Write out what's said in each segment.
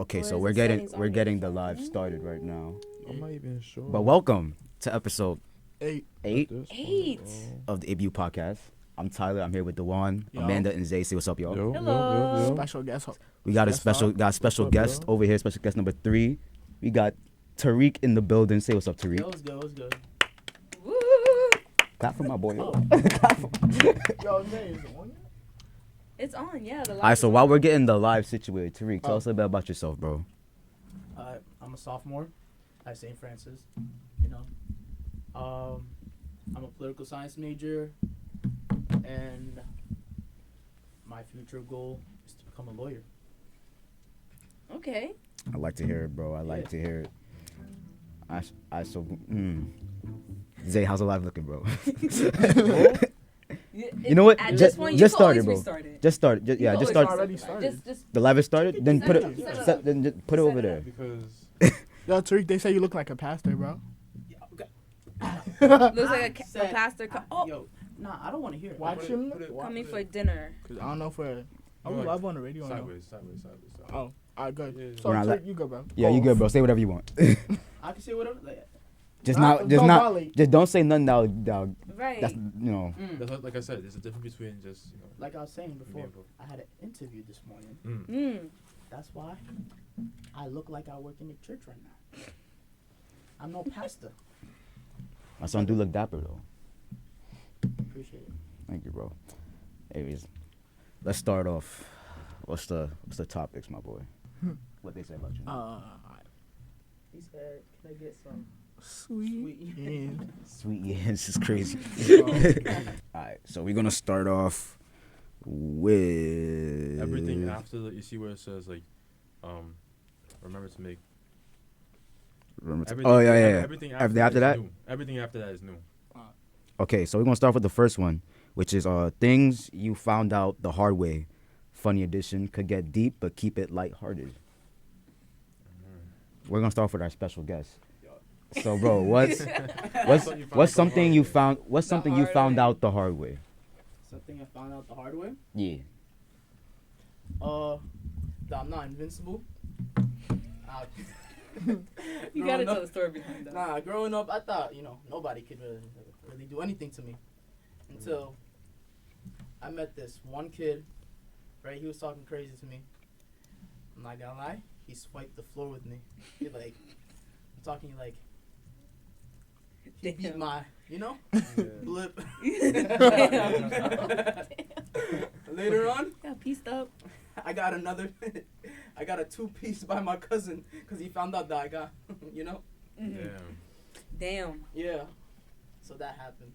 Okay, Or so is we're the getting settings we're already getting the set? live started right now. I'm not even sure. But welcome to episode 8. 8 This Eight. one, of the ABU podcast. I'm Tyler. I'm here with Dewan, Yo. Amanda, and Zay. Say what's up, y'all. Yo, Hello. Special guest. We got a Guest special star. special What's up, guest yo? over here. Special guest number 3. We got Tariq in the building. Say what's up, Tariq. Yo, what's good? What's good? Woo! Clap for my boy. Yo, man, is it on yet? It's on, yeah. The All right, so while we're getting the live situated, Tariq, tell us a bit about yourself, bro. I'm a sophomore at St. Francis. You know, I'm a political science major, and my future goal is to become a lawyer. Okay. I like to hear it, bro. I like to hear it. Zay, how's the live looking, bro? You know what? At Just- this point, just you start can it, bro. always restart it. Just start it. No, Just it's start. already started. Just The live is started. Then put Set it. it up. Then just put it Set over it there. up. because Yo, Tariq, they say you look like a pastor, bro. looks like a Said- pastor. Oh, Yo, nah, I don't want to hear it. Watch him. coming for dinner. Cause I don't know if we're. Are we Like, live on the radio? Or no? sideways. Oh, alright, good. Yeah. So, We're not Tariq, li- you go, bro. Yeah, you good, bro. Say whatever you want. I can say whatever. Like, Just Nah, not. don't violate. Just don't say nothing that. Right. That's you know. That's like I said. There's a difference between just like I was saying before, Meaningful. I had an interview this morning. Mm. That's why I look like I work in a church right now. I'm no pastor. My son do look dapper though. Appreciate it. Thank you, bro. Anyways, let's start off. What's the topics, my boy? What they say about you? He said, "Can I get some Sweet. Yeah. Sweet, yeah, this is crazy. All right, so we're gonna start off with everything after that. You see where it says like, remember to make. Oh yeah. Everything After that? is new. Everything after that is new. Okay, so we're gonna start with the first one, which is things you found out the hard way. Funny edition could get deep, but keep it lighthearted. We're gonna start with our special guest. So, bro, what's something you found? What's something you hard found way. out the hard way? something I found out the hard way." Yeah. That I'm not invincible. You gotta tell the story behind that. Nah, growing up, I thought, nobody could really do anything to me. Until I met this one kid, right? He was talking crazy to me. I'm not gonna lie, he swiped the floor with me. He I'm talking like, he beat Damn. my, blip. Later on, Yeah, pieced up. I got a 2-piece by my cousin because he found out that I got, Mhm. Damn. Damn. Yeah. So that happened.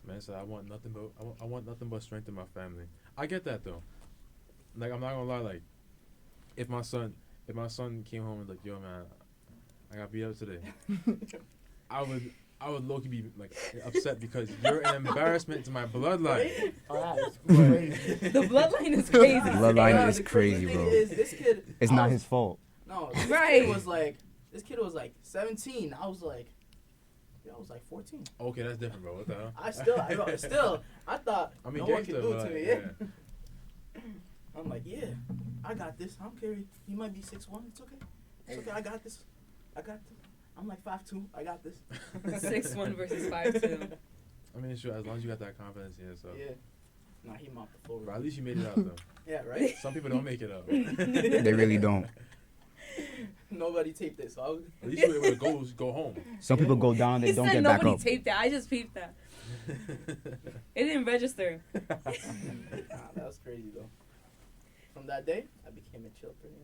Man, so I want nothing but I want nothing but strength in my family. I get that though. Like I'm not gonna lie, like if my son came home and like, yo man, I got beat up today, I would low-key be like upset because you're an embarrassment to my bloodline. The bloodline is crazy. Bloodline Yeah, is the crazy, thing bro. is, this kid. It's not his fault. No, this Right. kid was like 17. I was like 14. Okay, that's different, bro. What the hell? I thought I mean, no one could gangsta, do it but to me. yeah. I'm like, yeah, I got this. I don't care. He might be 6'1". It's okay. It's okay. I got this. I'm like 5'2". I got this. 6'1" versus 5'2". I mean, sure, as long as you got that confidence in yourself. Yeah. Nah, he mopped the floor. But at least you made it out though. Yeah, right. Some people don't make it out. They really don't. Nobody taped it, so I was. At least you were able to go home. Some people go down, they He don't said get back nobody up. taped that. I just peeped that. It didn't register. Nah, that was crazy though. From that day, I became a chill person.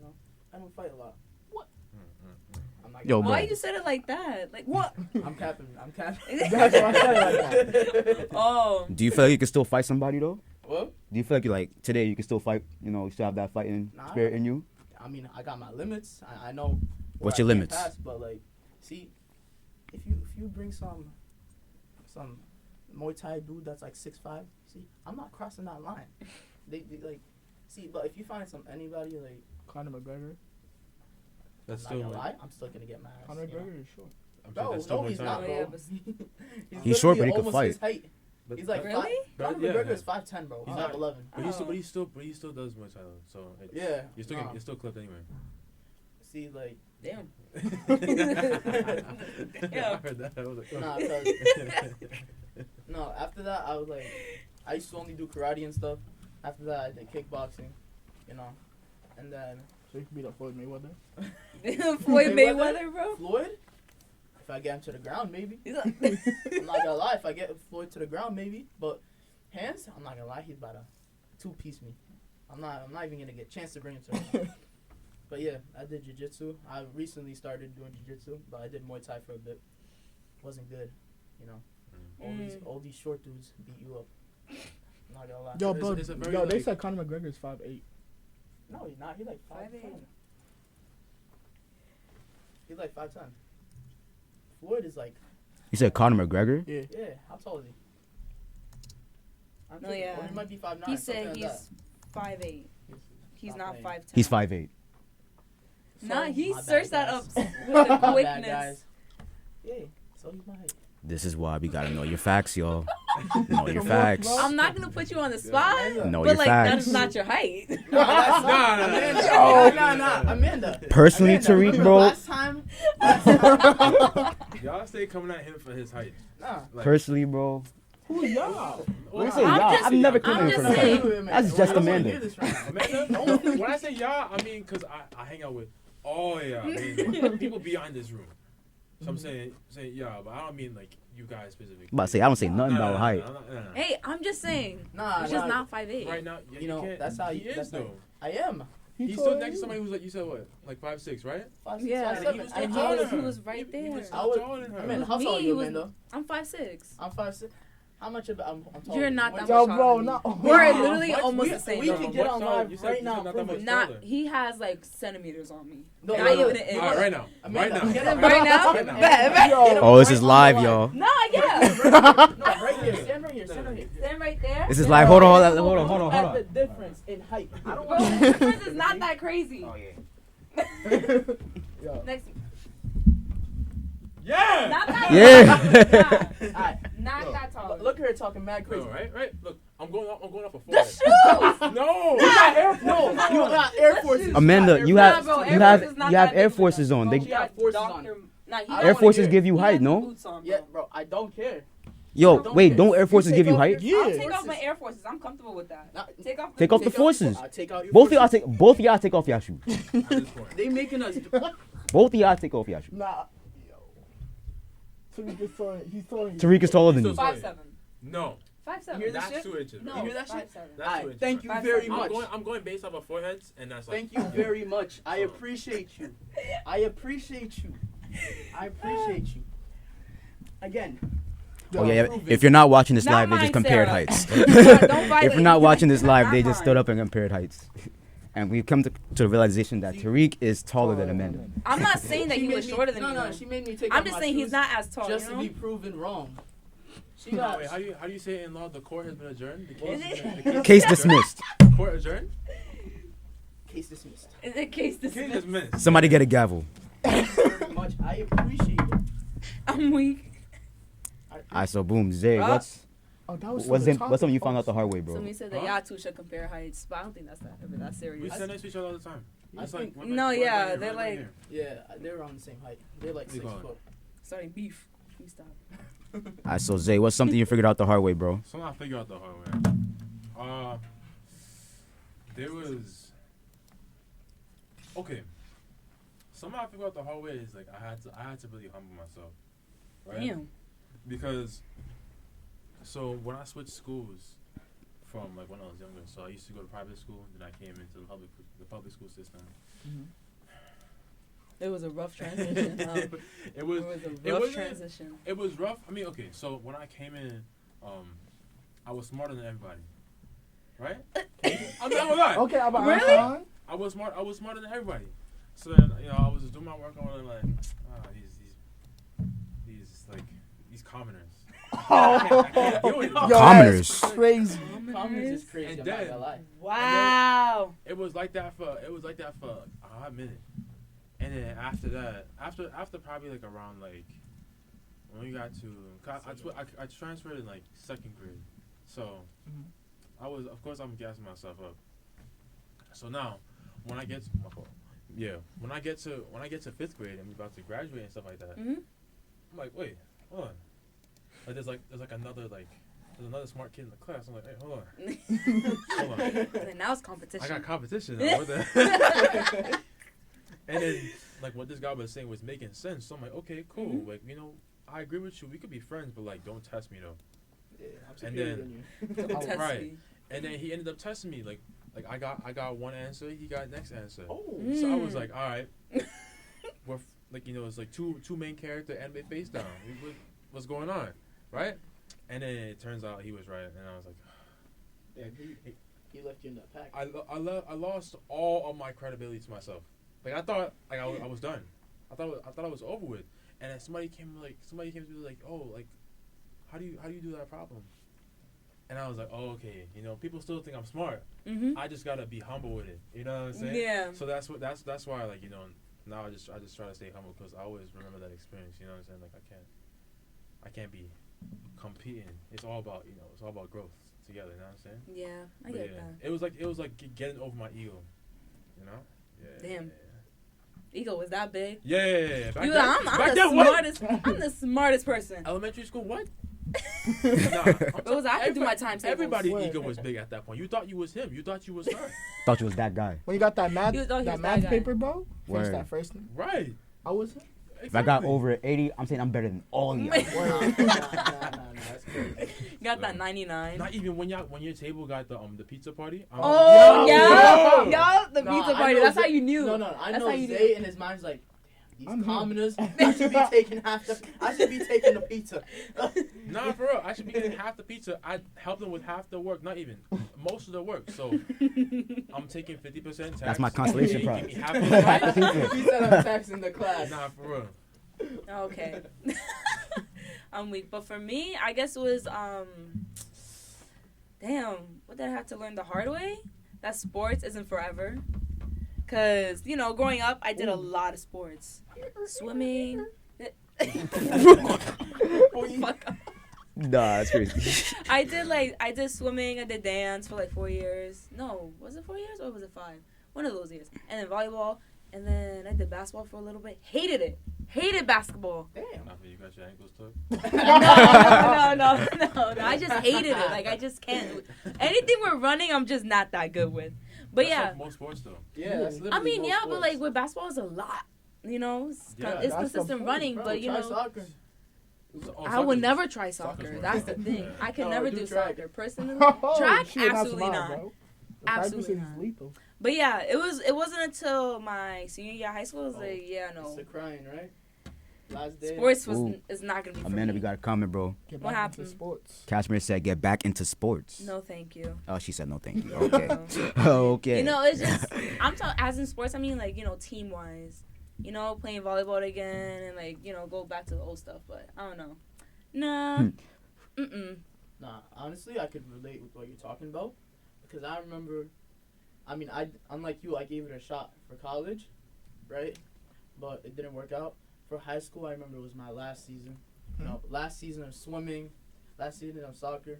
I don't fight a lot. What? I'm not Yo, gonna bro. Why you said it like that? Like what? I'm capping. That's what I said. Oh. Do you feel like you can still fight somebody though? What? Do you feel like today you can still fight? You still have that fighting Nah. spirit in you? I mean, I got my limits. I know. where What's I your can't limits? pass, but see, if you bring some Muay Thai dude that's like 6'5", see, I'm not crossing that line. They see, but if you find anybody like Conor McGregor. That's I'm not still gonna lie, I'm still gonna get my ass. Conor McGregor is short. I'm sure No, that's still no, more he's time. not, Oh, bro. yeah, but- He's short, but he literally can almost fight. his height. But- He's like Really? Conor yeah, McGregor yeah. is 5'10", bro. He's Alright. 5'11". But he Oh. still does Muay Thai though. So Yeah. you're still nah. you're still clipped anyway. See, like, Damn. I Yeah. heard that. I was like, nah, no. After that, I was like, I used to only do karate and stuff. After that, I did kickboxing, you know, and then So you can beat up Floyd Mayweather. Floyd Mayweather? Mayweather, bro. Floyd. If I get him to the ground, maybe. He's like, I'm not gonna lie. If I get Floyd to the ground, maybe. But hands, I'm not gonna lie. He's about to two-piece me. I'm not even gonna get a chance to bring him to the ground. But yeah, I did jiu-jitsu. I recently started doing jiu-jitsu, but I did Muay Thai for a bit. Wasn't good, you know. All these short dudes beat you up. I'm not gonna lie. Yo, It's- but it's a very, yo, they like- said Conor McGregor's 5'8". No, he's not. He's like 5'8". 5'8". He's like 5'10". Floyd is like, You said Conor McGregor? Yeah. yeah. How tall is he? I'm No, tripping. yeah. Or he might be 5'9". he said something like he's 5'8". He's not 5'8". 5'10". He's 5'8". Nah, he My bad, searched that guys. up with the My bad, quickness. guys. Yeah, so he's my height. This is why we gotta know your facts, y'all. Know your facts. I'm not gonna put you on the spot, Know but your like that facts. is not your height. No, that's Nah, Amanda. No, Amanda. Personally, Amanda, Tariq, remember bro. Last time, Y'all stay coming at him for his height. nah. Like, Personally, bro. Who y'all? When I say I'm y'all, just- I've never I'm come in just from saying. that. That's just Amanda. Amanda, when I say y'all, I mean because I hang out with all y'all. I mean, like, people beyond this room. So I'm saying y'all, but I don't mean like you guys specifically. I'm about to say, I don't say nothing about height. No. Hey, I'm just saying. Nah, He's just not 5'8". Right now, You know, can't, that's how he you- is that's how- though. I am. He's still next to somebody who's like you said what, like 5'6", right? 5'6", Yeah, 5'7". he was and taller than he her. was right He there. was I was- taller than her. Amanda, how Me, tall are he you, was- Amanda? I'm 5'6". I'm 5'6". How much of I'm taller? You're not Wait, that Yo, much bro, taller than not. me. We're literally What? almost we- the same. we though. can get on live You said- right you now. said not that prove much it. Not taller. he has like centimeters on me. No, Not no, even no. an inch. All right, right now. Amanda, Right now. get up. Right now? Right now. Bet, bet. Yo. Oh, this is Get live, on y'all. Nah, yeah. No, right here. Stand right here. Stand right here. Stand right there. This is live. Hold on, hold on, hold on, Look hold at the on. difference in height. I don't Bro, want the difference is not that crazy. Yo. Next, Yeah. not that Yeah. Alright, not yo, that tall. look at her talking mad crazy. No, right. Look, I'm going off a The forehead. shoes. No. You got Air Force. No, you got Air Forces. Amanda, you Nah, have bro, you Air have Force is not you have that Air big. Forces on. Bro, They he got Forces Dr. on. Nah, he I got Air wanna Forces hear give you he height, has no? boots on, bro. Yeah, bro, I don't care. Yo, Don't wait, care. don't Air Forces give you height? I'll Yeah. take off my Air Forces. I'm comfortable with that. Nah, Take off. Take off the forces. Take out your Both of y'all forces. take off your shoes. At this point. They making us. Both of y'all take off your shoes. Nah. Yo. Tariq is taller. He's taller. Tariq is taller than you. 5'7". No. 5'7". You hear this That's shit? 2 inches. No, You hear that shit? 5'7". That's 2 Alright, inches. thank you 5'7". very much. I'm going based off of foreheads, and that's like. Thank you very much. I appreciate you. I appreciate you. I appreciate you. Again. Oh yeah, if you're not watching this Not live, they mine, just compared Sarah. heights. Don't violate If you're not me. watching this live, Not they just mine. stood up and compared heights. And we've come to the realization that Tariq is taller than Amanda. I'm not saying that She he made was me- shorter than no, me. No, though. she made me take I'm off just my saying he's shoes not as tall. just you to know? be proven wrong. She No, got. wait, how do you say it in law? The court has been adjourned. The Is case, it? the Case dismissed. Court adjourned. Case dismissed. In the case Case dismissed. dismissed. Somebody get a gavel. Thank you very much. I appreciate it. I'm weak. Alright, so boom, Zay, what's Oh, that was what's the in, what's something you found out topic. the hard way, bro? Somebody said that Huh? y'all two should compare heights, but I don't think that's We serious. stand next to each other all the time. I It's think- like No, yeah, they're right like- here. Yeah, they're around the same height. They're like They 6 gone. foot. Starting beef. Please stop. Alright, so Zay, what's something you figured out the hard way, bro? Something I figured out the hard way. There was. Okay. Something I figured out the hard way is like I had to really humble myself, right? Damn. Because, so when I switched schools from like when I was younger, so I used to go to private school, then I came into the public school system. It was a rough transition. It was a rough wasn't- transition. It was rough. I mean, okay, so when I came in, I was smarter than everybody, right? I'm not gonna lie. Okay, about Really? Einstein. I was smarter than everybody. So then, I was just doing my work on like, these commoners. I can't deal with it. Yo, Commoners. that's crazy. Commoners is crazy. And I'm not then- gonna lie. Wow. It was like that for a hot minute, and then after that, after probably like around like when we got to, 'cause I transferred in like 2nd grade, so of course I'm gassing myself up. So now when I get to my fault, Yeah. When I get to 5th grade and we about to graduate and stuff like that, Mhm. I'm like, wait, hold on. Like there's another smart kid in the class. I'm like, hey, hold on. Hold on. And now it's competition. I got competition now. What the? And then, like, what this guy was saying was making sense. So I'm like, okay, cool. Mhm. Like, I agree with you. We could be friends, but, like, don't test me, though. Yeah, I'm And superior then- than you. Don't test right. me. And then he ended up testing me. Like I got one answer. He got next answer. Oh. So I was like, all right. It's like two main character anime face down. What's going on, right? And then it turns out he was right, and I was like, Yeah, he left you in that pack. I lost all of my credibility to myself. Like I thought, like I was done. I thought I was over with. And then somebody came to me like, oh, like, how do you do that problem? And I was like, oh, okay. People still think I'm smart. Mhm. I just gotta be humble with it. You know what I'm saying? Yeah. So that's why, like, now I just try to stay humble because I always remember that experience. You know what I'm saying? Like I can't be competing. It's all about growth together. You know what I'm saying? Yeah, I But get yeah, that. it was like getting over my ego. You know? Yeah. Damn. Ego was that big? Yeah. Back You, then, I'm back the then, what? smartest. I'm the smartest person. Elementary school, what? What was I could do my times tables. Everybody's What? ego was big at that point. You thought you was him. You thought you was her. Thought you was that guy. When you got that math, You thought he was that that math guy. paper, bro. Finish Word. that first. Right. I was. If I got over 80, I'm saying I'm better than all y'all. Nah, that's crazy. Got that 99. Not even when your table got the pizza party. Oh, Yo, yeah. yo. Yeah, the Nah, pizza I party. know That's Zay- how you knew. No, I That's know how you Zay knew. in his mind's like, these I'm here. commoners, I should be taking I should be taking the pizza. Nah, for real. I should be getting half the pizza. I help them with half the work. Not even most of the work. So I'm taking 50% tax. That's my consolation Give prize. me half of the Half the price. pizza. He said I'm taxing the class. Nah, for real. Okay. I'm weak. But for me, I guess it was, damn, what did I have to learn the hard way? That sports isn't forever. Because, growing up, I did a lot of sports. Swimming. Fuck up. Nah, that's crazy. I did swimming, I did dance for like 4 years. No, was it 4 years or was it 5? One of those years. And then volleyball, and then I did basketball for a little bit. Hated it. Hated basketball. Damn. After you got your ankles tucked. No. I just hated it. Like, I just can't. Anything we're running, I'm just not that good with. But That's yeah. like most sports though. Yeah, that's literally I mean, most yeah, sports. but like with basketball, it's a lot. It's, Yeah. it's That's the consistent point, running, Bro, but try soccer. Oh, I would soccer's- never try soccer's soccer. worse. That's the thing. I can No, never do do track. soccer personally. Oh, Track, she would absolutely smile, not. bro. The Absolutely practice is not. lethal. But yeah, it wasn't until my senior year of high school. I was Oh, like, yeah, It's no, the crying, right? Last day. sports Ooh. is not gonna be for Amanda, me. we got a comment, bro. Get What back happened? into sports. Cashmere said, "Get back into sports." No, thank you. Oh, she said no, thank you. Okay. No. Okay. It's just I'm talking as in sports. I mean, like team wise. Playing volleyball again and like go back to the old stuff. But I don't know. Nah. Nah, honestly, I could relate with what you're talking about because I remember. I mean, unlike you, I gave it a shot for college, right? But it didn't work out. For high school, I remember it was my last season. Last season of swimming, last season of soccer,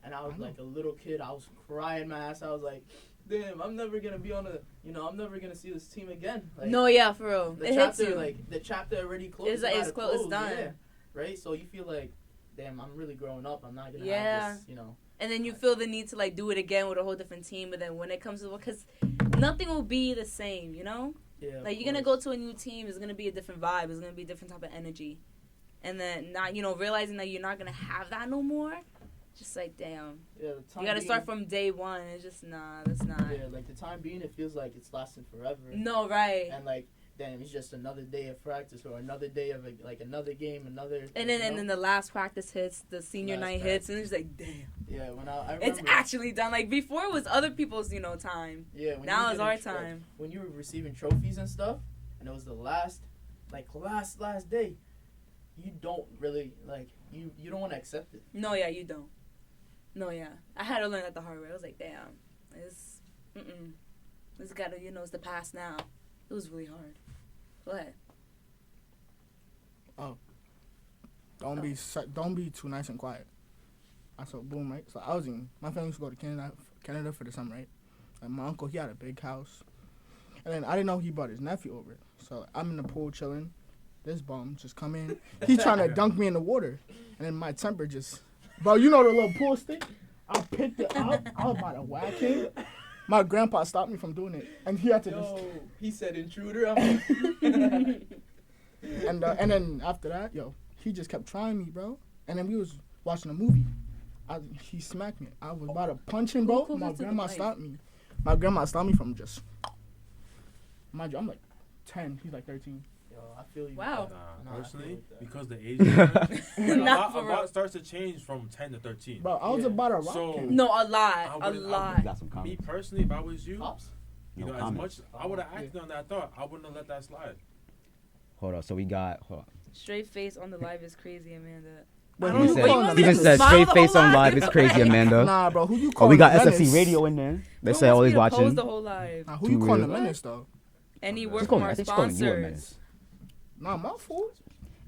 and I was like a little kid. I was crying my ass. I was like, "Damn, I'm never gonna be on I'm never gonna see this team again." Like, No, yeah, for real. the It hits chapter, you. like the chapter already closed. It's about it's to close. It's close, done. yeah, right? So you feel like, damn, I'm really growing up. I'm not gonna Yeah. have this, And then you feel the need to like do it again with a whole different team. But then when it comes to because nothing will be the same. Yeah, Like you're gonna go to a new team. It's gonna be a different vibe. It's gonna be a different type of energy. And then not realizing that you're not gonna have that no more. Just like damn, Yeah, the time you gotta being, start from day one. It's just that's not. Yeah, like the time being, it feels like it's lasting forever. No, right. And like, damn, it's just another day of practice or another day of another game, another. And then the last practice hits, the senior Last night hits, and it's like damn, yeah, when I remember, it's actually done. Like before, it was other people's time. yeah. When Now you it's were our getting time. when you were receiving trophies and stuff, and it was the last day, you don't really you don't want to accept it. No, yeah, you don't. No, yeah, I had to learn that the hard way. I was like, damn, it's gotta it's the past now. It was really hard. Go ahead. Don't be too nice and quiet. I said, boom, right? So my family used to go to Canada for the summer, right? And my uncle, he had a big house. And then I didn't know he brought his nephew over. So I'm in the pool chilling. This bum just come in. He's trying to dunk me in the water. And then my temper just... Bro, you know the little pool stick? I picked it up. I was about to whack him. My grandpa stopped me from doing it. And he had to just... He said intruder. I'm And then after that, he just kept trying me, bro. And then we was watching a movie. He smacked me. I was about to punch him, bro. My grandma stopped me. My grandma stopped me from just... Mind you, I'm like 10. He's like 13. Yo, I feel you. Wow. Nah, I personally, feel that. because the age difference, a Not for real. lot starts to change from 10 to 13. Bro, I was Yeah. about to rock So- him. No, a I lot. A wouldn't- I lot. We got some Me comments. personally, if I was you, Pops? you No know, comments. as much I would have acted on that thought. I wouldn't have let that slide. Hold on. So we got. Hold on. Straight face on the live is crazy, Amanda. Wait, I who don't you know. What you calling want a me to Steven menace? said smile straight the whole face on live? live is crazy, Amanda. Nah, bro, who you Oh, calling we got a menace? SFC Radio in there. They Who say wants always me to pose watching. the whole live. Nah, who you Too calling a real. menace, though? Any She's word from calling- our I think she's calling you a sponsors. menace. Nah, my fault.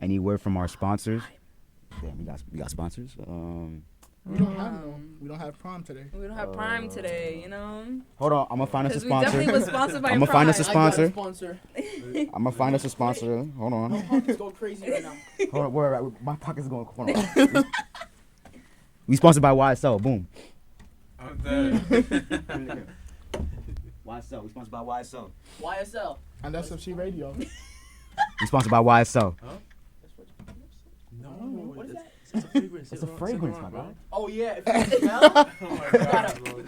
Any word from our sponsors? Damn, we got sponsors. We don't have no. We don't have prom today. We don't have Prime today, you know? Hold on. I'm gonna find us a Because we definitely was sponsor. sponsored by I'ma Prime. find us a I got sponsor. a sponsor. I'm gonna find us a sponsor. Hold My on. pockets go crazy right now. Hold on. Where my pocket's going. Hold on. We sponsored by YSL. Boom. I'm dead. YSL. We sponsored by YSL. YSL. And that's SFC Radio. We sponsored by YSL. No, What is that? It's a fragrance. It's a fragrance, my guy. Oh yeah, if you smell, Oh my you god, bro.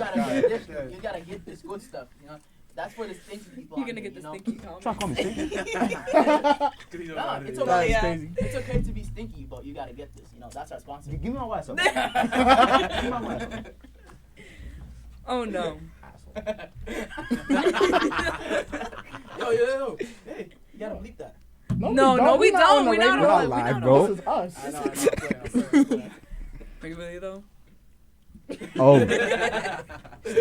gotta get this good stuff. You know, that's for the stinky people. You're out gonna there, get the you know? stinky comment. Try to call me stinky. Nah, it's That okay. is crazy. It's okay to be stinky, but you gotta get this. You know, that's our sponsor. Give me my YSL. Give me my YSL. Oh no. Yo, hey, you gotta bleep that. No, we not don't. on the We not radio. on Not we live, not bro. This is us. I know. I'm playing. Are you really though? Oh,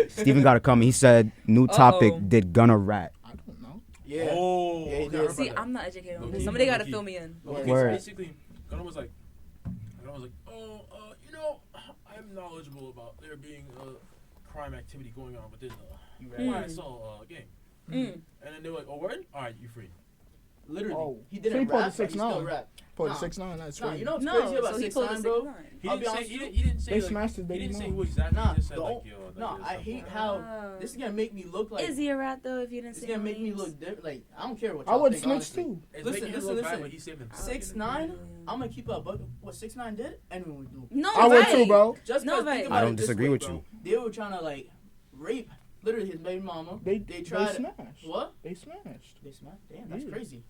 Steven got a comment. He said, "New topic. Uh-oh. Did Gunna rat?" I don't know. Yeah. Oh, Yeah, he okay, did. I See, remember I'm not educated on Low this. key, Somebody low gotta key. fill me in. that. Okay, Word. so basically, Gunna was like, oh, I'm knowledgeable about there being a crime activity going on within the YSL gang. Mm. And then they were like, oh, word? All right, you free. Literally, Oh. he So didn't he pulled rap, the but he still 6ix9ine. rap. For Nah. the 6ix9ine, that's Nah, crazy. you know what's No, crazy about so he pulled the 6ix9ine, bro? 6ix9ine. He I'll be didn't say, honest he with didn't say, They like, smashed his he baby didn't say mom. who exactly. Nah, He just said, the like, o- yo. like, Nah, this I stuff hate going how Oh. this is gonna make me look like. Is he a rat though? If you didn't This say is gonna make me names? look different. Like I don't care what I y'all would think, snitch honestly. too. It's Listen, making him listen, look bad, listen. but he saved himself. 6ix9ine, I'm gonna keep up. But what 6ix9ine did, anyone would do. No, I would right. too, bro. Just No, because right. think about I don't it this disagree way, with bro. you. They were trying to like rape literally his baby mama. They tried. smashed. What? They smashed. They smashed. Damn, that's Yeah. crazy,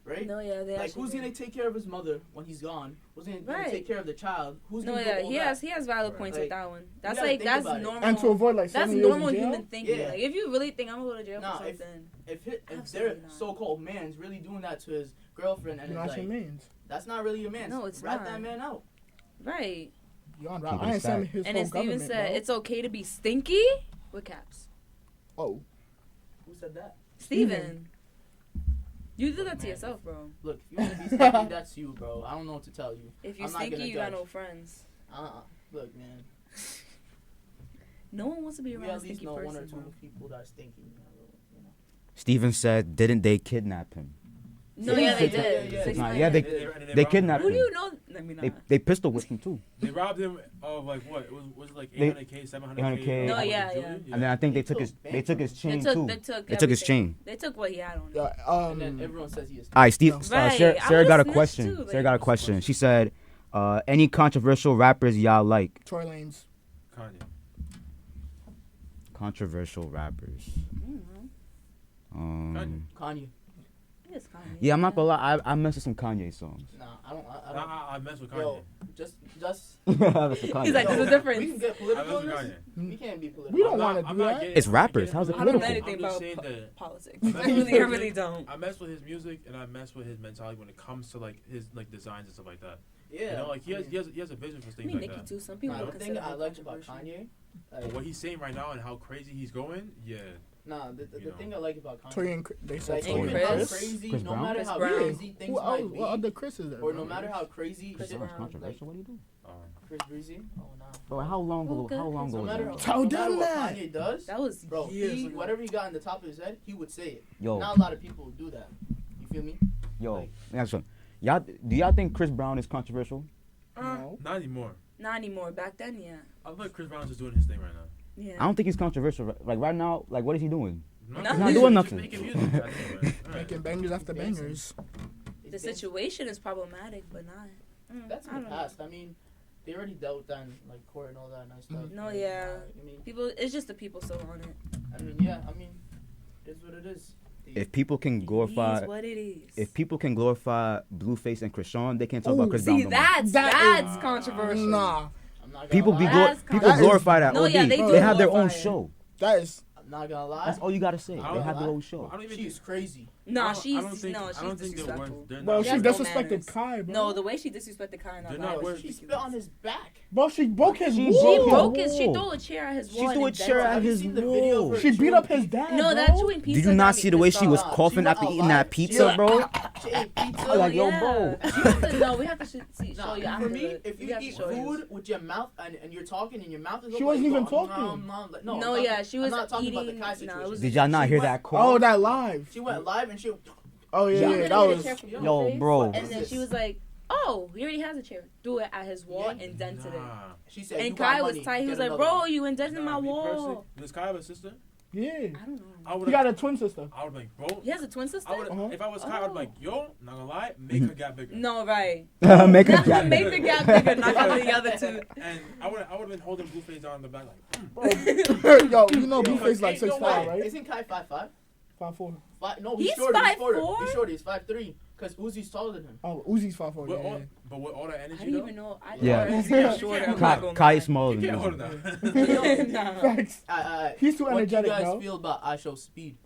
right? No, yeah, they Like actually who's did. gonna take care of his mother when he's gone? Who's gonna Right. take care of the child? Who's No, gonna yeah, do all he that? has valid Right. points Like, with that one. That's gotta like think that's about it. normal. And to avoid like That's 7 years normal in jail. human thinking. Yeah. Like if you really think I'm gonna go to jail Nah, for if- something, If their Absolutely not. so-called man's really doing that to his girlfriend, and You know it's what I like mean? that's not really a man. No, it's Rat not. that man out. right? You on Keep right? it I ain't saying stacked. his And whole then Steven government, said bro. it's okay to be stinky with caps. Oh, Who said that? Steven. You did that to Man. yourself, bro. Look, if you want to be stinky, that's you, bro. I don't know what to tell you. If you I'm not stinky, gonna you got judge. no friends. Look, man. No one wants to be We around a at least stinky know person. one or two bro. people that are stinky. You know. Steven said, "Didn't they kidnap him?" No, yeah, they Yeah, did. yeah, 6ix9ine yeah, did. They robbed kidnapped him, Who right? do you know? I mean, They pistol whipped him too. They robbed him of like what? It was it like They- 800K, 700K. 800K. No, with yeah, the jewelry? yeah. And then I think they They took his took chain They too. took They took his everything. chain. They took what he had on. yeah. And then everyone says he is. All right, Steve. Right, Sarah, I Sarah got a would've snitched question. too, like- Sarah got a question. She said, "Any controversial rappers y'all like?" Tory Lanez. Kanye. Controversial rappers. Kanye. Kanye. It's Kanye. Yeah, I'm not gonna lie. I mess with some Kanye songs. Nah, I don't. I mess with Kanye. Yo, just. I mess with Kanye. He's like, Yo, there's a difference. We can get I political mess in with this. Kanye. We can't be political. We don't I'm not- wanna I'm do not that. getting- It's I'm not rappers. getting How's it into I don't know political? anything I'm just about saying that politics. I'm I not really, gonna I really don't. I mess with his music and I mess with his mentality when it comes to like his like designs and stuff like that. Yeah. You know, like he I has mean, he has a vision for I things mean, like Nicki that. too. Some people Nah, don't the thing consider I it liked about controversial. Kanye. But what he's saying right now and how crazy he's going, yeah. Nah, the You know. thing I like about Kanye, Tory and they said like, And Tory even and how Chris? crazy, Chris no Brown? matter Chris how Brown. crazy things Who might else? be, What other Chris is there? or bro? no matter how crazy Chris shit, Brown. Controversial. What do you do? Chris Breezy. Oh no. Bro, how long ago? Okay. How long No ago matter, was that? Tell no matter them what that. Kanye does, That was bro, years ago. whatever he got in the top of his head, he would say it. Yo, Not a lot of people do that. You feel me? yo, like- next one. Y'all, do y'all think Chris Brown is controversial? No. Not anymore. Not anymore. Back then, yeah. I feel like Chris Brown's just doing his thing right now. Yeah. I don't think he's controversial. Like right now, like what is he doing? Nothing. He's not doing Just nothing. making music. I think, man. All right. Making bangers after Dancing. bangers. The It's situation is problematic, but not. That's I in the don't know. past. I mean, they already dealt with that in like court and all that nice stuff. No, And, yeah. I mean, People, it's just the people still on it. yeah. I mean, it's what it is. If people can It glorify, is what it is. if people can glorify Blueface and Krishan, they can't talk about Chris Brown. See, no more. that's That is- controversial. Nah, I'm not gonna People lie. be That's people That is- glorify that. No, OD. yeah, they do They have their own glorify it. show. that is. I'm not gonna lie. That's all you gotta say. I They don't have their lie. own show. I don't even She's think. crazy. Nah, I she's don't think, no, I she's don't think disrespectful. they're Bro, not. she has no disrespected manners. Kai, bro. No, the way she disrespected Kai, They're that not was worth- She spit ridiculous. on his back. Bro, she broke his She wall. She Whoa. broke his. She Whoa. threw a chair at his She wall. threw a and chair dented at it. Have you his seen the video of wall. her She beat chewing up his pizza? dad, No, bro. that chewing pizza. Did you not got me see the way pissed she was off. coughing She after went eating out that live. pizza, She bro? She ate pizza. I was like, yo, Yeah. bro. We have to, no, we have to show Nah, you for after. me, if we you have to eat show you. food with your mouth and you're talking and your mouth is She open, wasn't you even go, talking. No, No, I'm yeah, talking- she was I'm not talking about eating- the Kai no, it situation. was Did y'all not She hear went- that call? Oh, that live. She went live and she. Oh yeah, She yeah, was that gonna get a was. chair for Yo, Blueface, bro. And then she was like, "Oh, he already has a chair. Threw it at his wall Yeah. and dented it." Nah. She said, "You And got Kai was money, tight. He get was like, another "Bro, one." you indented my Me personally, wall." does Kai have a sister? Yeah. I don't know. I would. He got a twin sister. I would be like, bro. He has a twin sister. I would. Uh-huh. If I was Kai, I'd be like, Oh. yo, not gonna lie, make her gap bigger. No, right. Make her gap Make bigger. the gap bigger. Knock out the other two. And I would have been holding Blueface down in the back like, Bro, yo, you know Blueface like Ain't no 6'5", way. right? Isn't Kai 5'5"? 5'4". No, He's shorter. He's shorter. 5'4"? He's shorter. He's 5'3". Cause Uzi's taller than him. Oh, Uzi's 5'4". with Yeah, all, yeah. but with all that I energy, didn't though, even know. I Yeah. thought he was shorter. I'm not gonna Kai lie. is smaller you than can't hold you. him down. Nah. Facts. He's too What do you energetic, guys bro. feel about I Show Speed?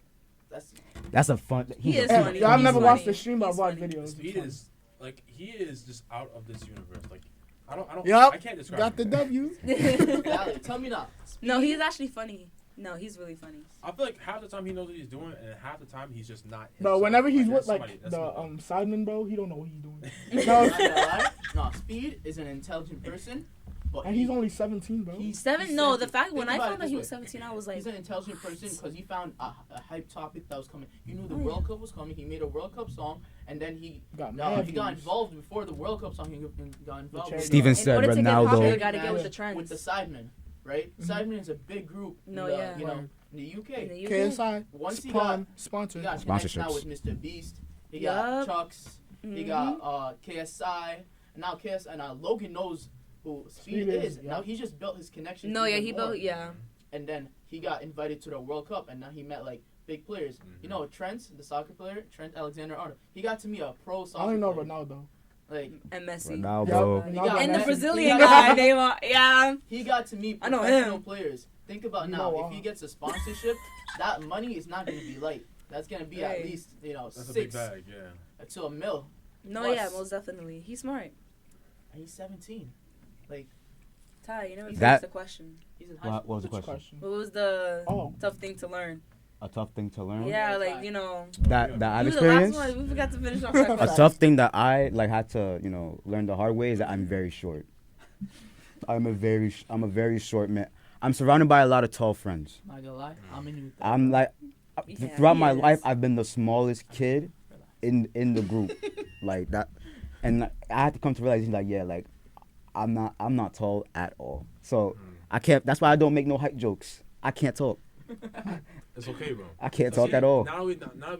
That's That's a fun. He is Hey, funny. y'all He's never funny. watched the stream, but I've He's watched funny. videos. Speed is like he is just out of this universe. Like I don't. Yup. I can't describe. Got the him. W. Valley. Tell me now. No, he's actually funny. No, he's really funny. I feel like half the time he knows what he's doing, and half the time he's just not. Bro, himself. whenever he's that's with somebody- like that's the somebody. sideman, bro, he don't know what he's doing. Not No, gonna lie. No, Speed is an intelligent person, but and he's only 17, bro. he's No, the sensitive. fact when Think I about found it out this he way. was 17, I was like, He's an intelligent person because he found a hype topic that was coming. He knew the Oh, yeah. World Cup was coming. He made a World Cup song, and then he got no, mad he got views. involved before the World Cup song. He got involved. chair- with Steven in said order to get Ronaldo. popular, you Ronaldo. gotta get with the with trends. the Sidemen, right? Mhm. Sidemen is a big group. No, in the, yeah. You know, in the UK. In the UK. KSI, Once he spawn, He sponsor. got connection now Sponsorships. with Mr. Beast. He Yup. got Chucks. He Mhm. got KSI. And now KSI. And now Logan knows who Speed Speed is, is. Now yup. he just built his connection. No, yeah, even he more. built, yeah. And then he got invited to the World Cup, and now he met like big players. You know Trent, the soccer player, Trent Alexander-Arnold. He got to meet a pro I soccer. don't know player. Ronaldo. Like And Messi. Ronaldo. Yup. He got And the Messi. Brazilian He got- guy, Neymar. Yeah. he got to meet I know professional him. players. Think about You now, know, if he gets a sponsorship, that money is not going to be light. That's going to be Right. at least That's a big 6 bag, yeah. to a mil. No, Plus- yeah, most definitely. He's smart. And he's 17. Ty, you never That- finished the question. He's in high What school. was the Which question? What was the Oh, tough thing to learn? A tough thing to learn. Yeah, Yeah, like, Ty. you know. That I've You were the last experienced. one. We forgot to finish off that A question. tough thing that I like had to learn the hard way is that I'm very short. I'm a very short man. I'm surrounded by a lot of tall friends. Not gonna lie, I'm in with that. I'm like Yeah, throughout he my is. life I've been the smallest kid in the group. Like that, and I had to come to realize like yeah, like I'm not tall at all. So I can't. That's why I don't make no height jokes. I can't talk. It's okay, bro. I can't So talk see, at all. Now we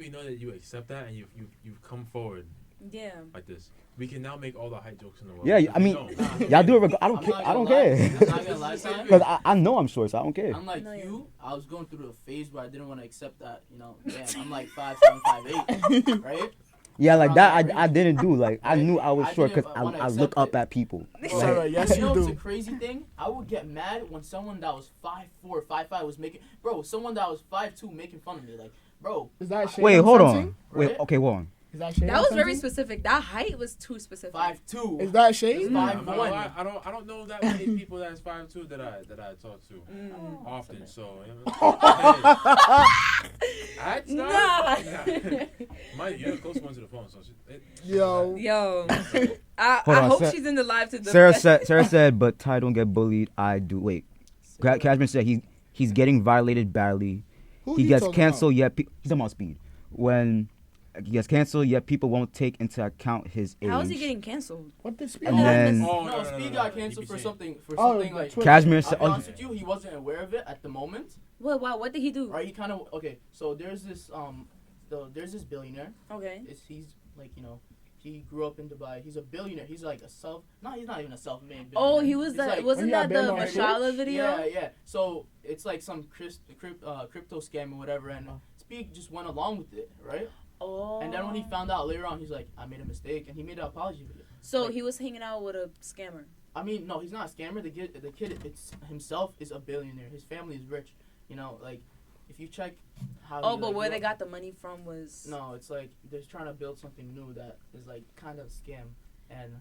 know that you accept that and you've come forward Yeah. like this. We can now make all the height jokes in the world. Yeah, If I we mean, don't, y'all do it. I I'm don't care. not I don't gonna lie. care. I'm not gonna lie, Ty. Because I know I'm short, so I don't care. I'm like No, yeah. you. I was going through a phase where I didn't want to accept that. Damn, I'm like 5'7", 5'8", right? Yeah, like that Around that I didn't do. Like I knew I was I short didn't because wanna I look accept up it. at people. Bro, Sarah, yes, you know you what's do. a crazy thing? I would get mad when someone that was 5'4", 5'5" was making. Bro, someone that was 5'2" making fun of me. Like, bro, is that shade Wait, I'm hold sensing? on. Wait, Right? okay, hold on. Is that shade? That was very Fenty? specific. That height was too specific. 5'2". Is that shade? It's I'm 5'1". not gonna lie, I don't know that many people that's 5'2" that I talk to Mm. often. So that's Nah. not. You're the close one to the phone. So Yo. Yo, Hold I on, hope Sa- she's in the live to Sarah said, but Ty don't get bullied. I do. Wait, Cashman said he's getting violated badly. Who He you gets talking canceled, yet he's talking about Speed. When he gets canceled, yet people won't take into account his age. How is he getting canceled? about? What this? And then No, Speed got canceled for something. Oh, Like. Twitter. Cashmere I'll said, be honest with you, he wasn't aware of it at the moment. What did he do? Right? He kind of So there's this there's this billionaire. Okay. He's like he grew up in Dubai. He's a billionaire. He's like he's not even a self-made billionaire. Oh, he was He's the like, wasn't Yeah, that the Bam Bam Mashallah video? Yeah. So it's like some crypto scam or whatever, and Speak just went along with it, right? Oh. And then when he found out later on, he's like, I made a mistake, and he made an apology video. So like- he was hanging out with a scammer. I mean, no, he's not a scammer. The kid himself is a billionaire. His family is rich. Like if you check how. Oh, he, but like, where grew they up- got the money from was. No, it's like they're trying to build something new that is like kind of a scam, and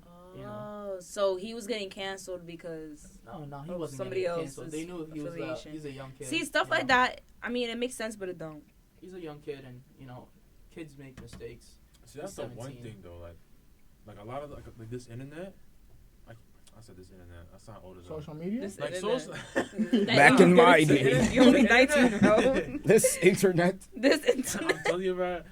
Oh, so he was getting canceled because. no, he Oh, wasn't somebody getting else's canceled. They knew he was affiliation. he's a young kid. See, stuff you like know? that. I mean, it makes sense, but it don't. He's a young kid, and kids make mistakes. See, that's the one 17. thing though. Like a lot of like this internet. I said this internet. I sound older. Though. Social media? This Like internet. social. Back in my day. You're only 19, bro. this internet. This I'm internet. telling you about.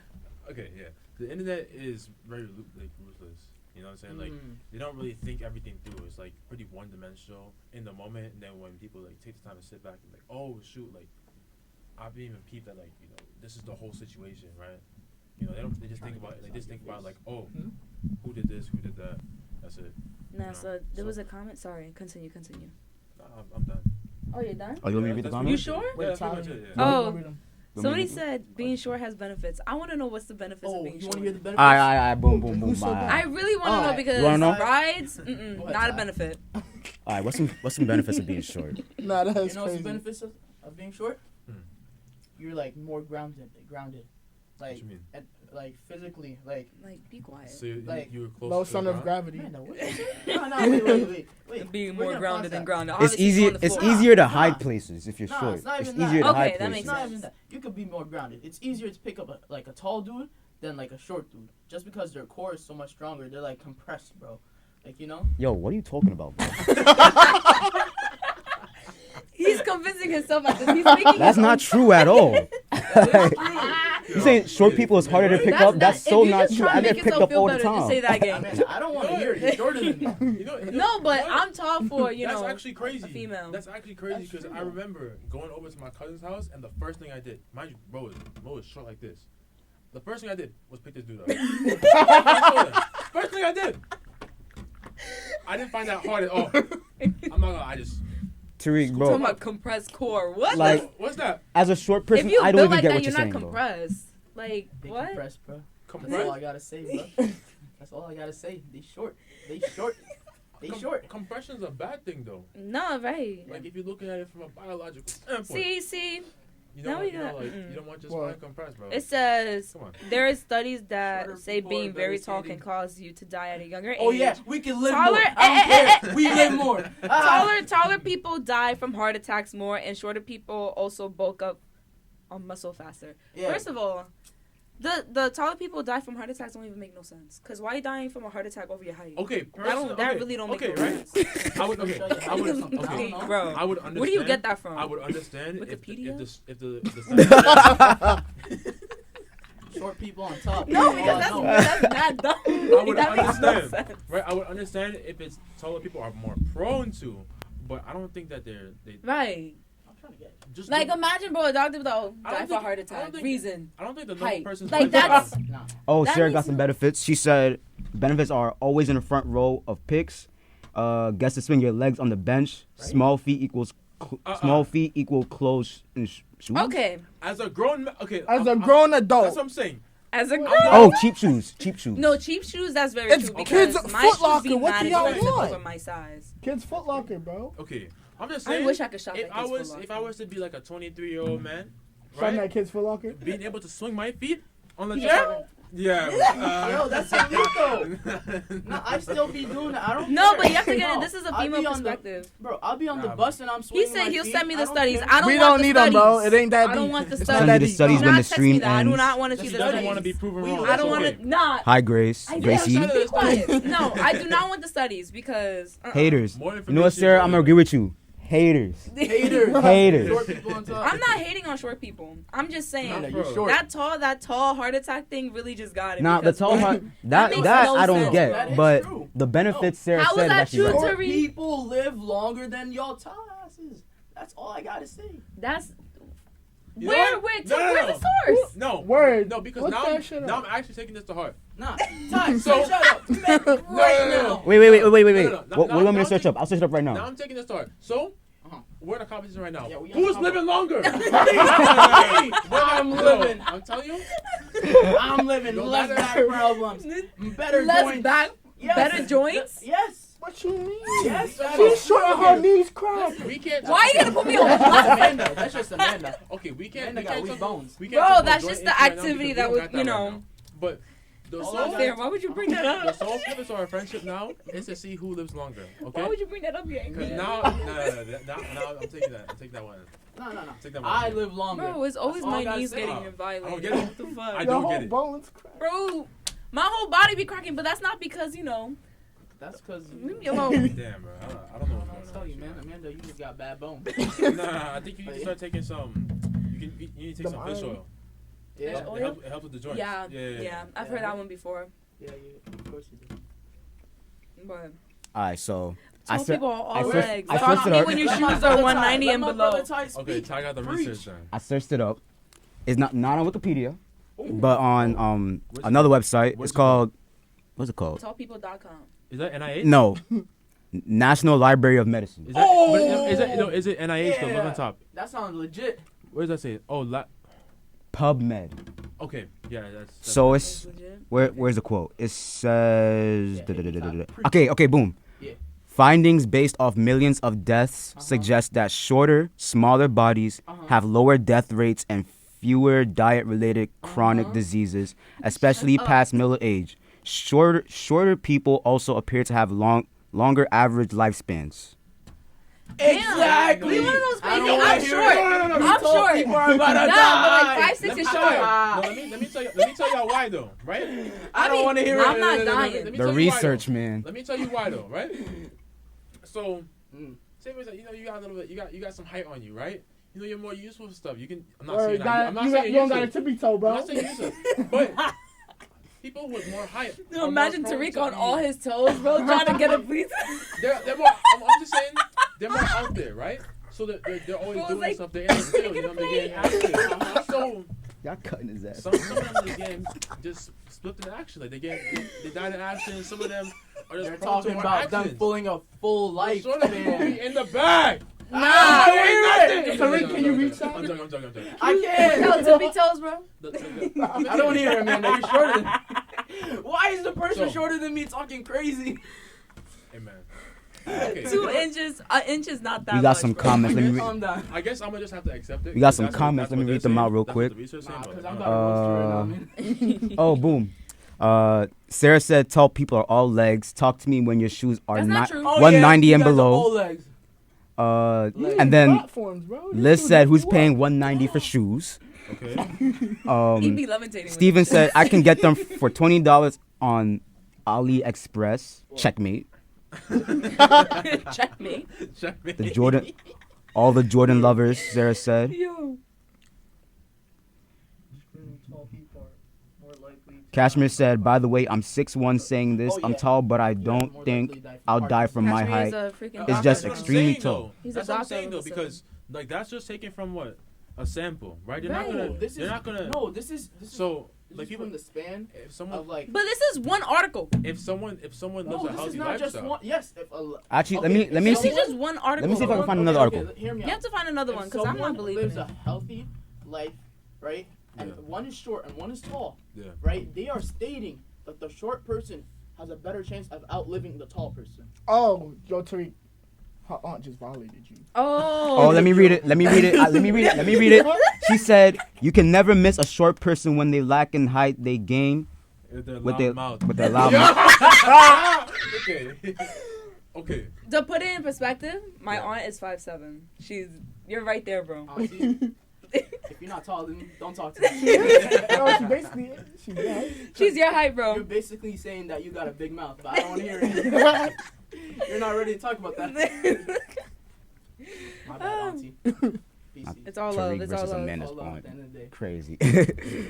Okay, yeah. The internet is very ruthless. You know what I'm saying? Like they don't really think everything through. It's like pretty one-dimensional in the moment, and then when people like take the time to sit back and like, oh shoot, like I didn't even peep that like this is the whole situation, right? They just think about it. They just think about like, oh, who did this, who did that. That's it. Nah, so there was a comment. Sorry, continue. Nah, I'm done. Oh, you're done? Oh, you want me to read the comment? You sure? Yeah, that's pretty much it. Yeah. Oh. You Somebody want me to- said being short has benefits. I want to know what's the benefits of Oh, being you short. want to hear the benefits? Aye, boom, boom, Who boom. said that? I really want to know Alright. because You wanna know? rides, Go ahead, not a Ty. benefit. All right, what's some benefits of being short? Nah, that's You know what's the crazy. benefits of being short? Hmm. You're like more grounded, What like you mean? like physically, like. Like, be quiet. So you Like, were close Low to center the of ground? gravity. Man, no, wait. Being We're more gonna grounded than pause grounded. It's Obviously, easier. on the It's floor. easier to Nah. hide places if you're Nah, short. it's not It's even easier that. to Okay, hide that places. makes It's not sense. even that. You could be more grounded. It's easier to pick up a tall dude than like a short dude, just because their core is so much stronger. They're like compressed, bro. Like Yo, what are you talking about, bro? He's convincing himself at this. He's making That's his not own- true at all. You saying short people is harder to pick up? That's so if you're not just true. trying I to get make picked yourself up feel all the better, just say time. that again. Man, I don't want to hear it. You're shorter than me. No, but what? I'm tall for, That's actually a crazy. female. That's actually crazy That's because true, I though. remember going over to my cousin's house and the first thing I did, mind you, bro is short like this. The first thing I did was pick this dude up. First thing I did. I didn't find that hard at all. I'm not gonna. I just. Tariq, Talking bro, about compressed core. What? Like- What's that? as a short if person, you I build don't even like get that, what you're you're not saying, though. compressed. Like, They what? compressed, bro. That's Compressed. all I gotta say, bro. That's all I gotta say. They short. They short. Compression's a bad thing though. No, right. Like if you're looking at it from a biological standpoint. See, You now don't, we you know, got- like, mm-mm. you don't want just What? fine compressed, bro. it says Come on. there is studies that Shorter say people are being very better tall can skating. cause you to die at a younger age. Oh yeah, we can live Taller- more. I don't care. We live more. Taller people die from heart attacks more, and shorter people also bulk up on muscle faster. Yeah. First of all, the taller people die from heart attacks don't even make no sense. Cause why are you dying from a heart attack over your height? Okay, That really don't make okay, no right? sense. I would okay. I would I don't okay. know. Bro, I would understand. where do you get that from? I would understand Wikipedia? if the Short people on top. No, Oh, because no. that's not dumb. I would That makes no understand, sense. right? I would understand if it's taller people are more prone to, but I don't think that they Right. I'm trying to get it. just Like don't- imagine, bro, a doctor though I don't die for a think- heart I don't attack. think- Reason. I don't think the normal height. person's Like, gonna that's- die. Nah. Oh, That Sarah got makes some no- benefits. She said benefits are always in the front row of picks. Gets to swing your legs on the bench. Right. Small feet equals small feet equal close shoes. Okay. As a grown okay. As a I'm- grown that's adult. what I'm saying. As a girl. Oh, cheap shoes. No, cheap shoes, that's very It's true. Because kids' my Foot shoes Locker, be what mad do y'all expensive want? over my size. Kids Foot Locker, bro. Okay, I'm just I saying. wish I could shop if at I Kids was Foot if I Locker. was to be like a 23-year-old man, Something right, at Kids Foot Locker. being able to swing my feet on the He chair, Yeah. Yo, that's illegal. No, I still be doing it. I don't. No, care. but you have to get it. No, This is a I'll be female on the- perspective. Bro, I'll be on the Nah, bus and I'm He swinging said my he'll feet. send me I the don't studies. care. I don't We want don't the need studies. them, bro. It ain't that I deep. don't want the It's studies. not Send that you the deep. studies Do when not the text me stream that. I do ends. not want to see She the doesn't studies. want to be proven wrong. I That's don't want okay. to. Not. Hi, Grace. I Gracie. did. Be quiet. No, I do not want the studies because. Haters. More You know what, information Sarah? is I'm gonna better. agree with you. Haters. Haters. Haters. Short people on top. I'm not hating on short people. I'm just saying. No, Nah, you're bro. short. That tall heart attack thing really just got it. Nah, the because- tall heart. That That makes that no I don't sense, get. That is But true. the benefits Sarah How said is is that actually true, right. Short Tariq? people live longer than y'all tall asses. That's all I gotta say. That's. You know Where, what? where, No, no, where's no. the source? No. Word. No, because Look now, that shit now up. I'm actually taking this to heart. Nah, Ty, So- shut up. Man, right now. Wait. No, What no, no, do you want me now to search I'm up? I'll search it up right Now now. I'm taking this to heart. So, Uh-huh. we're in a competition right now. Yeah, we Who's have- living longer? I'm living. I'm telling you. I'm living No less matter- back problems, better Less joints. back, Yes. better joints. Yes. What you mean? Yes. that She's is- short and her knees crack. We can't. Why are you gonna put me on That's blast? Amanda. That's just Amanda. Okay, we can't. Amanda We got can't weak talk- bones. we can't Bro, talk about that's joint just the issue right now activity because that we would, don't got you that know. right now. But the All sole I got- Fair. Why would you bring that the up? sole purpose of our friendship now is to see who lives longer. Why Okay. would you bring that up? You Because angry? now, now I'm taking that. I'm taking that one. No. Take that one. I live longer. Bro, it's always That's all I my gotta knees say. getting I don't violated. get it. What the fuck? I Your don't whole get it. bones crack. Bro, my whole body be cracking, but that's not because, you know. That's because. Leave me alone. Damn, bro. I don't know I'll what's tell going you, on. man. Amanda, you just got bad bones. Nah, I think you need to start taking some. You need to take Some some fish iron. oil. Yeah. Oil? It helps with the joints. Yeah, Yeah. yeah. I've heard that one before. Yeah, of course you do. But All right, so tall people are all searched- legs. I Stop searched it me up. when your Let my shoes brother are Ty- 190 let and my below. brother Ty Okay, speak. Ty got the Preach. research done. I searched it up. It's not on Wikipedia, but on Where's another website. where's It's it called what's it called? Tallpeople.com. Is that NIH? No, National Library of Medicine. Is that, is it NIH? The look Yeah. on top. That sounds legit. Where does that say? Oh, PubMed. okay. Yeah, that's So That's it's legit. where's the quote? It says Yeah, it's okay, boom. Yeah. Findings based off millions of deaths suggest that shorter, smaller bodies have lower death rates and fewer diet-related chronic diseases, especially past middle age. Shorter people also appear to have longer average lifespans. Exactly. You wanna know what's I don't crazy? wanna I'm hear short. it. I'm Tall short. people are about to No, but die. like 5'6" is No, short. let me tell y'all why though, right? I don't want to hear it. I'm not dying. Let me The tell you why, research, though. man. Let me tell you why though, right? So, Mm. say for example, you know you got a little bit, you got some height on you, right? You know you're more useful for stuff. You can. I'm not Word, saying that. I'm not you saying don't got a useless. tippy toe, I'm bro. not saying useless, but people with more height. No, are more imagine prone Tariq to on be- all his toes, bro, trying to get a please. They're more. I'm just saying they're more out there, right? So they're always Bro, doing like, stuff. They're in the field, you know, they're getting active. So Y'all cutting his ass. some of them in the game just split in action. Like they died in action. Some of them are just They're prone to talking more about them actions. pulling a full life Sort of span. in the bag. Nah, Tariq, can you reach out? I'm joking. I can't. no tippy toes, bro. I don't hear him, man. You're shorter than Why is the person So- shorter than me talking crazy? Hey man. Okay. 2 inches, an inch is not that We got much, some bro. comments. Let me read. Calm down. I guess I'm gonna just have to accept it. We got some That's what- comments. that's Let me what read they're them out saying. real That's quick. what the research Nah, saying, because but, I'm uh, about to roast you right now, man. Oh, boom. Sarah said tall people are all legs. Talk to me when your shoes are That's not not true. Oh, 190 yeah, and you got the below. old legs. And then Platforms, bro. These Liz shoes said, lift "Who's you paying up." 190 for shoes?" Okay. He'd be levitating. with Steven it. said, "I can get them for $20 on AliExpress." Checkmate. Check me. Check me. The Jordan, all the Jordan lovers. Sarah said. Yo. Tall people are more likely to Kashmir said, "By the way, I'm 6'1", saying this. Oh, I'm yeah. tall, but I Yeah, don't more think likely to die from I'll heart die from my Kashmir height." is a freaking It's doctor. just That's what I'm extremely saying, tall. though. He's a That's what I'm doctor saying though, of the because like that's just taken from what a sample, right? They're not Right. gonna. This They're is not gonna. no. This is So this like is people, from the span if someone, of like. But this is one article. if someone lives No, a this healthy is not lifestyle, just one. Yes. If a, Actually, okay, let me if let me This see. is just one article. Let me see if I can find Okay, another okay, article. hear me You out. have to find another one If because I'm someone not believing lives it. a healthy life, right, and Yeah. one is short and one is tall, yeah. right? They are stating that the short person has a better chance of outliving the tall person. Oh, yo, Tariq, her aunt just violated you. Oh. Oh, let me read it. Let me read it. Let me read it. Let me read it. She said, "You can never miss a short person when they lack in height. They gain With their With loud their mouth. with their loud mouth. Okay. Okay. To put it in perspective, my Yeah. aunt is 5'7". You're right there, bro. Auntie, if you're not taller than me, don't talk to me. No, she basically is. She's right. She's your height, You're bro. basically saying that you got a big mouth, but I don't want to hear it. You're not ready to talk about that. My bad, Auntie. PC. It's all love. Tariq It's all versus love. Amanda's All love at point. the end of the day. Crazy.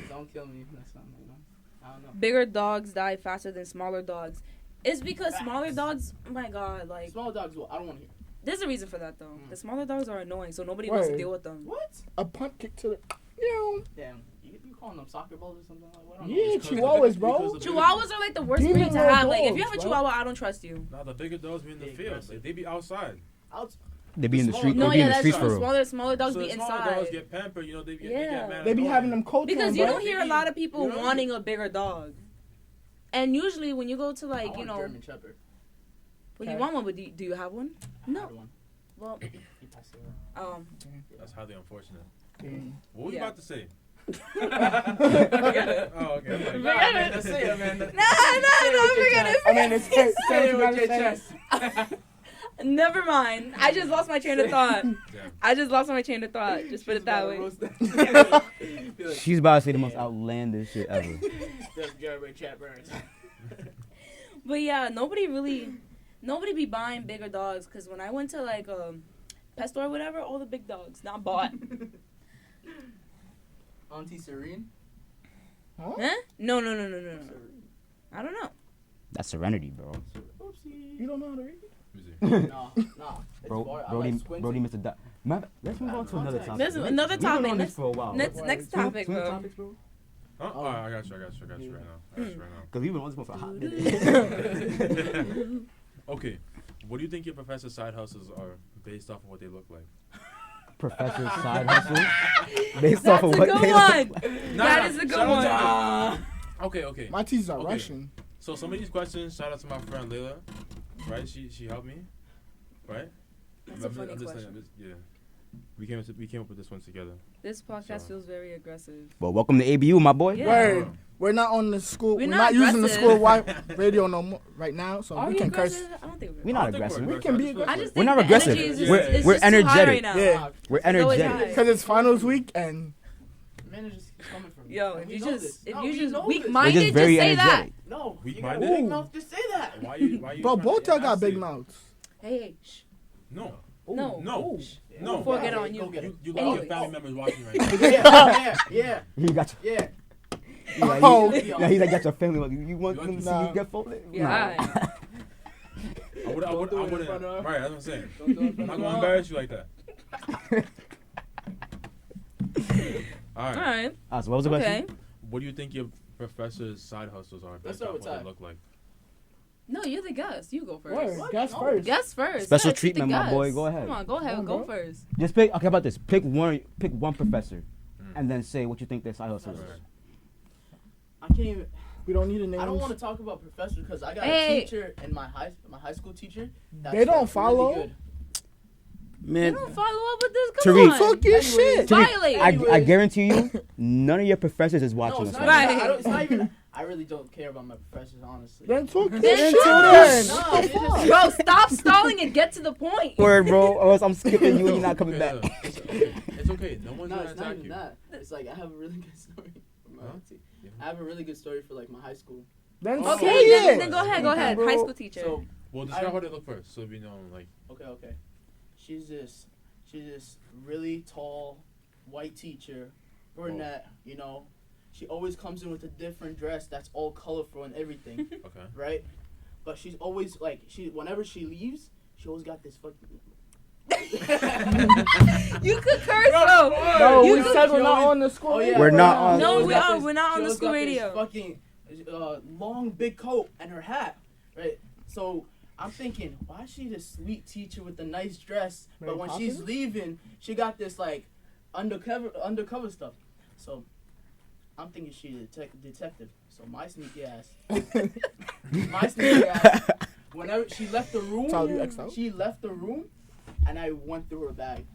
Don't kill me. That's not, I don't know. Bigger dogs die faster than smaller dogs. It's because smaller dogs, oh my God, like, Small dogs, well, I don't want to hear. there's a reason for that, though. Mm. The smaller dogs are annoying, so nobody wants to Word. deal with them. What? A punt kick to the. You Damn. You calling them soccer balls or something? Like, what? I don't Yeah, know. Chihuahuas, bro. Chihuahuas are like the worst Demon breed to little have. Like, if you dogs, have a bro. Chihuahua, I don't trust you. Nah, the bigger dogs be in the Big field. aggressive. Like, they be outside. Out. They be in the Small- street. No, They be yeah, in the that's streets true. for real. Smaller dogs So be the smaller inside. dogs get pampered, you know, they get Yeah. mad. They be annoying. having them coats Because on, you bro. don't hear a lot of people You know? wanting a bigger dog. And usually when you go to, I like, want you a know, German Shepherd. well, you Okay. want one, but do you have one? I No. had one. Well, He passed away. That's highly unfortunate. Dang. What were you Yeah. about to say? forget it. Oh, okay. I'm like, Forget Nah, it. man, that's it, man. No, forget it. I mean, it's Say it with your chest. Never mind. I just lost my train of thought. damn. I just lost my train of thought. Just put it that way. She's about to say the most outlandish shit ever. But yeah, nobody be buying bigger dogs. Because when I went to like pet store or whatever, all the big dogs not bought. Auntie Serene? Huh? Huh? No. I don't know. That's Serenity, bro. Oopsie. You don't know how to read? Nah. It's Bro, bar- I Brody, like squinting. Brody, Mr. Let's move on to another topic. There's another We've been topic. on this Next- for a while. Next topic, Two bro. topics, bro. Oh, oh, I got you right now. Because we've been on this one for a hot minute. Okay, what do you think your professor's side hustles are based off of what they look like? Professor's side hustle. Based That's off of a what good they one. look That is a good shout out one. to- Okay. My teeth are Okay. Russian. So some of these questions, shout out to my friend Layla, right? She helped me, right? That's a funny question. Yeah, we came up with this one together. This podcast So- feels very aggressive. Well, welcome to ABU, my boy. Yeah. Word. We're not on the school. We're We're not not using the aggressive. school wide radio no more right now, so Are we we can curse. aggressive? I don't think We're we're. not I don't think aggressive. we're We can be aggressive. I aggressive. just We're think not the aggressive. energy is just, We're- it's we're just too high energetic. right now. Yeah, We're It's always energetic. high. because it's finals week and Man is just coming from me. Yo, Like, if he you knows just this. No, if you he just knows weak this. We're minded, just very say that. energetic. No, Weak you got a minded? big mouth. Just say that. Why you? bro, both y'all got nasty? big mouths. Hey, shh. No, No. no, no. Before I get Yeah, on go you. get it. You like your Anyways. family members watching right now. Yeah. He got Yeah. you. Oh. Yeah, he's like, got your family. Like, you want them to see Nah. you get folded? Yeah. I wouldn't. Don't do it in front of- Right, that's what I'm saying. Don't do it in I'm front not of gonna mom. embarrass you like that. All All right. right. So what was the Okay. question? What do you think your professor's side hustles are Let's based start off with what Ty. they look like? No, you're the guest. You go first. Word, What? guess No. first. Guess first. Special Yeah, keep the treatment, my boy. guess. Go ahead. Come on, go ahead. Come on, Go bro. first. Just pick. Okay, how about this? Pick one professor, Mm. and then say what you think their side hustle is. Right. I can't even. We don't need a name. I don't want to talk about professors because I got Hey. a teacher in my high school teacher. That's They don't really follow? good. You Man, don't follow up with this. Come Tariq. on. Fuck your Anyways, shit. Violate. I Anyways. guarantee you, none of your professors is No, watching it's this. not, right Right. even, it's not even. I really don't care about my professors, honestly. Then talk your Then shit talk then. your No, it's just- Bro, stop stalling and get to the point. Word, bro. Or else I'm skipping you and you're not coming Okay, back. It's okay. No one's No, gonna it's not attack even you. that. It's like I have a really good story for my Huh? auntie. Yeah. I have a really good story for like my high school. Then Oh, say Okay, then, it. then go ahead. Go ahead. Bro. High school teacher. So Well, describe how they look first, so we know. Like, okay. She's this really tall white teacher, brunette. You know, she always comes in with a different dress that's all colorful and everything, okay. right? But she's always like whenever she leaves, she always got this fucking. You could curse though. No, You we could- said we're not on the school. Oh, yeah. radio We're not now. on- No, She always we got are. this- We're not on she the always school got this radio. Fucking long big coat and her hat, right? So I'm thinking, why is she this sweet teacher with the nice dress, Very but when she's popular? leaving, she got this like undercover stuff. So I'm thinking she's a detective. So my sneaky ass, whenever she left the room, Child, you X'd out? she left the room, and I went through her bag.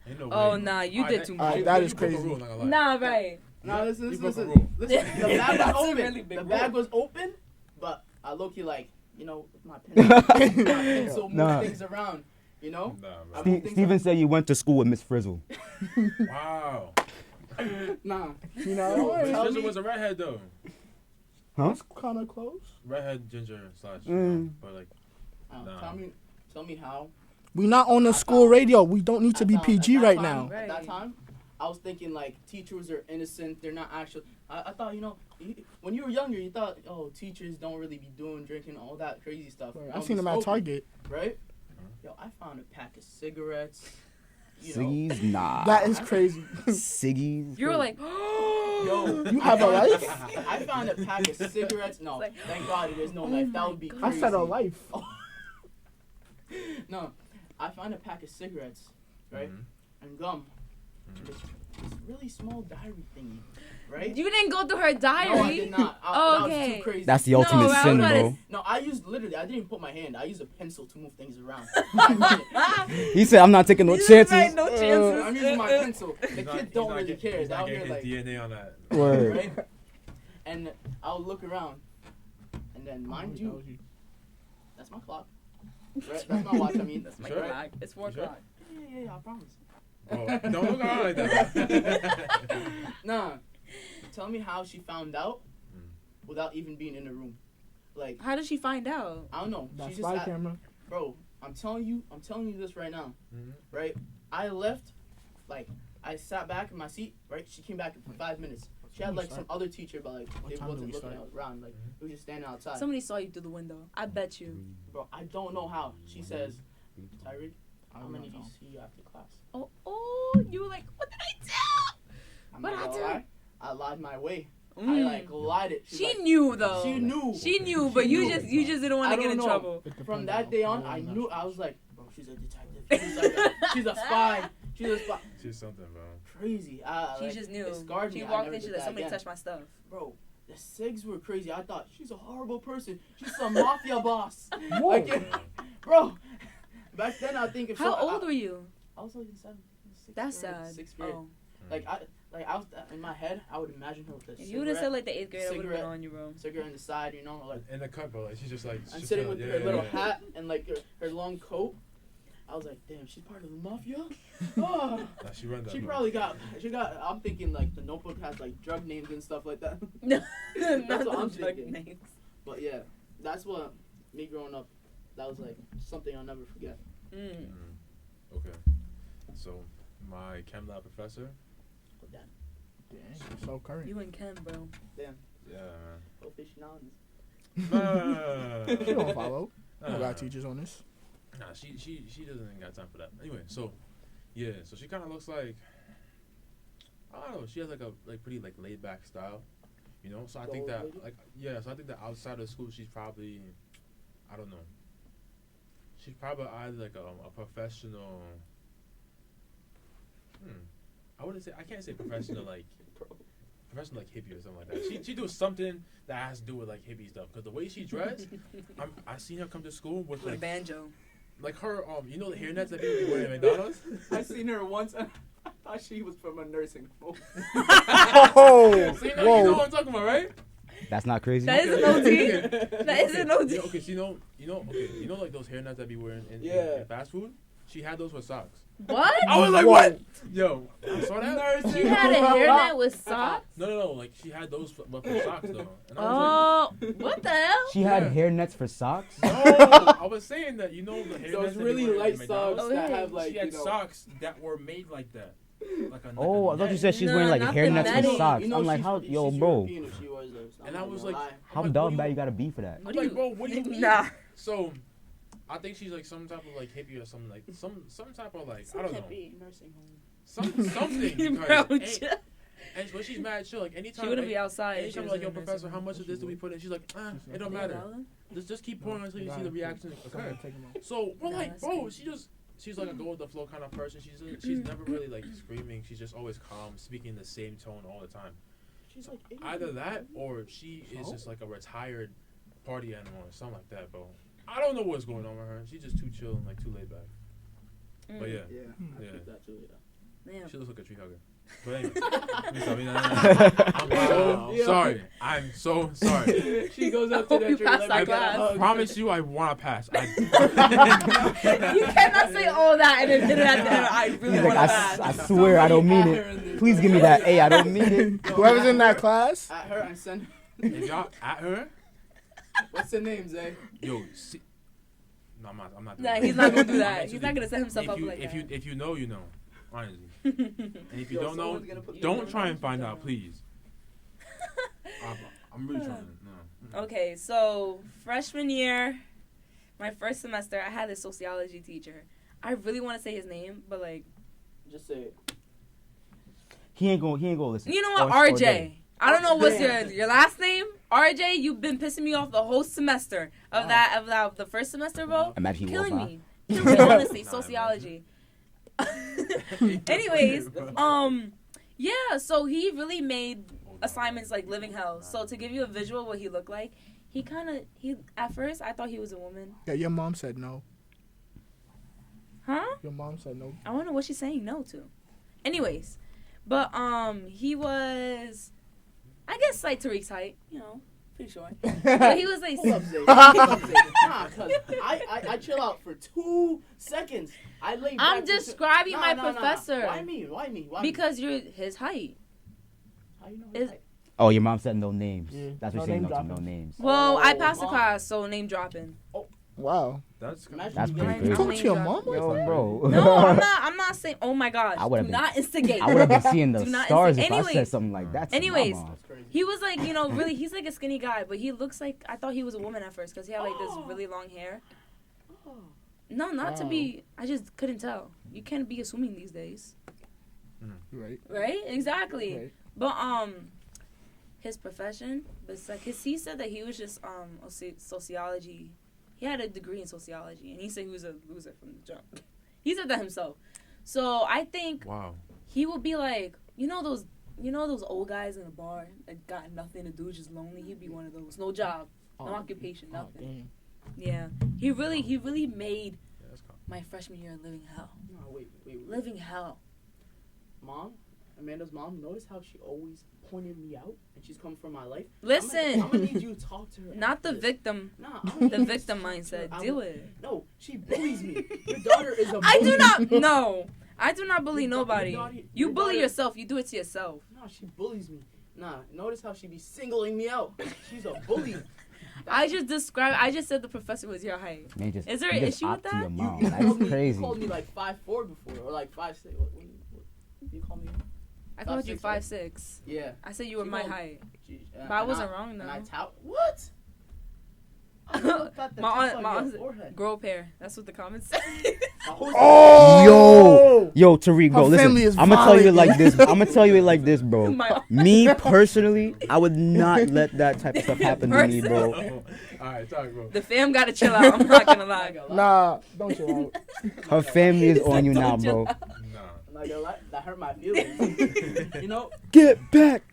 Ain't no Oh, way. nah, you Alright, did too that- much. you- That you is broke a crazy. rule, not gonna lie. Nah, right. No, listen. You broke a The rule. bag That's was a open. really big The rule. bag was open, but I low-key like, with my pencil move Nah. things around, Nah, I bro. move things Steven said you went to school with Miss Frizzle. Wow. Nah. You know, Yo, Miss tell Frizzle me- was a redhead though. that's kind of close. Redhead, ginger, slash. But like, Nah. Tell me how. We not on the school radio. We don't need to be PG right now. At that Right. time, I was thinking like teachers are innocent. They're not actually. I thought when you were younger, you thought teachers don't really be doing drinking all that crazy stuff. I Don't seen be them at smoking, Target. right? Yo, I found a pack of cigarettes. Siggies, nah. That is crazy. Siggies. You were like, Yo, You have a life? I found a pack of cigarettes. No, Like, thank God there's no oh life. That my would be God. crazy. I said a life. No, I found a pack of cigarettes, right, and gum. This really small diary thingy, right? you didn't go through her diary. No, I did not. Oh, that was okay. too crazy. That's the No, ultimate I sin, was about to bro. No, I didn't even put my hand. I used a pencil to move things around. He said, I'm not taking no You chances. didn't write no chances. I'm using my pencil. The he's not- kid he's don't not really get- care. He's They're not out here getting his like, DNA on that. Word. right? And I'll look around, and then mind you, that's my clock. Right? That's my watch. I mean, That's my Sure. clock. It's 4 You sure? o'clock. Yeah, I promise. Oh, don't look around like that. Nah, tell me how she found out Mm. without even being in the room. Like, How did she find out? I don't know. That's She just spy camera. bro, I'm telling you this right now, Mhm. right? I left, like, I sat back in my seat, right? She came back in 5 minutes. She had, like, some other teacher, but, like, What they time did wasn't we looking start? around. Like, we were just standing outside. Somebody saw you through the window. I bet you. Bro, I don't know how. She says, Tyreek, how many did you see after class? Oh, you were like, what did I do? I'm What not I gonna do? lie. I lied my way. I, Mm. like, lied it. She's She like, knew though. She knew. She knew, but you knew. just didn't want I to get don't in know. trouble. From that day on, I knew. I was like, bro, she's a detective. She's a spy. She's a spy. She's something, bro. Crazy. She Like, just knew. It scarred me. She I walked never in, she's did like, that somebody again. touched my stuff. Bro, the SIGs were crazy. I thought she's a horrible person. She's some mafia boss. Whoa. Like, bro, back then I think if How so, old were you? I was like in sixth That's grade, sad. Sixth grade. Oh. Like I was in my head. I would imagine her with a If you would have said like the 8th grade, I would have cigarette. been on your room. cigarette in the side, like In the cut, bro. Like she's just like. I'm she's sitting chilling. with Yeah, her little yeah. hat and like her long coat. I was like, damn, she's part of the mafia. Oh. Nah, she run that. She bro. probably got. I'm thinking like the Notebook has like drug names and stuff like that. That's what I'm drug thinking. names. But yeah, that's what me growing up. That was like something I'll never forget. Mm. Okay. So my chem lab professor. But damn, Dang, so current. You and Ken, bro. damn, Yeah, aficionados. man. She don't follow. Nah, We got teachers on this. Nah, she doesn't got time for that. Anyway, so yeah, so she kind of looks like I don't know. She has like a pretty like laid back style, you know. So I think that so I think that outside of school she's probably I don't know. She's probably either like a professional. I wouldn't say I can't say professional like hippie or something like that. She do something that has to do with like hippie stuff because the way she dressed, I seen her come to school with With a like banjo. like her you know the hairnets that people be wearing at McDonald's. I seen her once. And I thought she was from a nursing home. Oh, So you know what whoa. I'm talking about, right? That's not crazy. That is an OT. That is an OT. Okay, so you know like those hairnets that be wearing in fast food. She had those with socks. What? I was like, Whoa. what? Yo, I saw that. She had a hairnet with socks? No, like she had those but for socks though. And I was Oh, what the hell? She had Yeah. hair nets for socks? like, no, I was saying that you know the hairnets Those that really be wearing light at McDonald's? socks Oh, that yeah. have like She had you know. socks that were made like that. Like a, Oh, I thought you said she's No, wearing like not hair the nets for netting. socks. You know I'm like, she's yo, bro, European if she wears those. I'm And I not was gonna like, lie. how I'm like, dumb what do bad you- you gotta be for that? I'm like, bro, what do you mean? Nah. So, I think she's like some type of like hippie or something like some type of like I don't know Nursing home. something. Bro, Because, and when she's mad chill, like anytime she wouldn't like, be outside. if she anytime was like in yo a nursing professor, how home. much of this do we put in? She's like, it don't matter. Just keep pouring until you see the reaction occur. So we're Nah, like, that's bro, good. she's like a go with the flow kind of person. She's never really like screaming. She's just always calm, speaking the same tone all the time. She's like Either that or she is just like a retired party animal or something like that, bro. I don't know what's going on with her. She's just too chill and like too laid back. But yeah, Yeah, I Yeah. think that too. Yeah. Damn. she looks like a tree hugger. But anyway, I'm sorry. I'm so sorry. She goes up to Hope that you tree. pass Let that me get a class. I hug. promise you, I want to pass. You cannot say all that and then at the end, I really He's want like, to I pass. swear I don't mean Somebody at her in it. this Please give me that A. I don't mean it. Whoever's in that class. At her and send. If y'all at her, What's the name, Zay? yo, see, no, I'm not. Nah, doing he's not gonna do I'm that. into He's not gonna set himself if up you, like if that. you know, you know. Honestly, and if you Yo, don't know, someone's gonna put you don't in try the and find room. out, please. I'm really trying to. No. Okay, so freshman year, my first semester, I had a sociology teacher. I really want to say his name, but like, Just say it. He ain't gonna listen. you know what, Or RJ. they. I don't know what's your last name, RJ. You've been pissing me off the whole semester of the first semester, bro. Imagine he Killing walks me. Killing me, honestly, Nah, sociology. Anyways, yeah. So he really made assignments like living hell. So to give you a visual of what he looked like, he at first I thought he was a woman. Yeah, your mom said no. Huh? Your mom said no. I wonder what she's saying no to. Anyways, but he was, I guess like Tariq's height, you know, pretty short. But he was like, Hold up, Zay. Hold up, Zay. Nah, cause I chill out for 2 seconds. I lay back. I'm describing my professor. Why me? Why me? Why Because you're his height. me? How you know is- his height? Oh, your mom said no names. Yeah. That's No what you're saying. name No, to no dropping. names. Well, I Oh, passed the Mom. class, so name dropping. Wow. That's Imagine That's you pretty getting- crazy. Talk to your mom like Yo, that? bro. No, I'm not saying. Oh my gosh! I Do would've been- not instigate. I would have been seeing the Do not stars if instigate. I said Anyways. something like that. to my Anyways. mom. That's crazy. He was like, you know, really, he's like a skinny guy, but he looks like, I thought he was a woman at first because he had like this really long hair. Oh. No, not to be, I just couldn't tell. You can't be assuming these days. Right. Right? Exactly. Right. But, his profession, but it's like, he said that he was just, sociology. He had a degree in sociology, and he said he was a loser from the jump. He said that himself. So I think wow. he would be like, you know those old guys in a bar that got nothing to do, just lonely. He'd be one of those. No job, no occupation, Oh, nothing. damn. Yeah, he really made Yeah, that's cool. my freshman year living hell. No, wait. Living hell. Mom, Amanda's mom, notice how she always pointed me out and she's coming for my life? Listen, I'm gonna need you to talk to her. not after the this. victim, Nah, the victim mindset. Deal with it. No, she bullies me. Your daughter is a bully. I do not. No, I do not bully Your nobody. daughter- You your bully daughter- yourself. You do it to yourself. No, she bullies me. Nah, notice how she be singling me out. She's a bully. I just said the professor was your height. Man, just, Is there you an just issue with opt to that? your mom. You That's called me, crazy. You called me like 5'4" before, or like 5'6". What you call me? I called you 5'6", right? 5'6". Yeah. I said you were She my called- height. But But I wasn't wrong though. And I tout. What? I looked at the My tip aunt- on my your aunt- forehead. Grow a pair. That's what the comments say. Oh! Yo, Tariq, bro, Her listen. family is I'm gonna tell you it violent. like this. I'm gonna tell you it like this, bro. My- Me personally, I would not let that type of stuff happen to me, bro. Alright, talk, bro. The fam gotta chill out. I'm not gonna lie. Nah, don't chill out. Her family is on you now, Don't chill bro. Nah. I'm not gonna lie, that hurt my feelings. You know, Get back.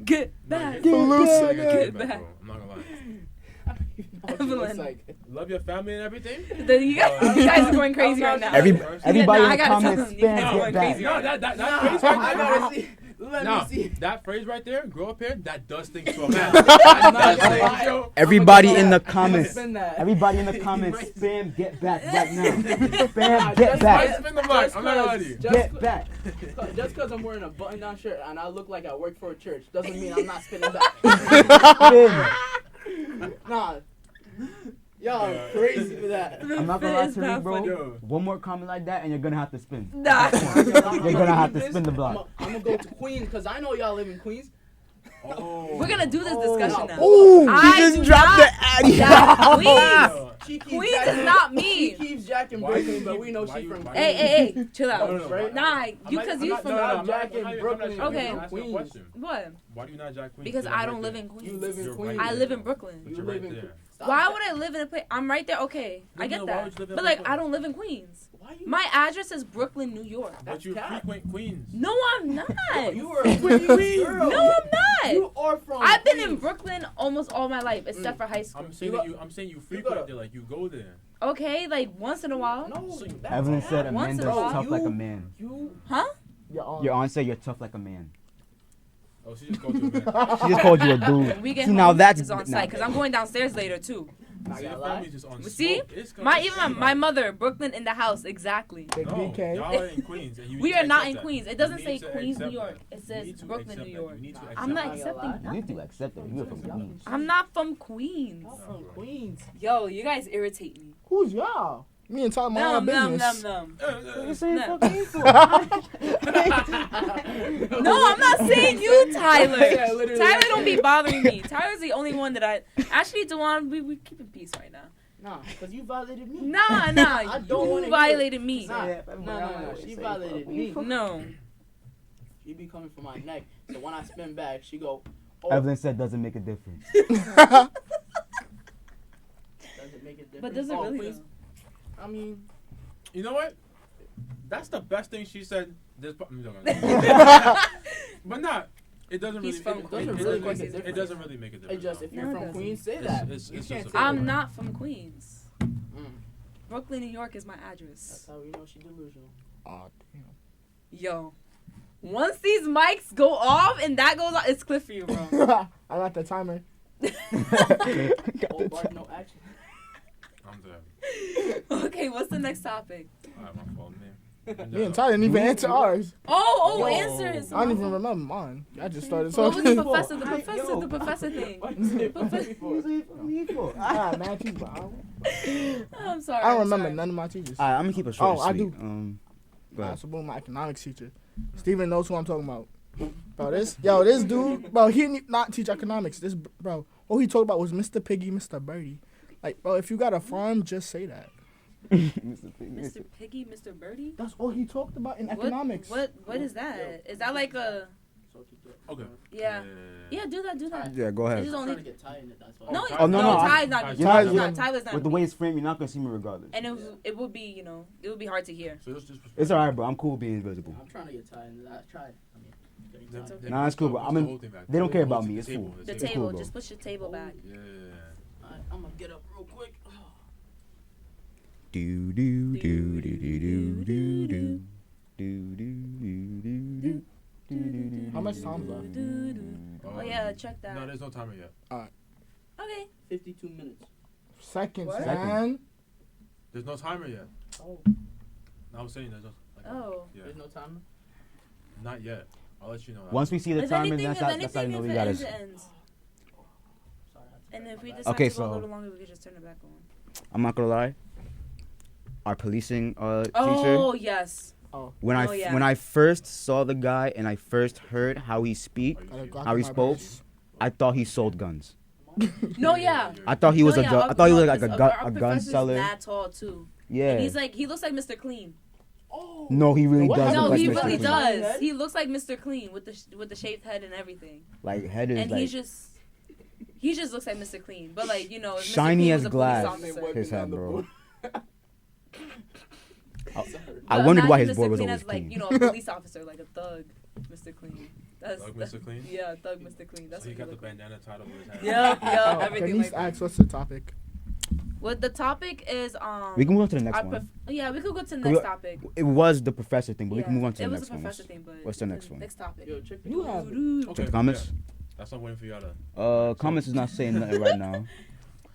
Get back. Get back. Get back. Bro. I'm not gonna lie. what she looks Evelyn. like. Love your family and everything. You guys are going crazy right now. Everybody I in the gotta tell comments, them, you guys spam, are get going back. crazy No, right now. that phrase right I there. gotta see. Let No, me see. that phrase right there, grow up here, that does things to a man. I'm not That gonna does lie. things, yo. Everybody I'm in the gonna comments. spin that. Everybody in the comments, spam, get back right now. Nah, Spam, get just- back. Spin the block. I'm not gonna lie to you. Get back. Just because I'm wearing a button-down shirt and I look like I work for a church doesn't mean I'm not spinning back. Spin. Nah. Y'all are crazy for that. I'm not gonna lie It's to you, not bro. funny. Yo. One more comment like that, and you're gonna have to spin. Nah. You're gonna have to spin the block. I'm gonna go to Queens because I know y'all live in Queens. Oh. We're gonna do this discussion now. Ooh, I he do just dropped not- the addy. Yeah, Queens. She keeps Queens jacking- is not She me. keeps jacking Why Brooklyn, you but keep- we know why she you- from why Queens. Hey, chill No, out. no, no. Right? Nah, you because you from not jacking Brooklyn. Okay. I'm asking a question. what? Why do you not jack Queens? Because You're I right don't live there. in Queens. You live in You're Queens. right I there. live in Brooklyn. But You you're live right in there. Queens. Stop Why that. would I live in a place? I'm right there. Okay, I No, get no, why that. would you live in But like, Brooklyn? I don't live in Queens. Why you? My address is Brooklyn, New York. But That's you cap. frequent Queens. No, I'm not. You were a Queens girl. No, I'm not. You are from I've been in Queens. Brooklyn almost all my life, except for high school. I'm saying you frequent gotta- there, like you go there. Okay, like once in a while. No, So you- that's Evelyn cap. said Once in Amanda's a while. tough like a man. You Huh? Your aunt said you're tough like a man. Oh, she just called you a man. She just called you a dude. When we get See, home, now that's it's on nah. site because I'm going downstairs later too. Not See, gonna your lie. family just on See? smoke. It's gonna- My it's even my mother, Brooklyn in the house, exactly. Big No, BK. y'all are in Queens. And you We need to are not accept in that. Queens. It You doesn't need say to Queens, New accept York. that. It You says need to Brooklyn, accept New that. York. You need to accept I'm not Not gonna lie. accepting. You need to accept it. You're from Queens. I'm not from Queens. I'm from Queens. Yo, you guys irritate me. Who's y'all? Me and Tyler, my own business. Num. You're saying No. fucking info. No, I'm not saying you, Tyler. Yeah, literally. Tyler don't be bothering me. Tyler's the only one that I actually, Dewan, we keep in peace right now. Nah, because you violated me. Nah, I don't wanna you hear violated me. Nah, Yeah, no. She violated me. No. She be coming for my neck. So when I spin back, she go, oh, Evelyn said doesn't make a difference. does it make a difference? But does it Oh, really? please? though? I mean, You know what? That's the best thing she said. This, but not. It doesn't He's really. from It, Queens. it, Doesn't it, make a it difference. doesn't really make a difference. it just if No, you're it from doesn't. Queens, say It's- that. it's- You it's can't just say a- I'm that. not from Queens. Mm. Brooklyn, New York is my That's address. how we know she delusional. Oh, Yo. Once these mics go off and that goes off, it's cliff for you, bro. damn. I got the timer. Oh, bark, no action. I'm dead. Okay, what's the next topic? Alright, my fault, man. Me and Tyler didn't even answer ours. Oh, Yo. answer his. I don't even remember mine. I just started What was talking. the professor? The Yo. professor. The professor thing. What you say Professor- before? Ah, man, teachers, I'm sorry. I don't I'm remember sorry. none of my teachers. Alright, I'm gonna keep it short. Oh, I and do. sweet. Go ahead. So boom, my economics teacher. Steven knows who I'm talking about. Bro, this dude, bro, he didn't not teach economics. This, bro, all he talked about was Mr. Piggy, Mr. Birdie. Like, bro, if you got a farm, just say that. Mr. Piggy, Mr. Birdie. That's all he talked about in economics. What is that? Is that like a? Okay. Yeah. Yeah, do that. Yeah, go It's ahead. just I'm only. trying to get tied in it, that's why. No, Oh, no, no, Ty's not. You're Tyler's not- not. Tyler's not. With the way it's framed, you're not gonna see me regardless. And it would be, it would be hard to hear. So just It's alright, bro. I'm cool being invisible. I'm trying to get tied in it. I tried. I mean, getting tied. okay. Nah, it's cool, but they don't care about me. It's cool. The It's table. cool, bro. Just push the table back. Yeah. Alright, I'm gonna get up real quick. Do do do do do do do do do do do do. How much time's left? Oh yeah, check that. No, there's no timer yet. Okay. 52 minutes. Seconds, What? man. There's no timer yet. Oh, No, I was saying there's no. Oh. Yeah. there's no timer? Not yet. I'll let you know. Once we see the If timer, anything, that's if how you anything, know if we it got ends, it. it ends. Sorry, I had to And grab if we my bag. decide Okay, to go a so- little longer, we could just turn it back on. I'm not gonna lie. Our policing teacher. Oh yes. When Oh, yeah. when I first saw the guy and I first heard how he speak, Are you Got a serious? Glock how in he my spoke, purse. I thought he sold guns. No, yeah. I thought he was No, a yeah, gun. I thought he was like a 'cause gun our a gun professor's seller. That tall too. Yeah. And he looks like Mr. Clean. Oh, No, he really What does happened? look No, like he Mr. really Clean. does. Head? He looks like Mr. Clean with the shaved head and everything. Like head is And like he just looks like Mr. Clean. But like, if Mr. shiny Clean as was a glass. police officer. His head, bro. I But wondered why his imagine boy Mr. was Clean always as like, clean. a police officer, like a thug, Mr. Clean. Thug Mr. Clean? Yeah, thug Mr. Clean. That's So he what got the look like. bandana tied over his head. Yep, Oh, everything Denise like that. asked, what's the topic? Well, the topic is We can move on to the next our one. yeah, we could go to the Could next we- topic. It was the professor thing, but we can Yeah, move on to the it was next a one. professor thing, but what's the next one? Next topic. Yo, check the You have it. Okay, Check the comments. yeah. That's what I'm waiting for y'all to. Comments is not saying nothing right now.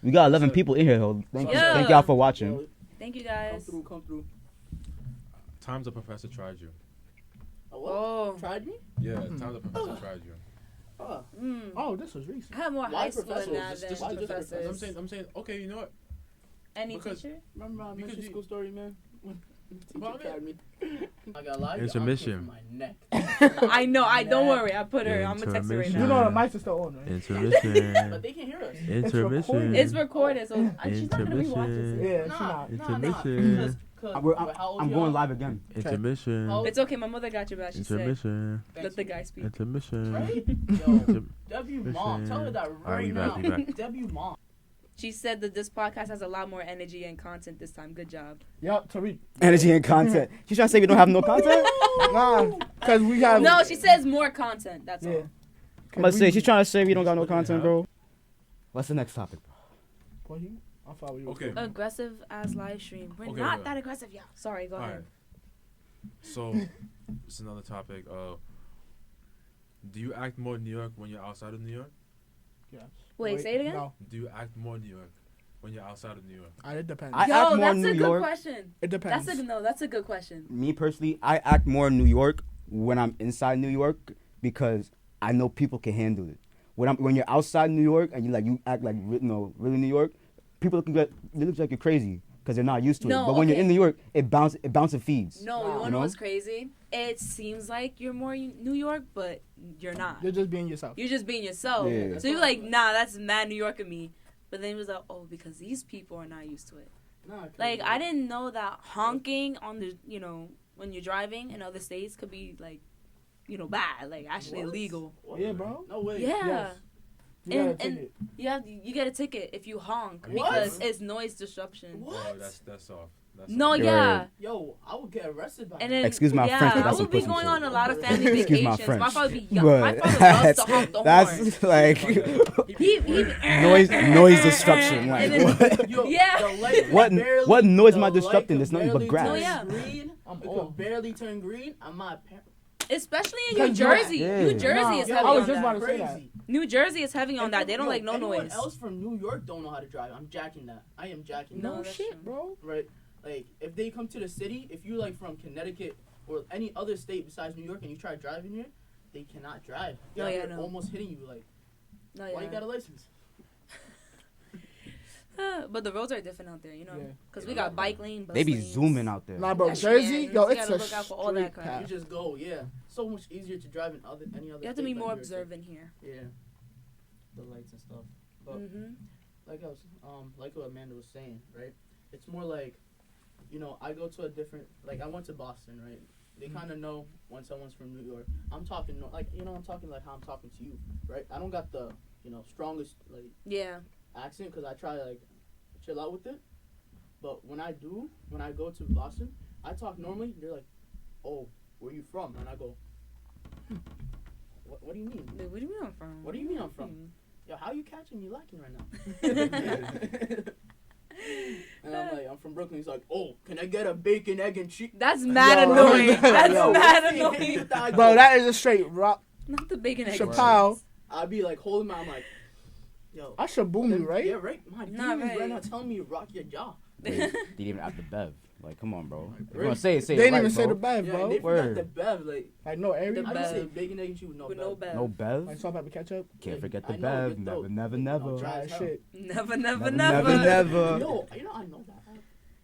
We got 11 people in here, though. Thank Yeah. thank y'all for watching. Yo, Thank you come guys. through, come through. Times the professor tried you. Oh, what? Oh. Tried me? Yeah, times the professor tried you. Oh, Oh, this was recent. I have more Why high school professors? than that Just than why just professors. I'm saying, okay, you know what? Any because- teacher? remember my Because elementary you- school story, man? When the teacher Well, I mean- tried me. I got live. Intermission. My neck. I know. Don't Neck. worry. I put her. I'm gonna text her right You now. know the mics are still on, right? But Intermission. they can hear us. Intermission. It's recorded, so she's not gonna rewatch it. Yeah, she Nah, not. nah, nah. Intermission. I'm going live again. Intermission. Oh. It's okay. My mother got your back. She said, Intermission. "Let the guy speak." Intermission. Right? Yo, W mom, tell her that right we now. back, we back. W mom. She said that this podcast has a lot more energy and content this time. Good job. Yup, Tariq. Energy and content. She's trying to say we don't have no content? Nah, because we have. No, she says more content. That's Yeah. all. I'm about to say, she's trying to say we don't got no content, bro. What's the next topic, bro? Well, I'll follow you. Okay. Aggressive ass live stream. We're Okay, not okay. that aggressive, yeah. Sorry, go All ahead. right. So, it's another topic. Do you act more New York when you're outside of New York? Yes. Wait, say it again. No, Do you act more New York when you're outside of New York? it depends. I act Yo, more that's New a good York. question. It depends. That's a good question. Me personally, I act more in New York when I'm inside New York because I know people can handle it. When you're outside New York and you act like really New York, people look like you're crazy because they're not used to it. No, But when you're okay. in New York, it bounces feeds. No, Nah. you You wanna know? know what's crazy? It seems like you're more New York, but you're not. You're just being yourself. You're just being yourself. Yeah. So you're like, nah, that's mad New York of me. But then it was like, oh, because these people are not used to it. Nah, 'cause Like, I didn't know that honking on the, when you're driving in other states could be like, bad, like actually What? illegal. What? Yeah, bro. No way. Yeah. Yes. You gotta And- take and- it. You get a ticket if you honk What? because it's noise disruption. What? Oh, that's off. That's No, off. You're yeah. right. Yo, I would get arrested by And that. then, Excuse my yeah, French, but I that's would some be pussy going shit. on a lot of family Excuse my vacations. My French. father be young. My father loves to honk the horn. That's like He noise disruption. Like And then- what? Yo, Yeah. the light What- barely- what noise the am I light disrupting? could There's nothing but barely grass. No, turn yeah. Green. I'm It old. could barely turn green. I'm not. Especially in New Because you're- Jersey. Yeah. New Jersey Nah, is yo, heavy I was on just that. about to say that. Crazy. New Jersey is heavy on And that. They don't like no anyone noise. else from New York don't know how to drive. I'm jacking that. I am jacking No, that. that's shit, true. bro. Right? Like, if they come to the city, if you like from Connecticut or any other state besides New York and you try driving here, they cannot drive. No, They're yeah, out here no. almost hitting you. Like, No, why you yeah. got a license? But the roads are different out there, Yeah. because we got bike lane, bus They be lanes. zooming out there. Nah, bro. Pedestrians. Jersey, You yo, it's gotta a look out for all that straight crap. You path. just go, yeah. So much easier to drive in any other You have to be state more than New York State. observant here. Yeah. The lights and stuff. But Mm-hmm. like I was like what Amanda was saying, right? It's more like, I go to a different, like I went to Boston, right? They kind of know when someone's from New York. I'm talking I'm talking like how I'm talking to you, right? I don't got the strongest like Yeah. accent because I try to like chill out with it. But when I go to Boston, I talk normally. They're like, "Oh, where you from?" And I go, What do you mean? Wait, what do you mean I'm from? What do you mean I'm from? Yo, how you catching me lacking right now? And I'm like, I'm from Brooklyn. He's like, oh, can I get a bacon, egg, and cheese? That's mad Yo. annoying. That's Yo. mad annoying. Bro, that is a straight rock. Not the bacon egg. Chappelle. I'd be like holding my, I'm like, yo. I should boom you, right? Yeah, right. My Nah, demons right. right now telling me to rock your jaw. They didn't even have the bev. Like, come on, bro. If you're Really? gonna say it, They it didn't right, even say bro. the bad, Yeah, bro. they forgot Word. the bev. Like, Like, no area. The I just say bev. bacon, egg, and cheese with no With bev. no bev. No bev. Like salt, pepper, ketchup. Can't forget the I know, bev. get Never, dope. never, You know, never. dry Dry as hell. shit. Never, never, Never, never. never. Yo, I know that.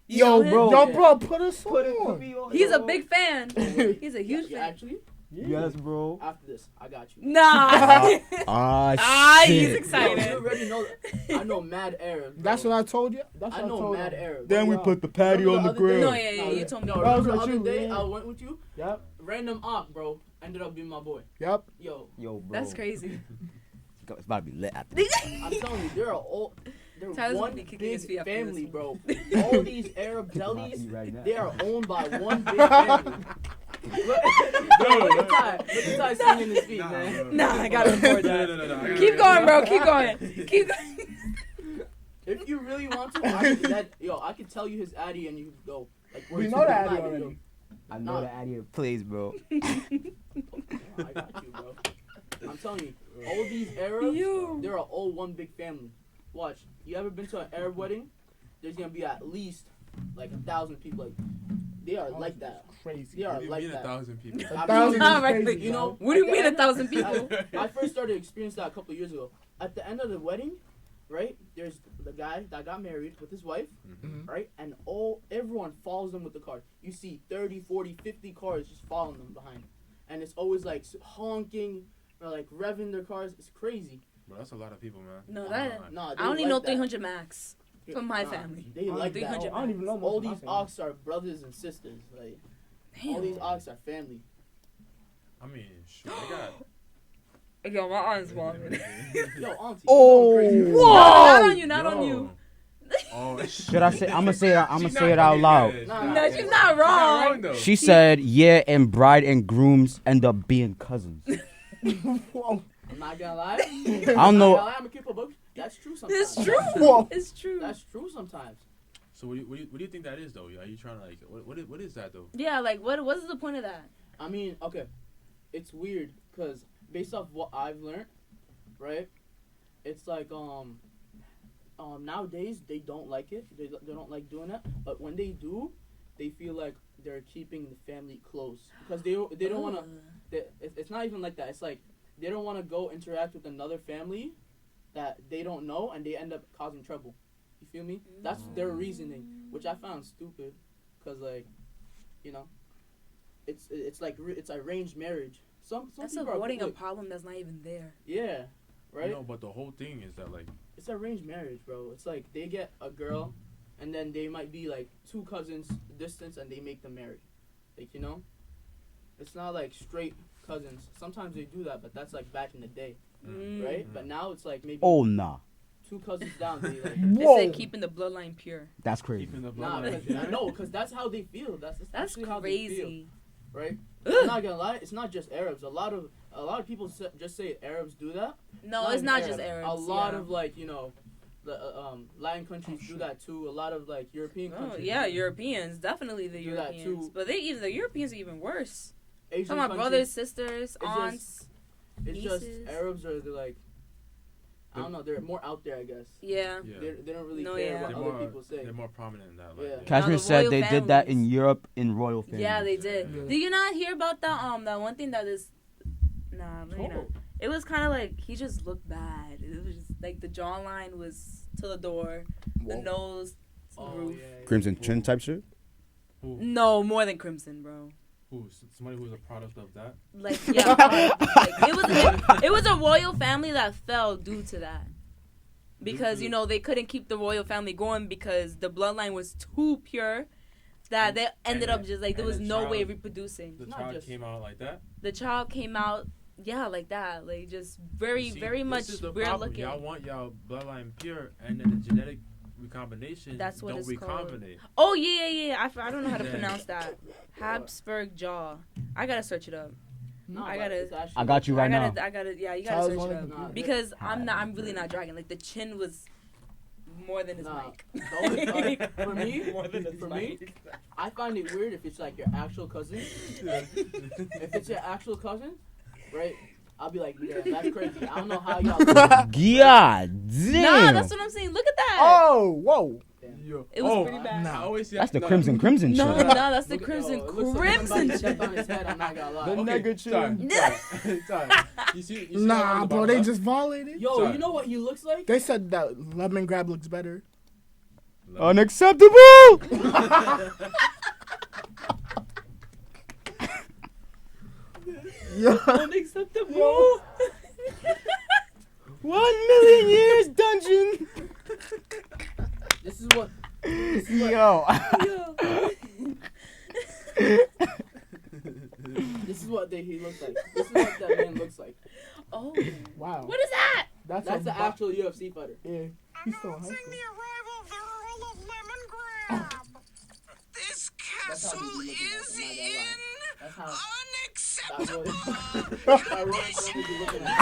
You know Yo, him? bro. Yo, Yeah. bro, put us on. He's a big fan. He's a huge Yeah, fan. actually, Yes, bro. after this, I got you. Nah. Ah, He's shit. excited. Yo, you already know that. I know mad Arab. That's what I told you. That's I what I know told mad you. Arab. Then we Yo. put the patio on the Remember the other day? grill. No, yeah, you told me. No, I was remember the with other you, day yeah. I went with you? Yep. Random op, bro. Ended up being my boy. Yep. Yo, Yo, bro. That's crazy. It's about to be lit after this. I'm telling you, they're Tyler's one gonna be kicking his big feet after this family, one. bro. All these Arab About to eat delis, right now. they are owned by one big family. Look at Ty swinging his feet, man. Nah, I gotta record that. No. Keep going, bro. Keep going. Keep going. If you really want to, I could tell you his addy and you could go. Like, We where's know his that addy, already. yo? I know the idea plays, bro. I got you, bro. I'm telling you, all these Arabs, Yo. they're all one big family. Watch, you ever been to an Arab wedding? There's gonna be at least like 1,000 people. Like, they are like that. Crazy. They are What do you like mean that. 1,000 people? A thousand Nah, is right, crazy, You know, What do you at the mean end- 1,000 people? I first started experiencing that a couple of years ago. At the end of the wedding, right? There's the guy that got married with his wife, Mhm. right? And everyone follows them with the car. You see 30, 40, 50 cars just following them behind. And it's always like honking or like revving their cars. It's crazy. Bro, that's a lot of people, man. No, Nah, that. Nah, I only know that. 300 max from my Nah, family. They I like don't that. 300 I don't even know most All of my these family. ox are brothers and sisters. Like all these ox are family. I mean, shoot, I got. Yo, my aunt's walking. Yo, auntie. Oh, you going crazy. whoa. Not on you, not on Yo. you. Oh, Should I say? I'm gonna say it. I'm gonna She's say it not out fucking loud. good. Nah, No, she's not She's not wrong. wrong, though. She said, "Yeah, and bride and grooms end up being cousins." Whoa. I'm not gonna lie. I don't know. I'm gonna keep a book. That's true sometimes. It's true. Whoa. It's true. That's true sometimes. So what do you think that is though? Are you trying to like what is that though? Yeah, like what is the point of that? I mean, okay, it's weird because based off what I've learned, right? It's like nowadays they don't like it. They don't like doing that. But when they do, they feel like they're keeping the family close because they don't want to. It's not even like that. It's like they don't want to go interact with another family that they don't know, and they end up causing trouble. You feel me? That's their reasoning, which I found stupid, cause like, you know, it's like it's arranged marriage. Some That's people avoiding are a problem that's not even there. Yeah, right. No, but the whole thing is that like It's arranged marriage, bro. It's like they get a girl, and then they might be like two cousins distance, and they make them marry. Like, you know, it's not like straight cousins. Sometimes they do that, but that's like back in the day, right? But now it's like maybe Oh nah, two cousins down. They like They Whoa. say keeping the bloodline pure. that's crazy. keeping the nah, bloodline. because that's how they feel. That's actually how they feel, crazy. right? I'm not gonna lie. It's not just Arabs. A lot of people just say Arabs do that. No, it's even not just Arabs. A lot yeah. of like, you know, the Latin countries do that too. A lot of like European Oh, countries. yeah, Europeans, definitely the Do that Europeans. too. But the Europeans are even worse. Asian Some of my countries, brothers, sisters, just- aunts. It's just nieces. Arabs are like, I don't know. They're more out there, I guess. Yeah. Yeah. They don't really No, care yeah. what They're other more, people say. they're more prominent in that. Like, Yeah. yeah. Cashmere the said royal they did that in families. Europe in royal families. Yeah, they did. Yeah. Did you not hear about that one thing that is nah, you know. It was kind of like he just looked bad. It was just like the jawline was to the door, the nose to the Oh, roof. yeah. Crimson Chin type shit. Who? No, more than crimson, bro. Somebody who's a product of that? Like yeah, like, it was a royal family that fell due to that. Because you know they couldn't keep the royal family going because the bloodline was too pure that they ended up just like there was no way of reproducing. The Not child just- came out like that. The child came out like that, like just very See, very this much is the weird problem. looking. Y'all want y'all bloodline pure, and then the genetic recombination That's what don't it's called. recombinate. Oh yeah. I don't know how to Yeah. pronounce that. Habsburg jaw. I gotta search it up. No, I but gotta- it's actually- I got you right now. I gotta. Yeah, you gotta Charles search it wanted up to Nah, because I'm really not dragging. Like the chin was more than his Nah, mic. the only- for me, More than his for me, mic. I find it weird if it's like your actual cousin. If it's your actual cousin, right? I'll be like, yeah, that's crazy. I don't know how y'all. God damn. Nah, that's what I'm saying. Look at that. Oh, whoa. Yo. It was pretty bad. I always see That's the no, crimson No, shit. that's the Look at- crimson it looks like crimson somebody stepped shit. on his head, I'm not gonna lie. The Okay, nigga chin. sorry. You see how Nah, on the bro, bottom they left? just violated. Yo, Sorry. you know what he looks like? They said that lemon grab looks better. Unacceptable. Yeah. Unacceptable. 1 million years dungeon. This is what. Yo. This is what he looks like. This is what that man looks like. Oh, Wow. what is that? That's a the actual UFC fighter. Yeah. He's still in high school. arrival of the Earl of Lemon Grab. This That's how castle he be looking at it, is I'm not gonna lie. That's how. unacceptable. That's how Roy Fermi be looking at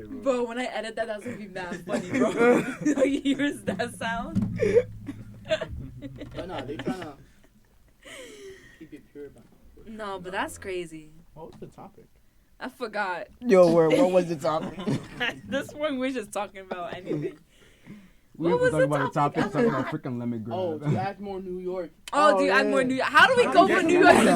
it. Bro, when I edit that, that's gonna be mad funny, bro. Like, here's that sound. But no, they tryna keep it pure, man. No, but that's crazy. What was the topic? I forgot. Yo, what was the topic? This one we're just talking about anything. We What were was talking the about the topic? topic, talking about freaking lemon grab. Oh, to act more New York. Oh, Oh, dude, I'm yeah. more New York. How do we How go do we from get New York to to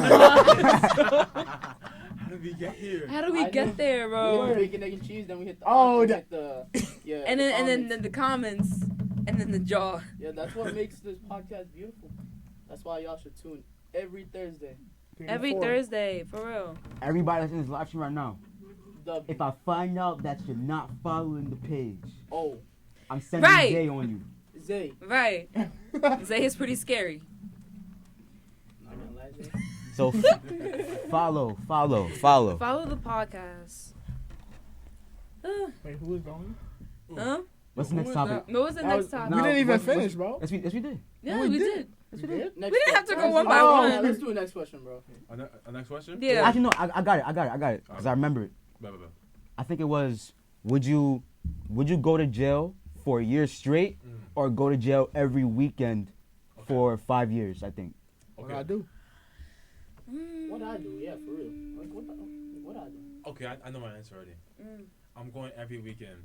How did we get here? How do we I get know. there, We bro? were bacon, egg, and cheese, then we hit the. Oh, we that- hit the. Yeah. And then comments. the comments, and then the jaw. Yeah, that's what makes this podcast beautiful. That's why y'all should tune every Thursday. Every 4. Thursday, for real. Everybody that's in this live stream right now, The if I find out that you're not following the page, I'm sending Right. Jay on you. Zay. Right. Zay is pretty scary. Not gonna lie, Zay. So follow. Follow the podcast. Wait, who was going? Huh? What's the Who next is topic? What was the That next was- topic? No, we didn't even what's- finish, bro. Yes, we did. Yeah, we we did. did. We did? Next We didn't have to go one by Oh, one. Let's do a next question, bro. Our next question? Yeah. Actually, no, I got it. Because I remember it. Blah, blah, blah. I think it was, would you would you go to jail for a year straight or go to jail every weekend for 5 years? I think. What I do? What I do? Yeah, for real. Like what I do? Okay, I know my answer already. I'm going every weekend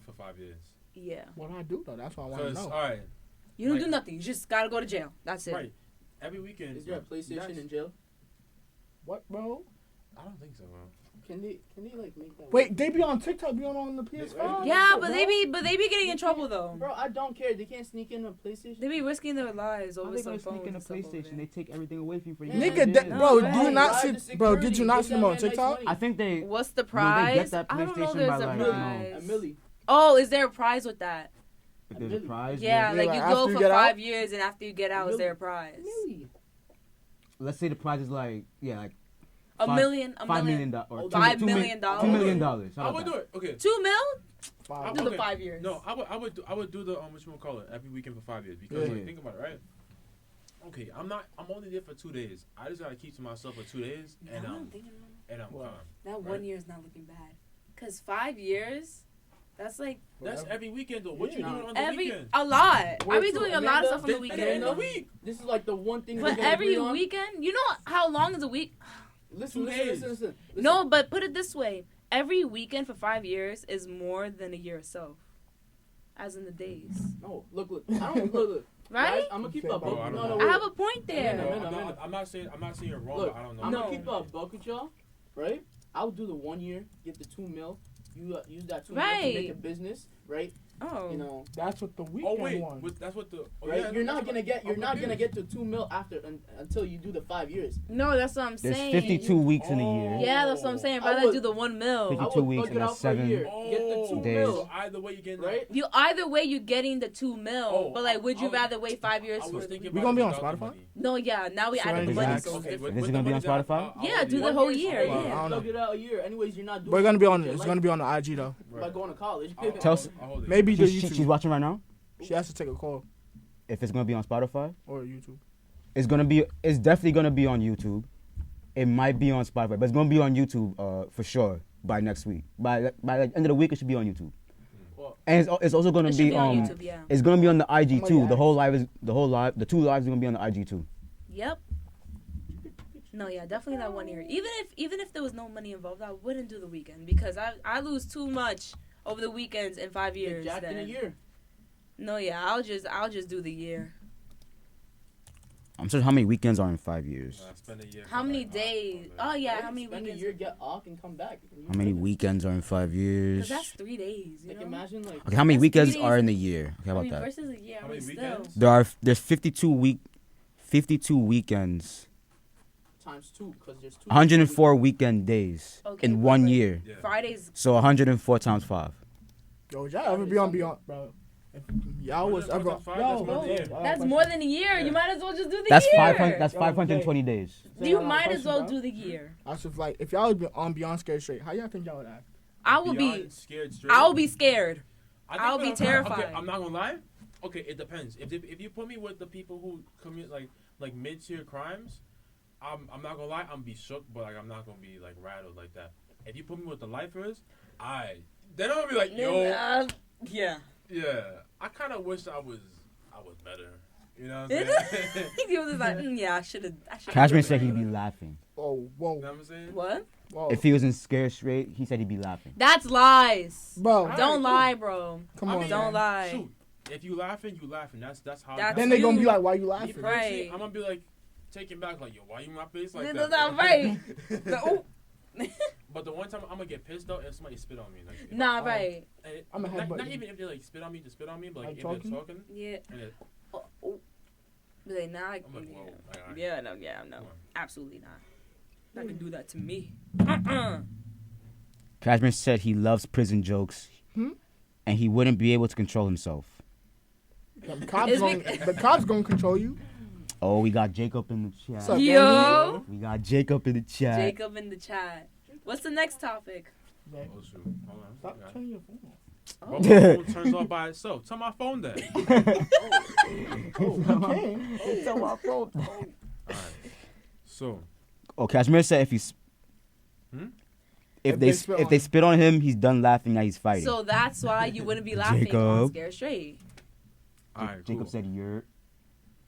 for 5 years. Yeah. What I do though? That's what I want to Cause know. all right, You don't Like- do nothing. You just gotta go to jail. That's it. right, every weekend. Is there a PlayStation in jail? What, bro? I don't think so, bro. Can they like make that? Wait, they be on TikTok, be on the PS5. Yeah, but they be getting in trouble though. Bro, I don't care. They can't sneak in a PlayStation. They be risking their lives over some phones and stuff over there. They take everything away from you for Yeah, years. Nigga, Yeah. that, bro, No, do you right. not Bribe see, the bro? Did security. you not Give see that them on man nice TikTok? money. I think they. What's the No, they prize? get that I don't know. PlayStation There's by, a like, prize. A milli. Oh, is there a prize with that? If there's a prize. Yeah, Yeah, like like you after go you for get 5 out? years, and after you get out, is there a prize? Milli. Let's say the prize is like like A Five- million. $5 million or Oh, $5 $2 million. $2 million. How I about would that? do it. Okay. 2 mil? Five. Do the Okay. 5 years. No, I would do the what you call it every weekend for 5 years because Yeah. like, think about it, right? Okay, I'm only there for 2 days. I just gotta keep to myself for 2 days, and Now I'm I'm thinking about it. calm. That Right. 1 year is not looking bad. Cause 5 years, that's like That's every weekend though. What you Yeah. doing on the every weekend? a lot. I be Wait, doing a Amanda, lot of stuff on the Then- weekend. then the Amanda? week. This is like the one thing. But we're gonna every agree on. weekend, you know how long is a week? Listen, 2 listen, days. listen. No, but put it this way: every weekend for 5 years is more than a year itself, as in the days. No, look. I don't look. Right? Guys, I'm gonna keep Bro, a buck. I don't No, know. no, I have wait. a point there. Amanda, Bro, Amanda, I'm Amanda. I'm not saying you're wrong, Look, but I don't know. I'm No. gonna keep a buck with y'all, right? I'll do the 1 year, get the 2 mil. You use that 2 mil to make Right. a business, right? Oh. You know, That's what the Oh weekend wait, one. that's what the. Oh, right? yeah, You're that's not gonna what- get. You're I'm not gonna confused. get to 2 mil after until you do the 5 years. No, that's what I'm There's saying. 52 weeks in a Oh. year. Yeah, that's what I'm saying. I Rather would- do the 1 mil. 52 I would weeks book and it that's out for a 7 year. Get the 2 days. mil, So either way, you're getting right? You either way you're getting the 2 mil, Oh, but like, would you I was- rather wait 5 years I for was the thinking We about gonna be it on without the Spotify? money. No, yeah, now we So added the anyways, money. ask- So Okay, it's with- Is with it gonna the be on money that Spotify? Yeah, do the One whole year's year, fine. yeah. You I don't plug know. it out a year. Anyways, you're not doing. We're gonna be on. your It's life. gonna be on the IG though. Like going to college. Tell us- I'll hold it. Maybe the She's YouTube. watching right now. She has to take a call If it's gonna be on Spotify, or YouTube. it's definitely gonna be on YouTube. It might be on Spotify, but it's gonna be on YouTube for sure by next week. By the end of the week, it should be on YouTube. Well, And it's also gonna It should be be on on. YouTube, yeah. It's gonna be on the IG Somebody too. asked. The 2 lives are gonna be on the IG too. Yep. No, yeah, definitely that 1 year. Even if there was no money involved, I wouldn't do the weekend because I lose too much over the weekends in 5 get years. jacked in a then. year. No, yeah, I'll just do the year. I'm sure how many weekends are in 5 years. Spend a year How for many like, days? oh, Oh yeah, Right? how many Spend weekends? a year, get off, and come back. How many weekends are in 5 years? Because that's 3 days. You Like know. imagine like. Okay, how many That's weekends 3 are days. in a year? Okay, how I about mean, that? versus a year. How I many mean, still. weekends? There's 52 weekends, Times 2 because there's 2. 104 weekend days Okay, in but 1 like- year. Yeah. Fridays. So 104 times 5. Yo, would y'all ever be on Beyond, bro? If y'all was ever, That's more than a year. That's more than a year. You might as well just do the That's year. 500. That's Yo, 520 days. You might as well do the year. I was just like, if y'all was on Beyond Scared Straight, how y'all think y'all would act? I will be. Beyond scared straight. I will be scared. I think I'll that be I'm- terrified. Okay, I'm not gonna lie. Okay, it depends. If you put me with the people who commit like mid-tier crimes, I'm not gonna lie. I'm be shook, but like I'm not gonna be like rattled like that. If you put me with the lifers, then I'm gonna be like, yo, Yeah. yeah. I kind of wish I was better. You know what I'm saying? He was just like, yeah, I should have. Cashman said he'd be laughing. Oh, whoa, You know what I'm saying? What? whoa. If he was in Scared Straight, he said he'd be laughing. That's lies. Bro, Alright, Don't cool. lie, bro. come I on, mean, Don't man. lie. Shoot, if you laughing, you laughing. That's how. That's Then they gonna be you. like, why you Me laughing? personally, Right. I'm gonna be like taken back, like yo, why you in my face like That's that? not right. Ooh. But the one time I'm gonna get pissed though if somebody spit on me. Like, if Nah, I- right. and it- I'ma not headbutt you. even if they like spit on me, to spit on me, but like, Like if talking? they're talking, Yeah. and it, Oh, oh. But they not. I'm like, whoa, alright. Yeah, no, yeah, no. Come on. Absolutely not. Not gonna do that to me. Cashman said he loves prison jokes, Hmm? and he wouldn't be able to control himself. The cops It's gonna, bec- the cops gonna control you. Oh, we got Jacob in the chat. What's up, Yo. We got Jacob in the chat. Jacob in the chat. What's the next topic? Oh shoot, hold on. Stop Okay. turning your phone off. Well, my phone turns off by itself. Turn my phone down. Oh, you can. Alright. So, Oh, Cashmere said if he's. Hmm? if they spit on him, he's done laughing. Now he's fighting. So that's why you wouldn't be laughing on Jacob. Scared Straight. Alright, Jacob cool. said you're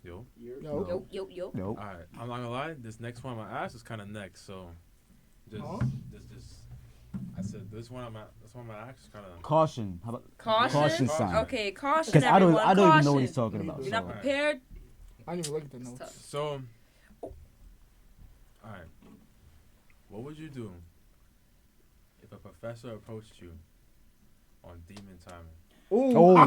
Yo. Yo. Yo. no. Alright, I'm not gonna lie. This next one I'm gonna ask is kind of next. So, just. I said this one I'm gonna ask is kind of. Caution. How about Caution. sign? Okay, caution. Because I don't everyone. even know Caution. what he's talking about. You're So. not prepared. I didn't even look at the It's notes. tough. So. Alright. What would you do if a professor approached you on demon timing? Oh.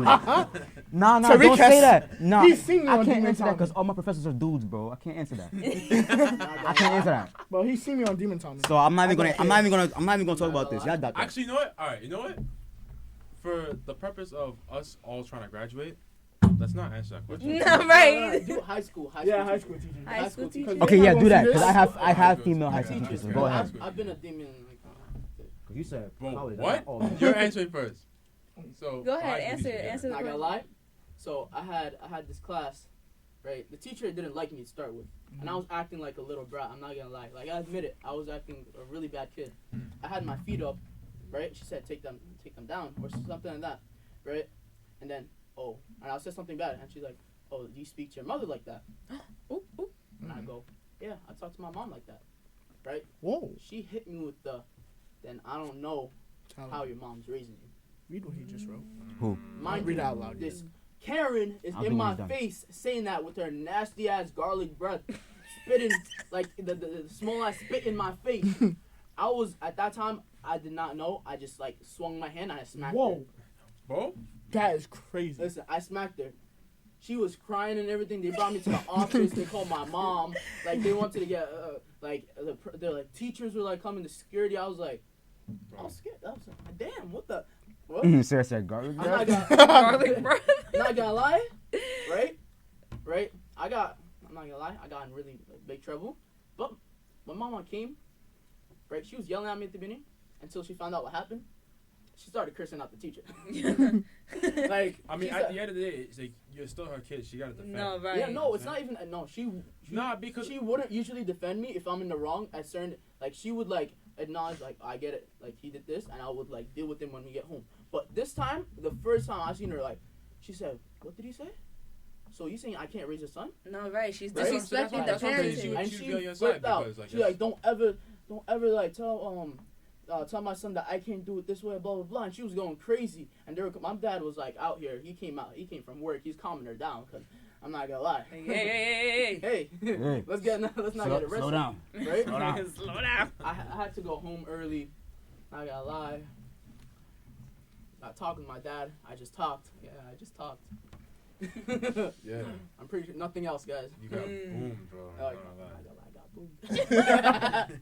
Nah, Tariq don't has- say that. Nah, he's seen me I on can't Demon answer that Time. because all my professors are dudes, bro. I can't answer that. I can't answer that. But he's seen me on Demon Time. So I'm not even gonna talk about this. Y'all got that. Actually, you know what? Alright, you know what? For the purpose of us all trying to graduate, let's not answer that question. No, right. Do high school. Yeah, high school teacher. High school teacher. Okay, yeah, do that because This- I have female high Okay, school okay, teachers. So okay. go ahead. I've been a demon. You said Bro, college. what? Oh, You're answering first. So Go ahead, alright, answer you it. get Answer the Not gonna question. lie. So I had this class, right? The teacher didn't like me to start with, and I was acting like a little brat. I'm not gonna lie. Like I admit it, I was acting a really bad kid. I had my feet up, right? She said take them down or something like that, right? And then and I said something bad, and she's like, oh, do you speak to your mother like that? Ooh, ooh. And I go, yeah, I talk to my mom like that, right? Whoa. She hit me with then I don't know how your mom's raising you. Read what he just wrote. Who? Mind Read you, it out loud. this Karen is I'll do in when my he's done. face saying that with her nasty ass garlic breath, spitting like the small ass spit in my face. I was at that time I did not know. I just like swung my hand and I smacked her. Whoa. Bro, That is crazy. Listen, I smacked her. She was crying and everything. They brought me to the office. They called my mom. Like they wanted to get they're like teachers were like coming to security. I was like, I was scared. I was like, damn, what the. What? Sarah said garlic. I'm not breath. gonna, Garlic breath. not gonna lie, right? I'm not gonna lie, I got in really big trouble. But when mama came, right, she was yelling at me at the beginning until she found out what happened. She started cursing out the teacher. Like, I mean, she at said- the end of the day, it's like you're still her kid. She gotta defend. No, you. right. yeah, no, it's not even. No, she Nah, because she wouldn't usually defend me if I'm in the wrong at certain. Like she would like acknowledge like I get it, like he did this, and I would like deal with him when we get home. But this time, the first time I seen her, like she said, "What did he say? So you saying I can't raise a son?" No, right. She's Right? disrespecting That's the what I'm saying. parenting. She would- And be she on your side flipped out. because, like, She like don't ever like tell my son that I can't do it this way, blah blah blah. And she was going crazy. And my dad was like out here. He came from work. He's calming her down because I'm not gonna lie. Hey. Hey, Hey. let's not get arrested. Slow down. Right? Slow down. Slow down. I had to go home early. Not gonna lie. I talked with my dad. I just talked. Yeah, I just talked. yeah, I'm pretty sure nothing else, guys. you got Mm. boomed, bro. Oh, I boomed.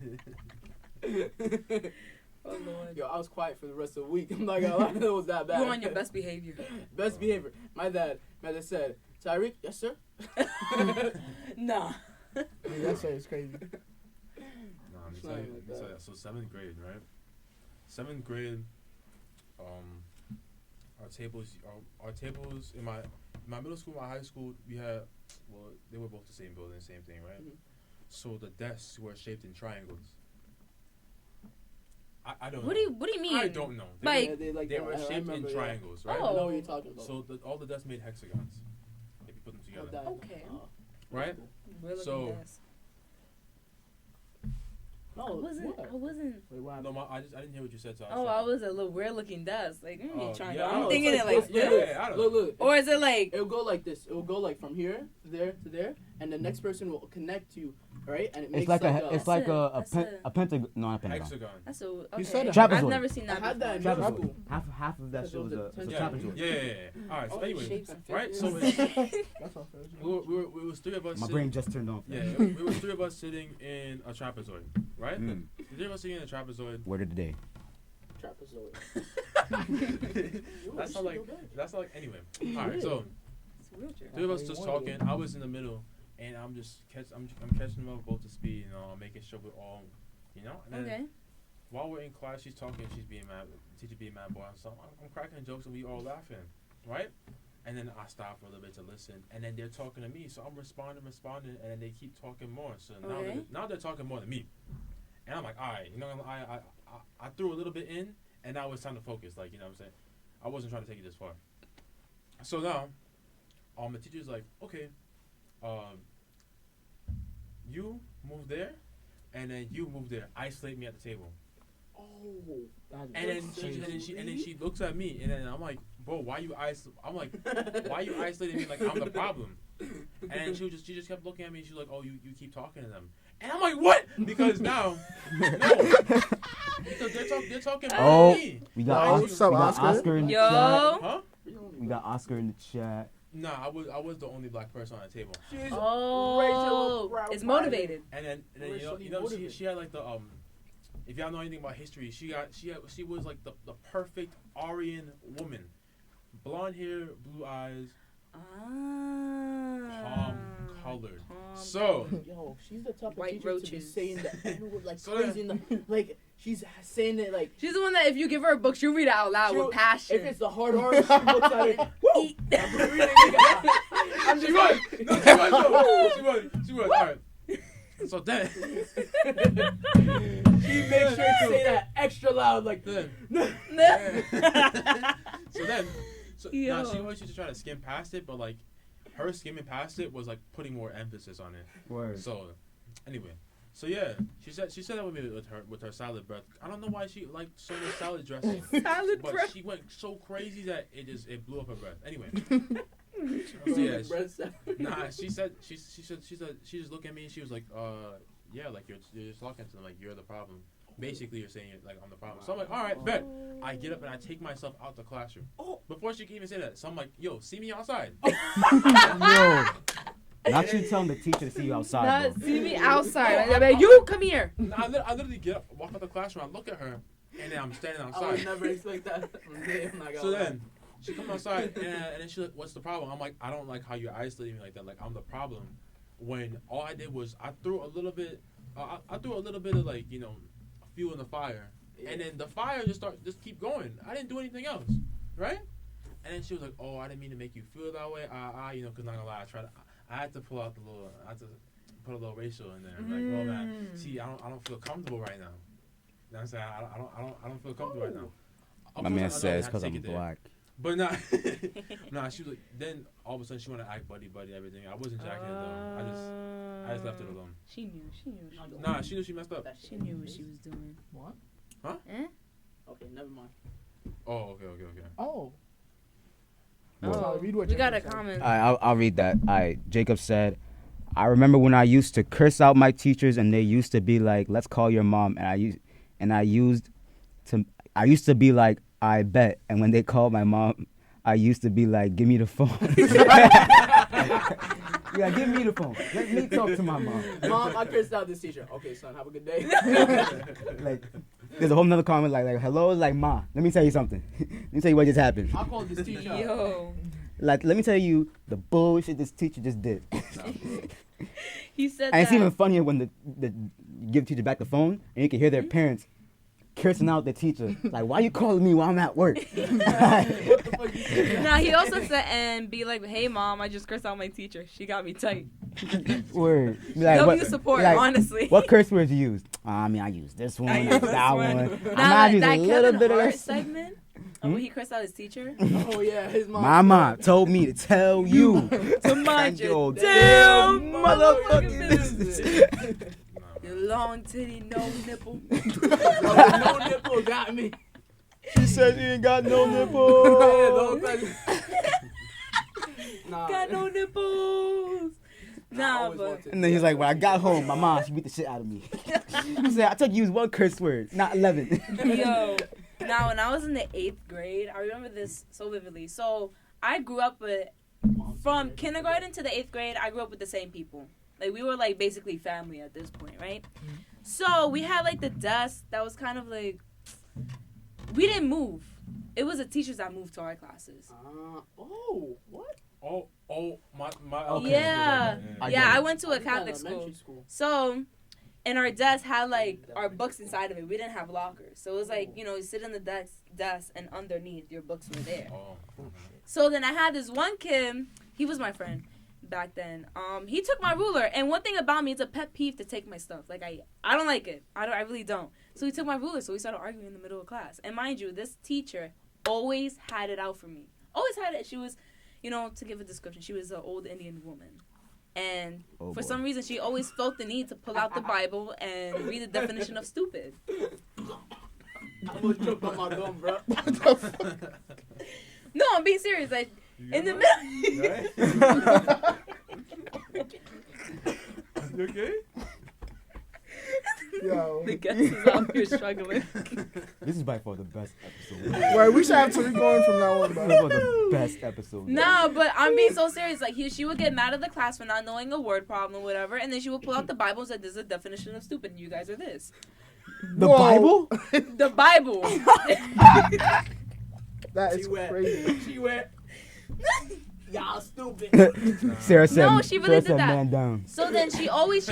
Oh, Lord. Yo, I was quiet for the rest of the week. I'm not gonna lie, it was that bad. You on your best behavior. Best behavior. My dad said, Tyreek, yes sir. Nah. That's it's crazy. Nah, let me It's tell not you, even let me tell that. you. So 7th grade, right? 7th grade, our tables in my middle school, my high school, we had, well, they were both the same building, same thing, right? Mhm. So the desks were shaped in triangles. I don't What know. do you mean? I don't know. Like- Yeah, they They were I shaped in remember, yeah. triangles, right? I know Oh. what you're talking about. So all the desks made hexagons. If you put them Oh, together, that- Okay. right? We're looking So- at this. No, I wasn't. what? I wasn't. Wait, what? No, I didn't hear what you said. So Oh, I was a little weird looking desk. Like, Oh, trying yeah, I I'm know, thinking it's it like this. this. Yeah, I don't Look, know. look. Or is it like? It'll go like this. It will go like from here to there to there, and the next person will connect you, right? And it makes It's like a That's like it. a That's it. pentagon. No, not a pentagon. Hexagon. That's a. Okay. said it. I've Trapezoid. never seen I that. had that in before. middle Trapezoid. school. Half of that shit was a Yeah, trapezoid. Yeah. All right. So All these anyway, shapes and right? figures. So That's all fair. we was 3 of us. My sitting- brain just turned off. Yeah, we was 3 of us sitting in a trapezoid, right? Mm. The 3 of us sitting in a trapezoid. Word of the day. Trapezoid. That's like anyway. All right, so It's a wheelchair. 3 of us just talking. I was in the middle, and I'm catching them up both to speed, making sure we're all, And then Okay. while we're in class, she's talking, she's being mad, the teacher being mad boy, so I'm cracking jokes and we all laughing, right? And then I stop for a little bit to listen, and then they're talking to me, so I'm responding, and then they keep talking more. So Okay. now they're talking more than me, and I'm like, all right, I I threw a little bit in, and now it's time to focus. Like, you know what I'm saying? I wasn't trying to take it this far. So now, the teacher's like, okay, you move there, and then you move there. Isolate me at the table. Oh, And then she looks at me, and then I'm like, bro, why you isolating me like I'm the problem? And then she just kept looking at me. She's like, oh, you keep talking to them, and I'm like, what? Because now, because they're talking about me. We got Oscar in the chat. Huh? We got Oscar in the chat. Nah, I was the only black person on the table. It's motivated. And then you know she had like the if y'all know anything about history, she was like the perfect Aryan woman, blonde hair, blue eyes, palm colored. So yo, she's the type of White teacher roaches. to be saying the N-word like So crazy, like she's saying it like. She's the one that if you give her a book, she'll read it out loud with passion. If it's the hard R, she looks at it. Woo! I'm she just was. All right. So then she makes sure to say that extra loud, like then. So now she always used to try to skim past it, but like her skimming past it was like putting more emphasis on it. Word. So anyway, so yeah, she said that with her salad breath. I don't know why she liked so much salad dressing, Salad but breath. she went so crazy that it blew up her breath. Anyway, so yeah, she just looked at me and she was like, yeah, like you're just talking to them like you're the problem. Basically, you're saying like I'm the problem. So I'm like, all right, bet. I get up and I take myself out the classroom. Before she can even say that, so I'm like, yo, see me outside. Yo. Not you telling the teacher to see you outside. See me outside. I'm like, you come here. I literally get up, walk out the classroom, I look at her, and then I'm standing outside. I would never expect that from Dave. So then she comes outside and then she's like, what's the problem? I'm like, I don't like how you're isolating me like that. Like I'm the problem. When all I did was I threw a little bit of like, you know, fuel in the fire, and then the fire just keep going. I didn't do anything else, right? And then she was like, "Oh, I didn't mean to make you feel that way. You know, cause not gonna lie, I had to pull out I had to put a little racial in there. Like, oh man, see, I don't feel comfortable right now. You know what I'm saying? I don't feel comfortable right now. My man says because I'm black. But nah, she was like, then all of a sudden she wanted to act buddy, everything. I wasn't jacking it though. I just left it alone. She knew. Nah, she knew she messed up. She knew what she was doing. What? Huh? Okay, never mind. Oh, okay. Oh. Well, Read what We got a Jacob said. comment. I'll read that. Jacob said, I remember when I used to curse out my teachers and they used to be like, let's call your mom. And I used to be like, I bet. And when they called my mom, I used to be like, give me the phone. Yeah, give me the phone. Let me talk to my mom. Mom, I cursed out this teacher. Okay, son, have a good day. Like, there's a whole nother comment like hello, like ma. Let me tell you something. Let me tell you what just happened. I'll call this teacher. Yo. Like, let me tell you the bullshit this teacher just did. He said And it's that. even funnier when the give the teacher back the phone and you can hear their parents cursing out the teacher. Like, why you calling me while I'm at work? What the fuck you saying? Nah, he also said, and be like, hey, mom, I just cursed out my teacher. She got me tight. Word. Be like, W support, honestly. What curse words you use? I mean, I use this one, I use that this one. one. I Now, might use that a little Kevin bit of Hart this. segment, when he cursed out his teacher. Oh yeah, his mom. My mom told me to tell you To mind your damn motherfucking business. Your long titty, no nipple. No nipple got me. She said she ain't got no Yeah, nipple. Nah. Got no nipples. I Nah, always but wanted- And then he's like, when I got home, my mom, she beat the shit out of me. He said, I told you to use one curse word, not 11. yo. Now, when I was in the 8th grade, I remember this so vividly. So I grew up with, from kindergarten to the 8th grade, I grew up with the same people. Like, we were, like, basically family at this point, right? So we had, like, the desk that was kind of, like, we didn't move. It was the teachers that moved to our classes. Oh, what? My Okay. Yeah. I Yeah, get it. I went to a Catholic Elementary school. So, and our desk had, like, our books inside of it. We didn't have lockers. So it was like, you know, you sit in the desk and underneath your books were there. Oh. So then I had this one kid, he was my friend, back then. He took my ruler, and one thing about me, it's a pet peeve to take my stuff. Like I don't like it. I really don't. So he took my ruler, so we started arguing in the middle of class. And mind you, this teacher always had it out for me. Always had it. She was, to give a description, she was an old Indian woman. And for some reason, she always felt the need to pull out the Bible and read the definition of stupid. I'm gonna choke on my gum, bro. What the fuck? No, I'm being serious. Like, in the middle. You okay? Yo. The guest is out here struggling. This is by far the best episode. Wait, we should have Tariq going from now on, By bro. far the best episode. No, but I'm being so serious. Like, she would get mad at the class for not knowing a word problem or whatever, and then she would pull out the Bible and say, "This is a definition of stupid. You guys are this." The Whoa. Bible? The Bible. That She is wet. crazy. She went. Y'all stupid. Sarah said. No, she really Sarah did said, that. Man down. So then she always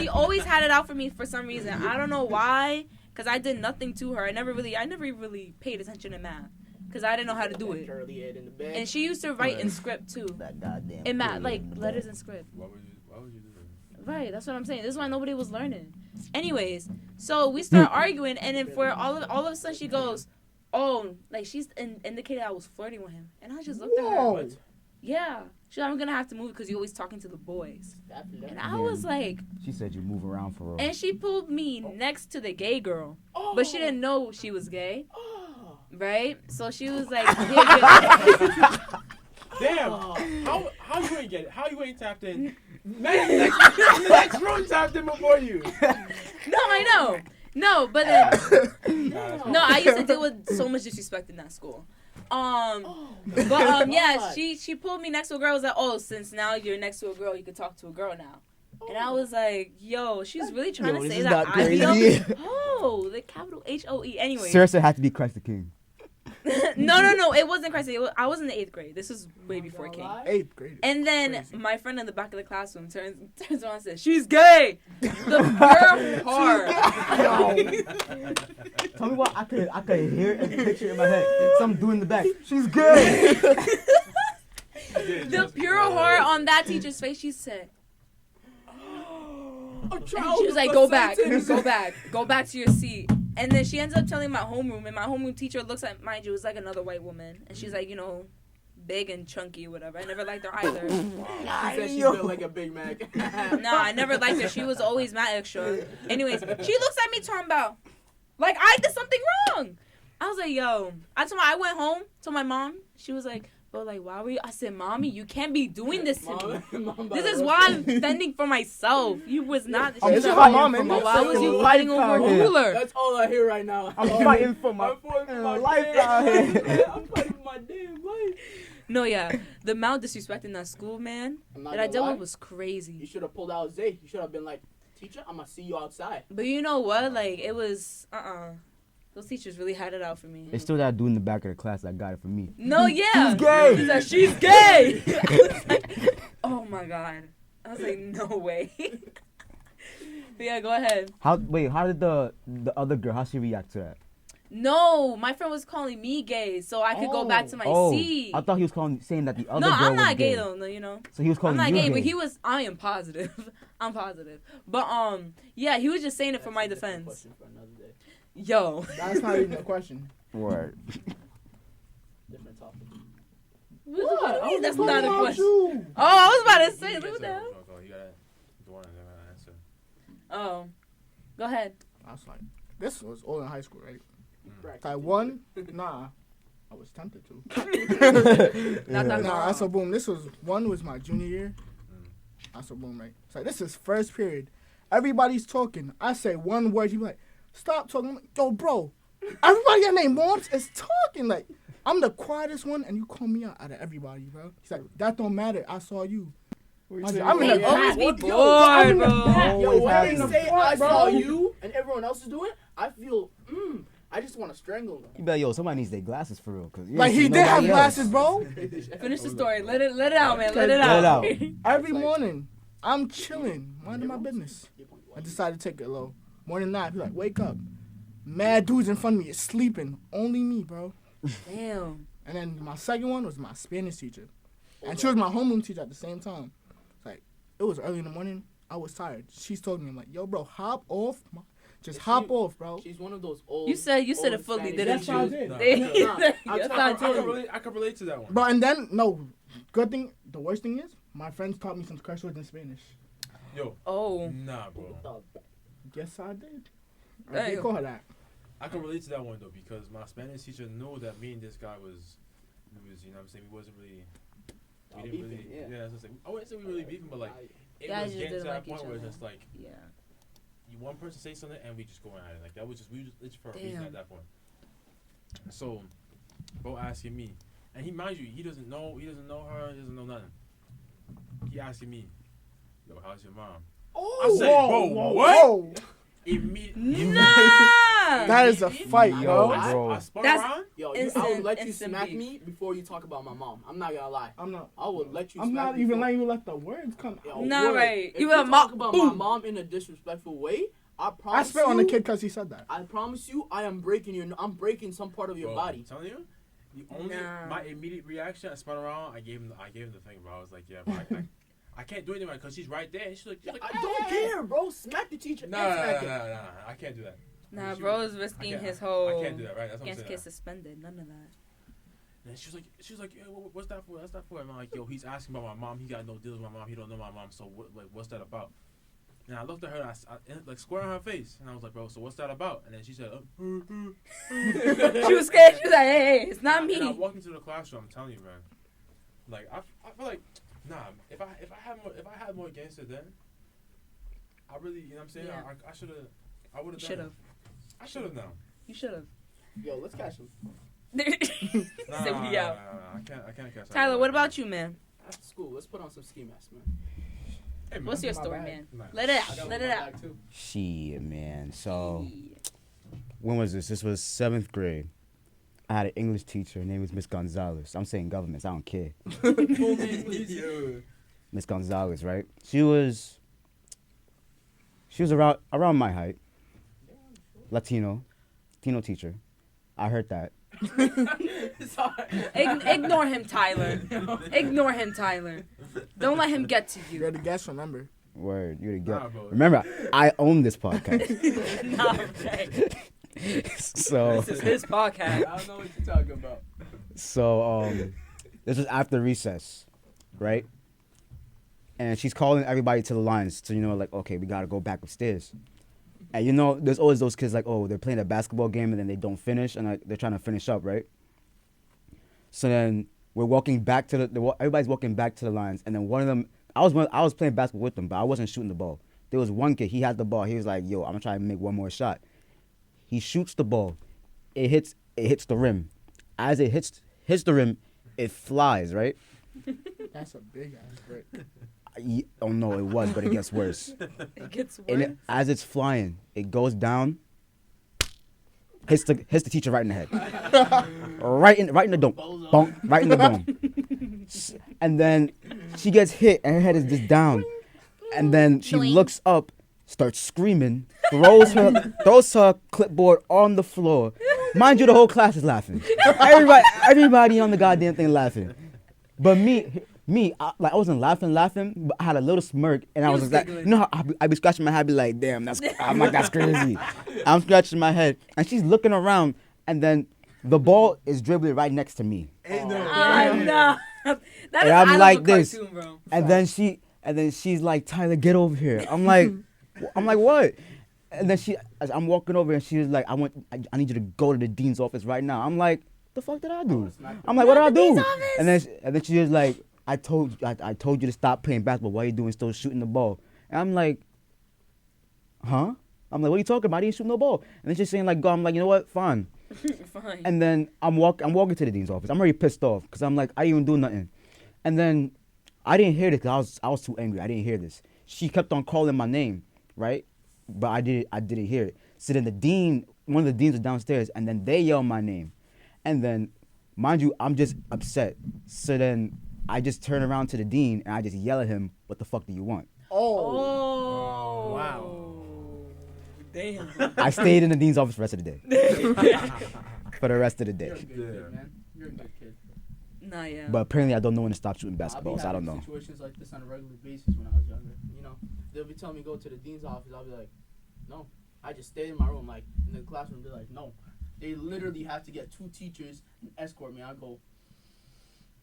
had it out for me for some reason. I don't know why, because I did nothing to her. I never really paid attention to math, because I didn't know how to do it. Curly head in the bed. And she used to write in script too. That goddamn. In math, like letters in script. Why would you do that? Right, that's what I'm saying. This is why nobody was learning. Anyways, so we start arguing, and then for all of a sudden she goes, "Oh, like she's indicated I was flirting with him," and I just looked at her. Whoa. Yeah, she's like, "I'm gonna have to move because you're always talking to the boys," and I was like, She said you move around for real. and she pulled me next to the gay girl, but she didn't know she was gay, Oh. right? So she was like, "Yeah, Damn! How you ain't get it? How you ain't tapped in? Next room tapped in before you. no, I know, no, but then." No, I used to deal with so much disrespect in that school. Yeah, she pulled me next to a girl. Was like, "Oh, since now you're next to a girl, you can talk to a girl now." And I was like, "Yo, she's really trying to this say is that not I be crazy. up." Oh, the capital HOE. Anyway, Sarah said had to be Christ the King. no, it wasn't crazy. I was in the 8th grade. This was way before it came. 8th grade. And then Crazy. my friend in the back of the classroom turns around and says, "She's gay." The pure heart. Tell me what I could hear and picture in my head. Some dude in the back. She's gay. The pure heart on that teacher's face. She said, and she was like, "Go back to your seat." And then she ends up telling my homeroom, and my homeroom teacher looks at, mind you, it was like another white woman, and she's like, big and chunky or whatever. I never liked her either. She said she built like a Big Mac. No, I never liked her. She was always mad extra. Anyways, she looks at me talking about, like, I did something wrong. I was like, yo. I went home, told my mom. She was like, "But like, why were you?" I said, "Mommy, you can't be doing this to me. This is why I'm fending for myself. You was not." I'm She was just like, my mom, and "Why was you life fighting over a out here. ruler?" That's all I hear right now. I'm fighting for my I'm fighting for my life damn- out here. I'm fighting for my damn life. No, yeah, the amount of disrespect in that school, man, I'm not that I gonna dealt lie. with was crazy. You should have pulled out Zay. You should have been like, "Teacher, I'm gonna see you outside." But you know what? Like, it was, those teachers really had it out for me. It's still that dude in the back of the class that got it for me. No, yeah. She's gay. He said, "She's gay." I was like, oh my God. I was like, no way. But yeah, go ahead. How did the other girl, how she react to that? No, my friend was calling me gay, so I could go back to my seat. I thought he was saying that the other No, girl I'm was not gay though, So he was calling I'm not you gay, but I am positive. I'm positive. But yeah, he was just saying it for my That's a different defense. question for another day. Yo. That's not even a question. Word. Different topic. What do you mean that's not a About question? you. Oh, I was about to say, what the hell? You gotta go on and answer. Oh. Go ahead. I was like, this was all in high school, right? Right. I won. Nah, I was tempted to. Not that Nah, I long. saw boom. One was my junior year. I saw boom, right? It's like, this is first period. Everybody's talking. I say one word. He be like, "Stop talking." I'm like, "Yo, bro, everybody that named Moms is talking." Like, I'm the quietest one, and you call me out of everybody, bro. He's like, "That don't matter. I saw you." I'm in They the always back. be Yo, bored, I'm in the bro. back. Yo, Always when they happens. say I saw Bro. you and everyone else is doing, I feel, I just want to strangle them. You be like, yo, somebody needs their glasses for real. Cause you Like, ain't he see did have nobody else. glasses, bro. Finish the story. Let it out, man. Let it Let it out. out. Every morning, I'm chilling, minding my business. I decided to take a little morning nap. He's like, "Wake up." Mad dudes in front of me is sleeping. Only me, bro. Damn. And then my second one was my Spanish teacher. And she was my homeroom teacher at the same time. It's like, It was early in the morning. I was tired. She's told me, I'm like, yo, bro, hop off. Just Is hop she- off, bro. She's one of those old. You said it old fully, Spanish didn't That's how I you? did. Nah, They- nah, Yes, I I told did. you. I can relate to that one. Bro, and then, no, good thing, the worst thing is, my friends taught me some curse words in Spanish. Yo, Oh. nah, bro. Yes, I did. I Damn. did call her that. I can relate to that one though because my Spanish teacher knew that me and this guy was, you know what I'm saying, we wasn't really, we didn't beefing, really, yeah. I was just like, I wouldn't say we really beefing, but like, it Guys was just getting to didn't that like point each where it's other. just like, Yeah. one person say something and we just go at it. Like that was just it's for a reason Damn. at that point. So, bro asking me, and he mind you, he doesn't know her, he doesn't know nothing. He asking me, yo, how's your mom? Oh, I said, bro, what? Immediately. Nah. That is a fight, I yo. know, bro. I spun That's- around. Yo, Instant- I would let you instant smack beef. me before you talk about my mom. I'm not gonna lie. I'm not. I would let you. I'm smack not me even before- letting you let the words come out. Yo, Nah, word. right. If You you a talk mo- about boom. my mom in a disrespectful way, I I promise spit on the you- kid because he said that. I promise you, I am breaking your. I'm breaking some part of your Bro, body. I'm telling you, the only Nah. my immediate reaction, I spun around. I gave him the thing, bro. I was like, yeah, bro, I can't do anything because she's right there. And she's like, I don't care, bro. Smack the teacher. No, and no, smack no, him. no, no, I can't do that. Nah, She- bro is I risking can't- his whole. I can't do that, right? That's what I'm Can't saying. get suspended. None of that. And she was like, yeah, what's that for? What's that for? And I'm like, yo, he's asking about my mom. He got no deal with my mom. He don't know my mom. So what's that about? And I looked at her, I like square in her face, and I was like, bro, so what's that about? And then she said, She was scared. She was like, hey, it's not And I me. walked into the classroom. I'm telling you, man. Like I feel like, nah. If I had more gangster then, I really, you know what I'm saying? Yeah. I should have. I would have. Should have. I should have now. You should have. Yo, let's catch him. Said we out. I can't catch. Tyler, what about you, man? After school, let's put on some ski masks, man. Hey, man. What's your My story, bad. man? Nah. Let it I out. got Let one it in my out. bag, too. Shit, man. So when was this? This was 7th grade. I had an English teacher. Her name was Miss Gonzalez. I'm saying governments. I don't care. Full name, please. Miss Gonzalez, right? She was around my height. Latino teacher. I heard that. Sorry. Ignore him, Tyler. Ignore him, Tyler. Don't let him get to You're you. the guest, remember? Word, you're the Nah, guy. bro. Remember, I own this podcast. Nah, okay. So This is his podcast. I don't know what you're talking about. this was after recess, right? And she's calling everybody to the lines to, like, okay, we gotta go back upstairs. And there's always those kids like, oh, they're playing a basketball game and then they don't finish and they're trying to finish up, right? So then we're walking back to everybody's walking back to the lines, and then one of them, I was playing basketball with them, but I wasn't shooting the ball. There was one kid, he had the ball. He was like, yo, I'm gonna try to make one more shot. He shoots the ball. It hits the rim. As it hits the rim, it flies, right? That's a big ass brick. Oh no, it was, but it gets worse. It gets And worse. as it's flying, it goes down, hits the teacher right in the head, right in the dome, bonk, right in the dome. And then she gets hit, and her head is just down. And then she Doink. looks up, starts screaming, throws her clipboard on the floor. Mind you, the whole class is laughing. Everybody on the goddamn thing laughing. But me, I wasn't laughing, but I had a little smirk, and I You was was like, giggling. how I be scratching my head, be like, damn, I'm like, that's crazy. I'm scratching my head, and she's looking around, and then the ball is dribbling right next to me, Ain't no. Nah. That is And I'm out like of a this. cartoon, bro. and then she's like, Tyler, get over here. I'm like, what? And then I'm walking over, and she was like, I need you to go to the dean's office right now. I'm like, the fuck did I do? I'm like, what did I do? And then she was like, I told you to stop playing basketball. Why are you doing still shooting the ball? And I'm like, huh? I'm like, what are you talking about? I didn't shoot no ball. And then she's saying like, go. I'm like, you know what? Fine. Fine. And then I'm walking to the dean's office. I'm already pissed off because I'm like, I didn't even do nothing. And then I didn't hear this because I was too angry. I didn't hear this. She kept on calling my name, right? But I didn't hear it. So then one of the deans was downstairs, and then they yelled my name. And then, mind you, I'm just upset. So then I just turn around to the dean and I just yell at him, what the fuck do you want? Oh. Wow. Damn. I stayed in the dean's office for the rest of the day. For the rest of the You're a day. good kid, man. You're a good kid. Nah, yeah. But apparently, I don't know when to stop shooting I'll basketball, be so I don't having know. situations like this on a regular basis when I was younger. You know, they'll be telling me go to the dean's office. I'll be like, no. I just stay in my room, like in the classroom. They're like, no. They literally have to get 2 teachers and escort me. I go,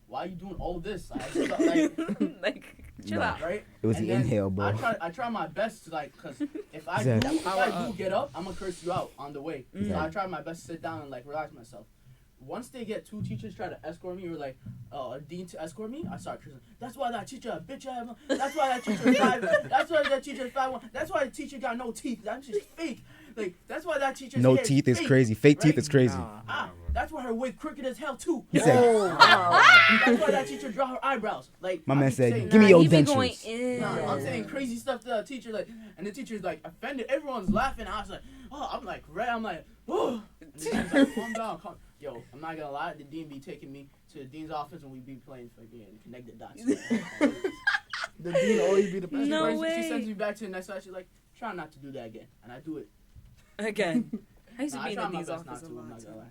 why are you doing all this? I just felt Like, chill No. out. right? It was And the then inhale, bro. I try my best to like, cause if I Exactly. do get up, I'm gonna curse you out on the way. Mhm. So I try my best to sit down and like relax myself. Once they get 2 teachers try to escort me, or like a dean to escort me, I start cursing. That's why that teacher a bitch ass. That's why that teacher is 5. That's why that teacher is 5'1". That's why the teacher got no teeth. That's just fake. Like that's why that teacher's No hair teeth is fake, crazy. Fake teeth right? is crazy. Nah. That's why her wig crooked as hell too. He said- That's why that teacher draw her eyebrows. Like My I man keep said, saying "Give me that. your he be going dentures." in. Nah, I'm saying crazy stuff to the teacher, like, and the teacher's like offended. Everyone's laughing. I was like, oh, I'm like red. I'm like, oh. And the dean's like, calm down, calm. Yo, I'm not gonna lie. The dean be taking me to the dean's office and we be playing fucking connected dots. The dean always be the best. No She way. sends me back to the next class. She's like, try not to do that again, and I do it. Again. I used to Nah, be I in try the my dean's best not office a to. I'm lot not too. gonna lie.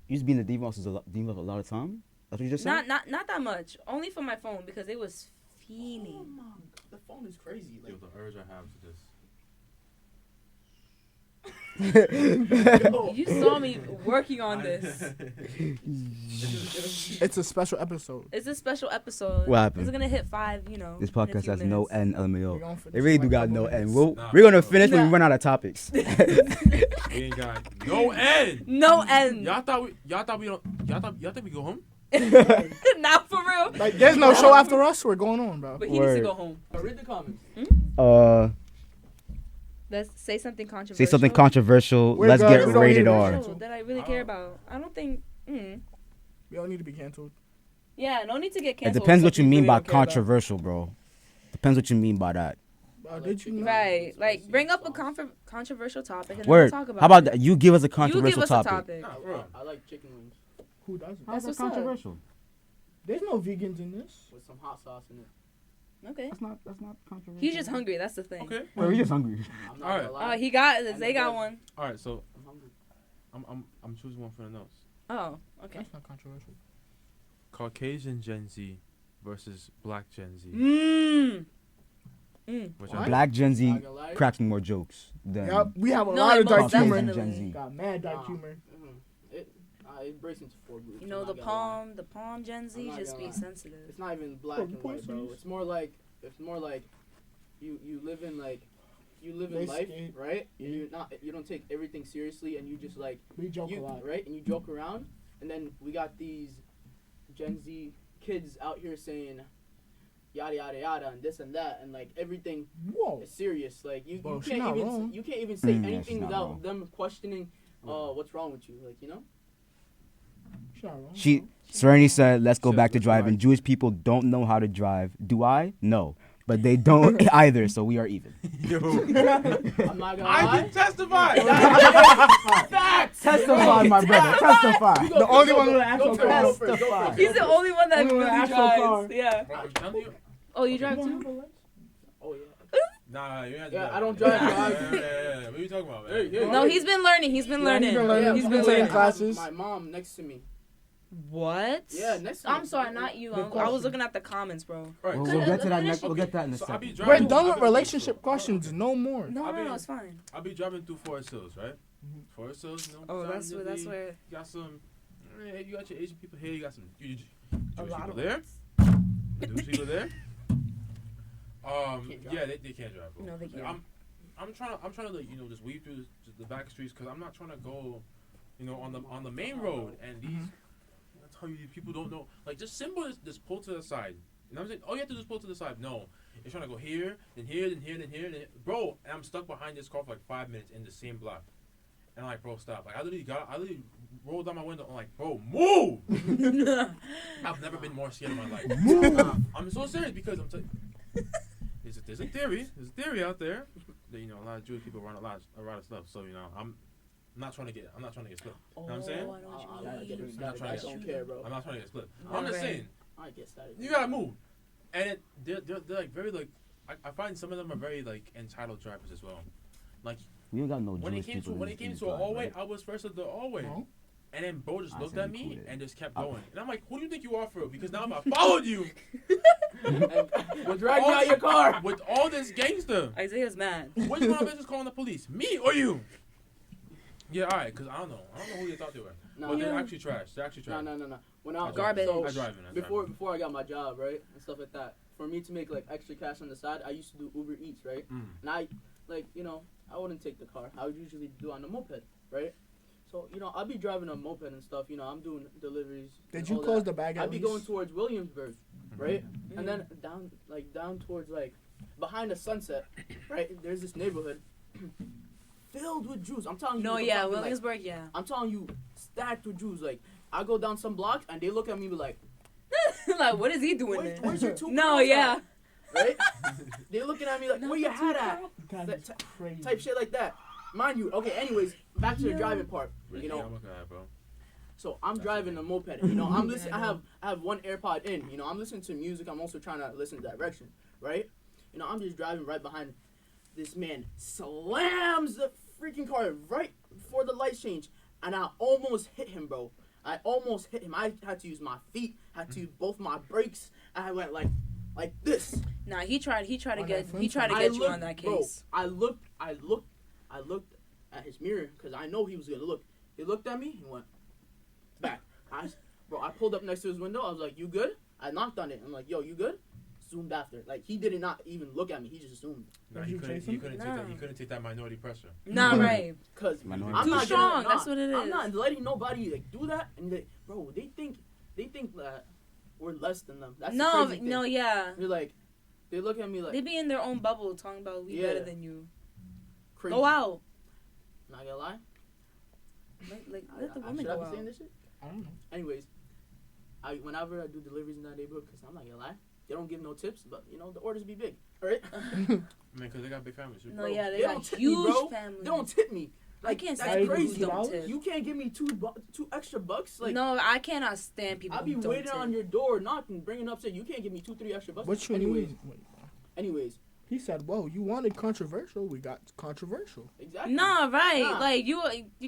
You used to be in the dean office a lot of time. That's what you just said. Not that much. Only for my phone because it was Oh fiending. my, the phone is crazy. Like, Yo, the urge I have to this. yo, You saw me working on this. It's a special episode. It's a special episode. What happened? It's gonna hit 5, you know. This in a podcast few has no minutes. end, We LMAO. gonna finish It really in do like got couple no minutes. end. Nah, We're gonna bro. finish when we Nah. run out of topics. We ain't got no end. No end. Y'all thought we go home? Not for real. Like, there's no show after us. We're going on, bro. But he needs to Word. go home. read the comments. Let's say something controversial. Say something controversial. We're Let's good. get We don't rated need to- R. Controversial that I really care about. I don't think. We don't need to be canceled. Yeah, no need to get It canceled. depends for what you something mean really by don't care about. controversial, bro. Depends what you mean by that. Did you know? Right, like bring up a controversial topic and Word. then we'll talk about How about it. that? You give us a You give controversial us topic. a topic. Nah, bro. I like chicken wings Who doesn't? That's what's up. There's no vegans in this. with some hot sauce in it. Okay. That's not controversial. He's just hungry. That's the thing. Okay. Wait, we just hungry. I'm not Alright. gonna lie. He got. And They the got bread. one. All right, so I'm hungry. I'm choosing one for the notes. Oh, okay. That's not controversial. Caucasian Gen Z versus Black Gen Z. Mmm. Which What? I Black Gen Z Not gonna lie. cracks more jokes than Yep, we have a No, lot of most dark Caucasian humor. definitely. Gen Z. Got mad dark Nah. humor. It breaks into 4 groups. You know I'm the not gonna lie. palm Gen Z I'm not just gonna be lie. sensitive. It's not even black and white, bro. It's more like you live in They life, skate. right? Yeah. You don't take everything seriously, and you just like We joke a lot. right? And you joke around, and then we got these Gen Z kids out here saying yada yada yada and this and that, and like everything Whoa. is serious. Like you Well, she's can't not even wrong. you can't even say Yeah, she's anything not without wrong. them questioning what's wrong with you, like, you know. She's not wrong, She bro. Serenity said, "Let's go Shit, back to that's driving." right. Jewish people don't know how to drive. Do I? No, but they don't either. So we are even. Yo, I'm not gonna I lie. can testify. Facts. Testify, my brother. Testify. You go The first, only go one with first, an go actual first, car. go first, go first. He's the only one that Only one really with an actual car. drives. Yeah. Bro, I'm telling you. Oh, you drive too? Oh yeah. Nah, you have to. Yeah, do I don't that. drive, bro. Yeah. What are you talking about, man? Hey, hey. No, he's been learning. He's been learning. he's been learning. He's been He's learning. taking classes. My mom next to me. What? Yeah, next to me. I'm sorry, not you. Good I was question. looking at the comments, bro. Right. We'll so, get to that Finish next. We'll get that in a so I'll be second. driving. We're done with I'll be- relationship questions. No more. No, I no, mean- no, it's fine. I'll be driving through Forest Hills, right? Mhm. Forest Hills, you know. Oh, that's driving where. to That's the- where. You got some. You got your Asian people here. You got some Jewish A lot people of there. Jewish people there. Can't drive. Yeah, they can't drive. Bro. No, they can't. I'm trying to like, you know, just weave through the back streets because I'm not trying to go, you know, on the main road, and these. I tell you, these people don't know. Like, just simple as just pull to the side. You know what I'm saying? Oh, you have to just pull to the side. No, you're trying to go here, then here, then here, then here, then here. Bro, and I'm stuck behind this car for like 5 minutes in the same block. And I'm like, bro, stop. Like, I literally rolled down my window. I'm like, bro, move! I've never been more scared in my life. I'm so serious because I'm telling you. There's a theory out there that, you know, a lot of Jewish people run a lot of stuff. So, you know, I'm not trying to get split. You know what I'm saying? I know what you mean. I don't care, bro. I'm not trying to get split. Oh, I'm just right. saying, I get started. you gotta move. And they're like very like, I find some of them are very like entitled drivers as well. Like We don't got no when Jewish it came to people. an all-way, I was first at the all-way. No. And then bro just I looked said at we me cool and just kept Oh. going. And I'm like, who do you think you are for real? Because now I followed you We'll drag you out your car. with all this gangster. Isaiah's mad. Which one of us is calling the police? Me or you? Yeah, all right, because I don't know who they thought they were. No, But they're Yeah. actually trash. They're actually trash. no. When I Garbage. So I drive in. before I got my job, right, and stuff like that, for me to make like extra cash on the side, I used to do Uber Eats, right? Mm. And I, like, you know, I wouldn't take the car. I would usually do on a moped, right? So, you know, I'd be driving a moped and stuff. You know, I'm doing deliveries. Did and you all close that. the bag at I'd be least? going towards Williamsburg, right? Mm-hmm. And then down towards like behind the Sunset, right? There's this neighborhood filled with Jews. I'm telling you. No, I'm yeah, talking, like, Williamsburg, yeah. I'm telling you, stacked with Jews. Like, I go down some blocks and they look at me be like, Like, what is he doing there? where's your two No, girls yeah. at?" Right? They looking at me like, where your hat at? God, That that's crazy. Type shit like that. Mind you, okay, anyways, back to the Yeah. driving part. Ricky, You know, I'm looking at it, bro. so I'm driving a moped. You know, I'm listening. I have one AirPod in. You know, I'm listening to music. I'm also trying to listen to direction, right? You know, I'm just driving right behind this man. Slams the freaking car right before the lights change, and I almost hit him, bro. I almost hit him. I had to use my feet. Had to use both my brakes. I went like this. Nah, he tried to On get that he tried to I get you looked- on that bro, case. I looked at his mirror because I know he was gonna look. He looked at me. He went back. I pulled up next to his window. I was like, "You good?" I knocked on it. I'm like, "Yo, you good?" Zoomed after. Like he did not even look at me. He just zoomed. No, Did he you couldn't. chase He him? couldn't take that. He couldn't take that minority pressure. Nah, right. Cause Minority. I'm Too not strong, Gonna, that's what it I'm is. not letting nobody like do that. And bro, they think that we're less than them. That's the No, crazy thing. no, yeah. They're like, they look at me like They be in their own bubble talking about we Yeah. better than you. crazy. Go out. Not gonna lie. Let the woman Should I go be out. saying this shit? I don't know. Anyways, whenever I do deliveries in that neighborhood, because I'm not gonna lie, they don't give no tips, but you know the orders be big, all right? I mean, because they got big families. Too. No, Bro, yeah, they they got don't tip me, huge bro. families. They don't tip me. I Like can't that's stand people crazy. who don't tip. You can't give me two extra bucks. Like No, I cannot stand people I'll who be don't waiting tip. on your door, knocking, bringing up, saying you can't give me 2-3 extra bucks. What you anyways, mean? Wait. anyways, He said, "Whoa, you wanted controversial. We got controversial." exactly. Nah, right. Nah. Like you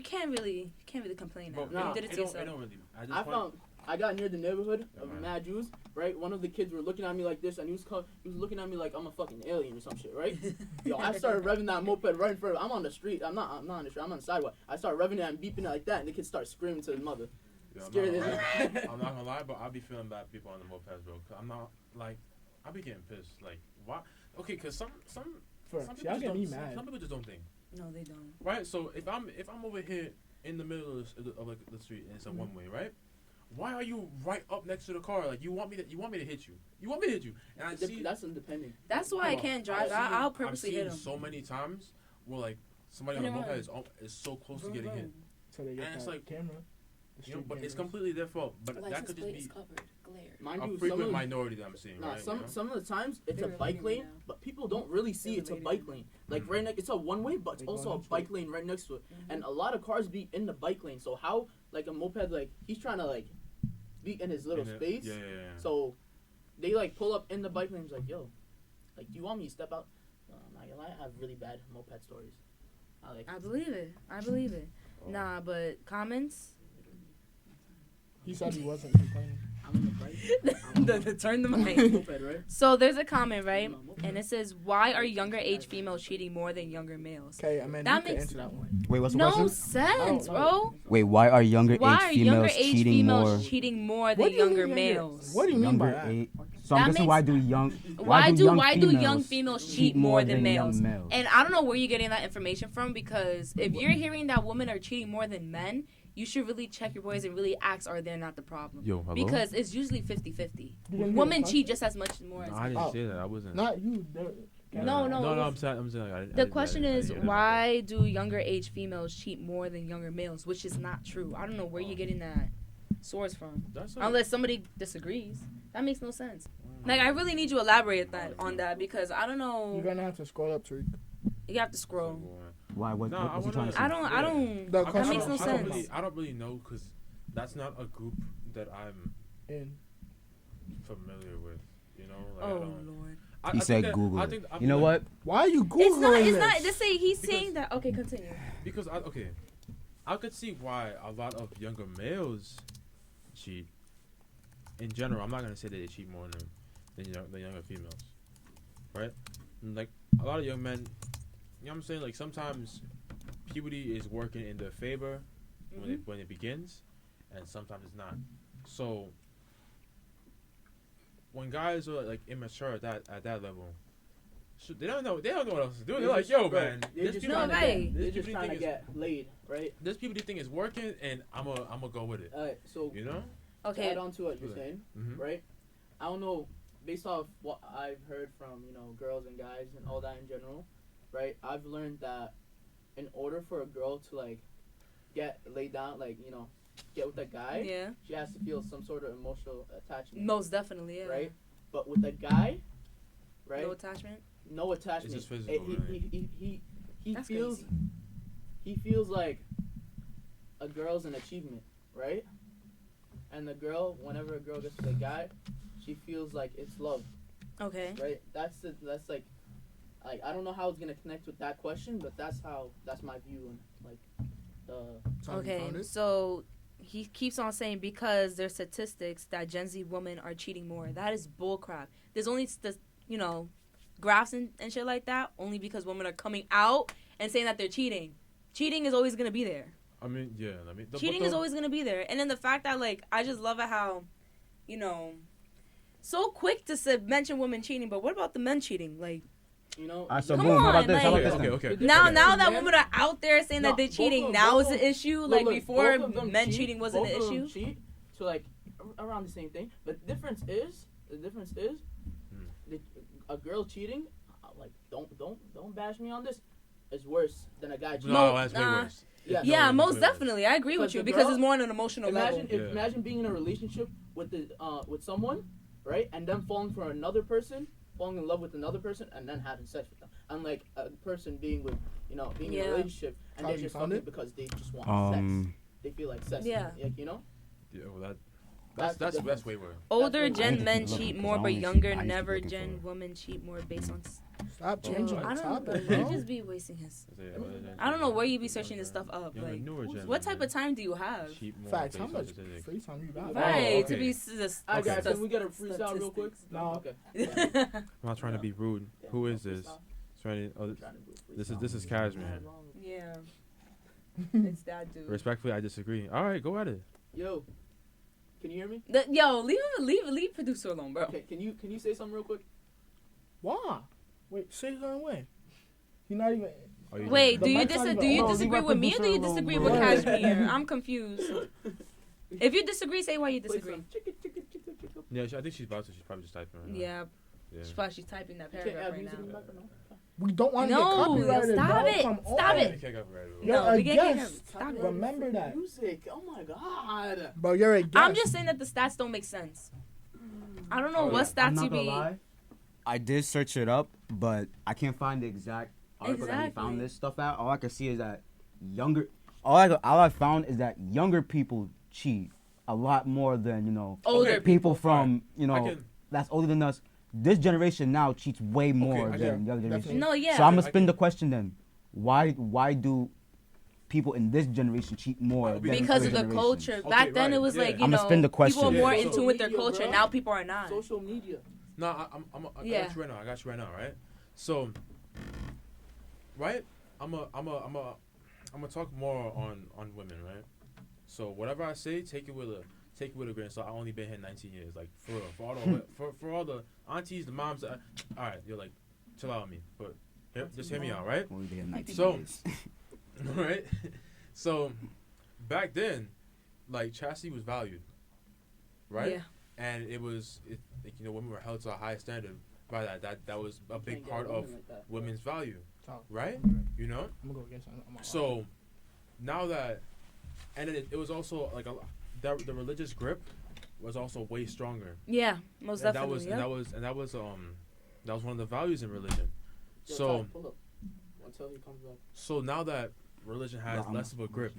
can't really complain now. Bro, Nah. You did it to It yourself. don't really. At this I point, found I got near the neighborhood of man. mad Jews, right? One of the kids were looking at me like this, and he was looking at me like I'm a fucking alien or some shit, right? Yo, I started revving that moped right in front of. I'm on the street. I'm not on the street. I'm on the sidewalk. I start revving it and beeping it like that, and the kids start screaming to his mother. Yo, Scared I'm, of not, it. I'm not gonna lie, but I be feeling bad for people on the mopeds, bro. Cause I'm not like, I be getting pissed. Like, why? Okay, cause some First, people y'all just get me don't. mad. Some people just don't think. No, they don't. Right. So if I'm over here in the middle of like the street and it's a one way, right? Why are you right up next to the car? Like you want me to hit you. You want me to hit you. And I see That's independent. That's why I Bro, can't drive. I'll purposely hit I've him. seen so many times where like somebody on Hit a him moped hard. is so close to Vroom, getting hit. vroom. So they get And it's that like, camera. You know, but it's completely their fault. But that License could just plate be is covered. Glare. Mind a you, some frequent of, minority that I'm seeing, nah, right? some you know? some of the times it's They're a bike relating lane, now. but people don't really see They're it's a relating bike lane. Like right next, it's a one way, but it's They also going a next to bike it. lane right next to it. Mhm. And a lot of cars be in the bike lane. So how like a moped like he's trying to like be in his little In it- space. Yeah. So they like pull up in the bike lane. He's like, yo, like, do you want me to step out? No, I'm not gonna lie, I have really bad moped stories. I believe it. Oh. Nah, but comments. He said he wasn't complaining. I'm in the bike. Turn the I'm mic. on a moped, right? So there's a comment, right? I'm on a moped. And it says, "Why are younger age females cheating more than younger males?" Okay, I mean, That you can makes- answer that one. Wait, what's the No question? sense, No, bro. Wait, why are younger Why age are females younger age cheating more? females cheating more than What do you younger mean younger? males? What do you mean by Younger that? age. So I'm That guessing makes- why do young young females cheat more than males? young males? And I don't know where you're getting that information from, because if you're hearing that women are cheating more than men, you should really check your boys and really ask, are they not the problem? Yo, hello. Because it's usually 50-50. You didn't hear Women the cheat just as much more as No, I men. didn't Oh. say that. I wasn't. Not you. No, no, No, it was- I'm saying. Like, I The didn't- question I didn't- is, I didn't- why do younger age females cheat more than younger males, which is not true. I don't know where you're getting that source from. That's like, Unless somebody disagrees. That makes no sense. Like, I really need you to elaborate on that, because I don't You're know. gonna have to scroll up, Tariq. You have to scroll. Why? What's No, he I trying to say? I don't. The I question makes no was- sense. I don't really know, because that's not a group that I'm In. familiar with. You know. Like, Oh I don't, Lord. He said Google it. You know what? Why are you googling It's not. this? Just say he's Because- saying that. Okay, continue. Because I could see why a lot of younger males cheat. In general, I'm not gonna say that they cheat more than younger females, right? And, like a lot of young men, you know what I'm saying? Like sometimes puberty is working in their favor when it begins, and sometimes it's not. So when guys are like immature at that level, they don't know what else to do. They're like, yo, man, They're this just puberty, right. They're this just puberty trying thing to is get laid, right? this puberty thing is working, and I'ma go with it. Alright, so You know? to Okay. add on to what you're saying, Mm-hmm. right? I don't know, based off what I've heard from, girls and guys and all that in general, right? I've learned that in order for a girl to, like, get laid down, like, get with a guy, Yeah. she has to feel some sort of emotional attachment. Most definitely. Yeah. Right? But with a guy, right? No attachment. No attachment. It's just physical, He That's feels crazy. he feels like a girl's an achievement, right? And the girl, whenever a girl gets with a guy, she feels like it's love, Okay. right? That's like I don't know how it's gonna connect with that question, but that's my view and like the Okay. So he keeps on saying because there's statistics that Gen Z women are cheating more. That is bullcrap. There's only graphs and shit like that only because women are coming out and saying that they're cheating. Cheating is always gonna be there. I mean, yeah. Cheating is always gonna be there. And then the fact that like I just love it how, so quick to mention women cheating, but what about the men cheating? Like So Come boom, how on, about this? How about like- this? Okay. now that men- women are out there saying No, that they're both cheating, of- now both is of- the issue. Look, Like look, before, both of them men cheat, cheating wasn't both an of them issue. cheat to like around the same thing. But the difference is a girl cheating, like don't bash me on this, is worse than a guy cheating. No, that's way nah. worse. Yeah. Yeah, No, most it's way worse. definitely. I agree with Because you the because girl- it's more on an emotional level. Imagine being in a relationship with with someone, right, and then falling in love with another person, and then having sex with them. Unlike a person being with, being in a Yeah. relationship and How they're you just found fucking it? because they just want sex. They feel like sex. Yeah. Like, Yeah, well, That's the that's way worse. Older That's Gen what- men I used to cheat look, more, 'cause I but only younger, see- I used to be never looking Gen for- women cheat more based on. Stop Yo, changing I the don't topic, know. You bro. just be wasting his. Yeah, I don't know where you be searching this stuff up. Younger, Like, newer gen what type women of time do you have? cheat more Facts. How based on much statistics. free time you got? Right, okay. to be I got Okay. it. Can we get a freestyle real quick? No. Okay. I'm not trying to be rude. Who is this? This is Kaz, man. Yeah. It's that dude. Respectfully, I disagree. All right, go at it. Yo, can you hear me? Yo, leave producer alone, bro. Okay, can you say something real quick? Why? Wait, say it on way. You're not even. Are you Wait, doing do you mic's not even do you on. disagree with me or do you disagree with Bro. Kashmir? I'm confused. If you disagree, say why you Play disagree. some chicka, chicka, chicka, chicka. Yeah, I think she's about to. She's probably just typing right now. Yeah, Yeah. she's typing that You can't paragraph have right music in the now. background, no? We don't want to get No, copyrighted. stop bro. it. Come Stop on. it. Okay, got right. You're No, a we can't guest. stop it. Remember that. Music. Oh my god. Bro, you're a guest. I'm just saying that the stats don't make sense. I don't know Oh, what yeah. I'm stats not you gonna be. lie. I did search it up, but I can't find the exact article that he found Exactly. this stuff at. All I can see is that all I found is that younger people cheat a lot more than Older Okay. people from I can. that's older than us. This generation now cheats way more I than get- the other generation. definitely. No, yeah. So I'm gonna I spin can- the question then. Why do people in this generation cheat more? than because other of the generations? culture. Okay, Back then right, it was yeah. like, I'ma spin the question. people were more Yeah. in tune with their Social media, culture. bro. Now people are not. Social media. No, I Yeah. got you right now. I got you right now, right? So, right? I'm a talk more on women, right? So whatever I say, take it with a grain. So I only been here 19 years, like for real. For all the aunties, the moms. All right, you're like, chill out on me, but just hear me out, right? Well, we did 19 So- years. Right? So back then, like chastity was valued, right? Yeah. And it was, women were held to a high standard by that was a big Can't get part women of like that. women's value, Talk. right? You know. I'm gonna go get some. I'm So now that, and then it was also like the religious grip was also way stronger. Yeah, most And definitely. that was one of the values in religion. Yo, So Ty, pull up until he comes back. so now that religion has Bro, less of a grip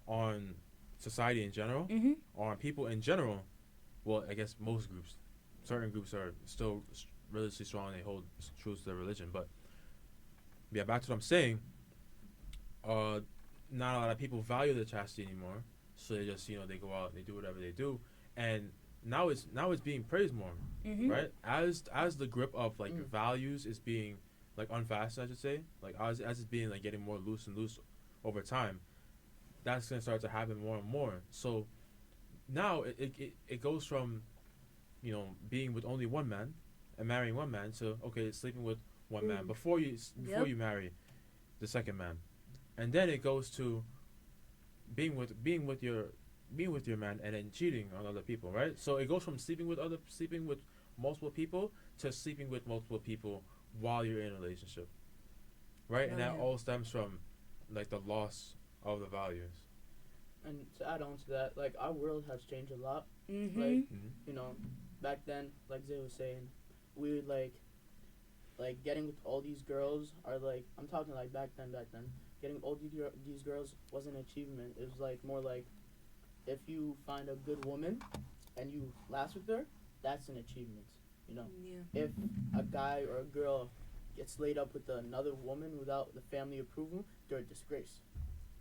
on society in general, Mm-hmm. or on people in general, well, I guess most groups, certain groups are still religiously strong and they hold true to their religion. But yeah, back to what I'm saying. not a lot of people value the chastity anymore. So they just they go out, they do whatever they do, and now it's being praised more, Mm-hmm. right? As the grip of like values is being like unfastened, I should say, like as it's being like getting more loose and loose over time, that's gonna start to happen more and more. So now it goes from being with only one man and marrying one man to okay sleeping with one man before Yep. you marry the second man, and then it goes to being with your man and then cheating on other people, right? So it goes from sleeping with multiple people to sleeping with multiple people while you're in a relationship, right? And Oh, that yeah. all stems from like the loss of the values. And to add on to that, like our world has changed a lot. Mm-hmm. Like Mhm. you know, back then, like Zay was saying, we would like getting with all these girls are like I'm talking like back then, getting all these girls wasn't an achievement. It was like more like if you find a good woman and you last with her, that's an achievement. You know, Yeah. if a guy or a girl gets laid up with another woman without the family approval, they're a disgrace,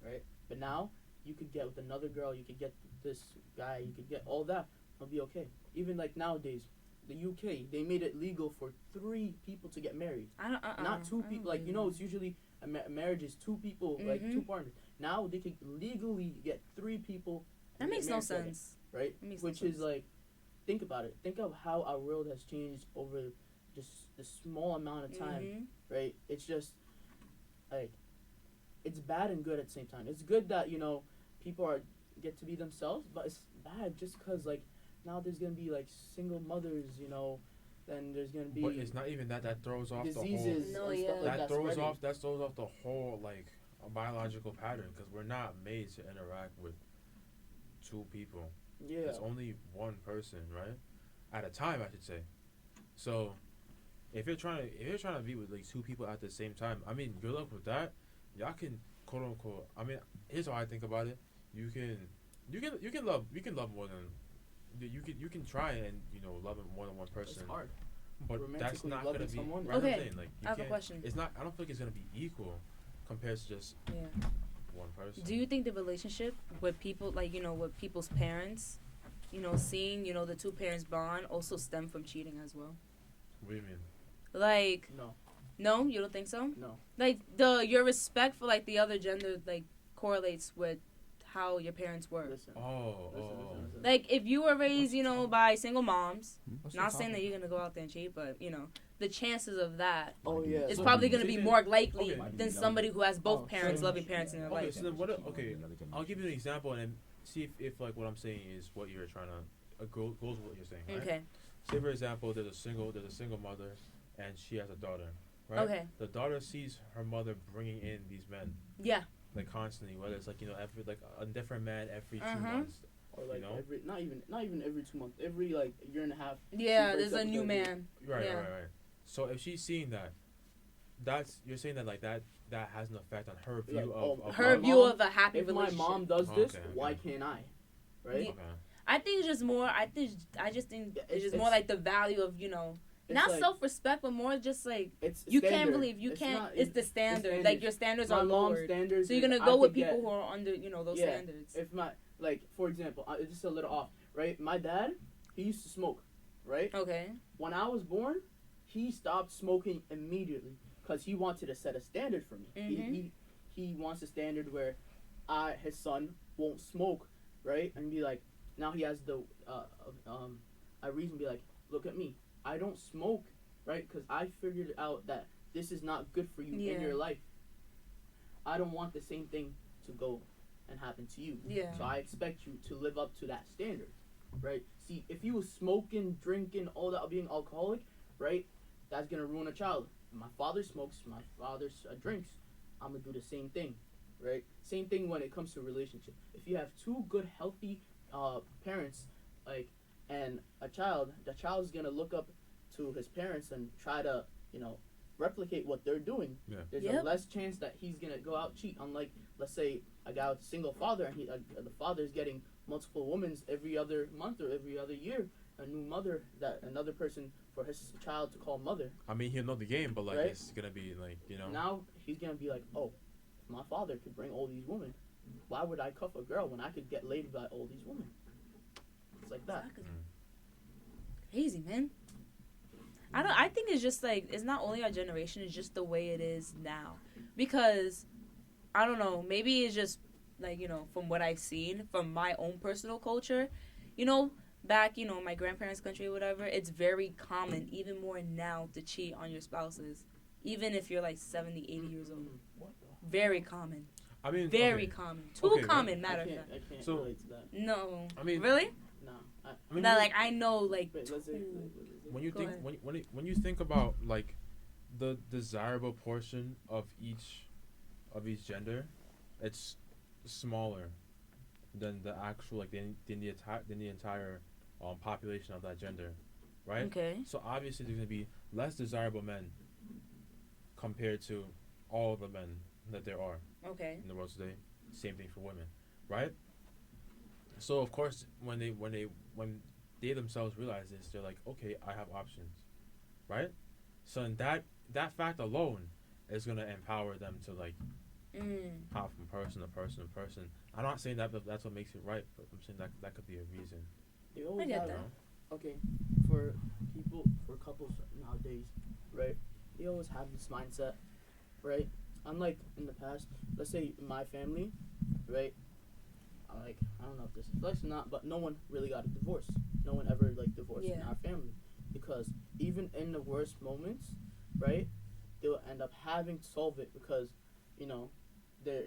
right? But now you could get with another girl, you could get this guy, you could get all that, it'll be okay. Even like nowadays, the UK they made it legal for 3 people to get married, I don't. not 2 I don't people. Like believe that. it's usually marriage is 2 people, like 2 Mhm. partners. Now they could legally get 3 people. That to get makes no married together, sense. right? It makes no Which is sense. like, think about it. Think of how our world has changed over just this small amount of time, Mm-hmm. right? It's just like it's bad and good at the same time. It's good that people are get to be themselves, but it's bad just because like now there's gonna be like single mothers, then there's gonna be But it's not even that throws off diseases No, and yeah. stuff like that that. throws spreading. off the whole like a biological pattern because we're not made to interact with 2 people. Yeah. It's only one person, right? At a time, I should say. So, if you're trying to be with like 2 people at the same time, I mean, good luck with that. Y'all can quote unquote. I mean, here's how I think about it. You can love more than you can try and love more than one person. It's hard. But that's Romantically not loving gonna be someone. right. I'm Okay, saying, like, you I have a can't- question. It's not. I don't think it's gonna be equal compared to just Yeah. one person. Do you think the relationship with people, like, with people's parents, seeing, the 2 parents bond also stem from cheating as well? What do you mean? Like, No. no, you don't think so? No. Like, your respect for, like, the other gender, like, correlates with how your parents were. Listen. Oh. Listen. Like, if you were raised, by single moms, What's not the saying that topic? you're going to go out there and cheat, but, the chances of that Oh yeah. is So- probably going to be so more likely okay. than somebody who has both Oh, parents, so- loving parents in their Okay, life. so then I'll give you an example and then see if like what I'm saying is what you're trying to goes with what you're saying. Right? Okay. Say for example, there's a single mother and she has a daughter. Right. Okay. The daughter sees her mother bringing in these men Yeah. like constantly, whether it's like every like a different man every 2 Uh-huh. months. Or like You know? every not even every 2 months, every like year and a half. Yeah, She breaks there's up a with new her man. Right. Yeah. Right. So if she's seeing that, you're saying that like that has an effect on her view Like, of Her love? view of a happy If my relationship. mom does Oh, this, okay, why okay. can't I? Right? Yeah. Okay. I think it's just more. I just think Yeah, it's just it's- more like the value of It's not like, self-respect, but more just like it's you can't standard. believe you It's can't. not- It's the standard. Like standards. your standards My are mom's lowered, standards. so you're gonna I go with could people get- who are under those Yeah. standards. If my for example, it's just a little off, right? My dad, he used to smoke, right? Okay. When I was born, he stopped smoking immediately because he wanted to set a standard for me. Mhm. He wants a standard where his son won't smoke, right? And be like, now he has the a reason to be like, look at me, I don't smoke, right? Because I figured out that this is not good for you in Yeah. your life. I don't want the same thing to go and happen to you. Yeah. So I expect you to live up to that standard, right? See, if you was smoking, drinking, all that, being alcoholic, right, that's gonna ruin a child. My father smokes, my father drinks. I'm gonna do the same thing, right? Same thing when it comes to a relationship. If you have 2 good, healthy parents, like, and a child, the child's gonna look up to his parents and try to, replicate what they're doing. Yeah. There's Yep. a less chance that he's gonna go out cheat. Unlike, let's say, a guy with a single father, and the father's getting multiple women every other month or every other year. A new mother, that another person for his child to call mother. I mean, he'll know the game, but like Right? it's gonna be like Now he's gonna be like, oh, my father could bring all these women, why would I cuff a girl when I could get laid by all these women? It's like that. Exactly. Crazy, man. I think it's just like, it's not only our generation, it's just the way it is now. Because I don't know, maybe it's just like, you know, from what I've seen from my own personal culture, you know, back, you know, my grandparents' country or whatever, it's very common, even more now, to cheat on your spouses, even if you're like 70, 80 years old. Very common. I mean, Very okay. common. Too Okay, common, I matter of can't, fact. I can't So- relate to that. No. I mean, Really? No. I mean, No, like, I know, like, Wait, let's say. when you Go think ahead. when you think about like the desirable portion of each gender, it's smaller than the actual like than the entire population of that gender, right? okay. So obviously there's gonna be less desirable men compared to all the men that there are Okay. in the world today. Same thing for women, right? So of course when they themselves realize this, they're like, okay, I have options, right? So in that fact alone is gonna empower them to like hop from person to person to person. I'm not saying that that's what makes it right, but I'm saying that could be a reason. They always I get have, that. okay, for couples nowadays, right? They always have this mindset, right? Unlike in the past, let's say in my family, right? I don't know if this is flex or not, but no one really got a divorce. No one ever like divorced in Yeah. our family, because even in the worst moments, right? They'll end up having to solve it because, you know, they're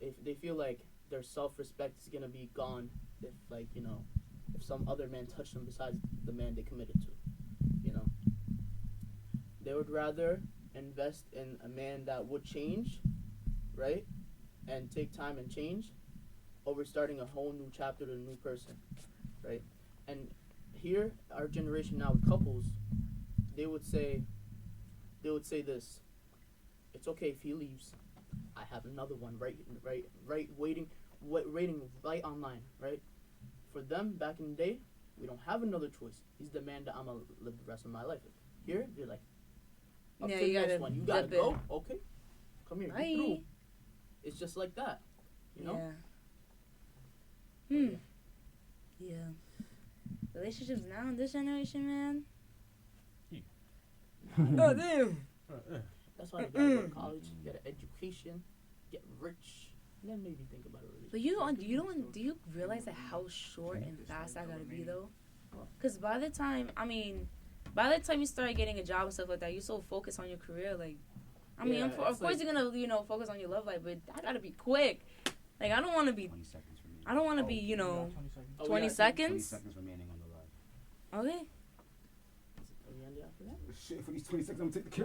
if they feel like their self-respect is gonna be gone if, like, you know, if some other man touched them besides the man they committed to, you know, they would rather invest in a man that would change, right, and take time and change, over starting a whole new chapter to a new person, right? And here, our generation now with couples, they would say this: it's okay if he leaves. I have another one waiting right online, right? For them, back in the day, we don't have another choice. He's the man that I'm gonna live the rest of my life with. Here, they're like, up Yeah, to the you next gotta one. You gotta zip go. it. Okay, come here. Bye. Get through. It's just like that, you know. Yeah. Yeah. Relationships now in this generation, man. Oh damn. That's why you gotta go to college, get an education, get rich, and then maybe think about a relationship. But do you realize that how short and fast that gotta be though? Because by the time you start getting a job and stuff like that, you're so focused on your career. Like, I mean, Yeah, of it's course like- you're gonna, you know, focus on your love life, but that gotta be quick. Like, I don't want to be, 20 seconds remaining. I don't want to be, you know, 20 20 seconds. 20 seconds. seconds remaining on the live. Okay. Are we ending after that? Shit, for these 20 seconds, I'm gonna take the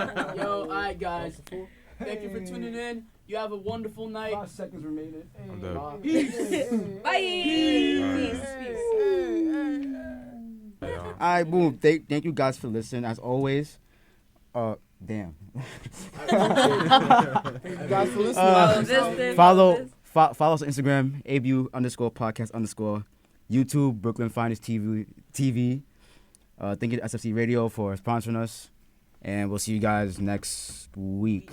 camera. Yo, alright guys. Thank you for tuning in. You have a wonderful night. 5 seconds remaining. I'm done. Bye. Peace. Yeah. Alright, boom. Thank you guys for listening. As always, damn. Thank you guys for listening. Follow us on Instagram, abu_podcast_, YouTube, BrooklynFinestTV. Thank you to SFC Radio for sponsoring us, and we'll see you guys next week.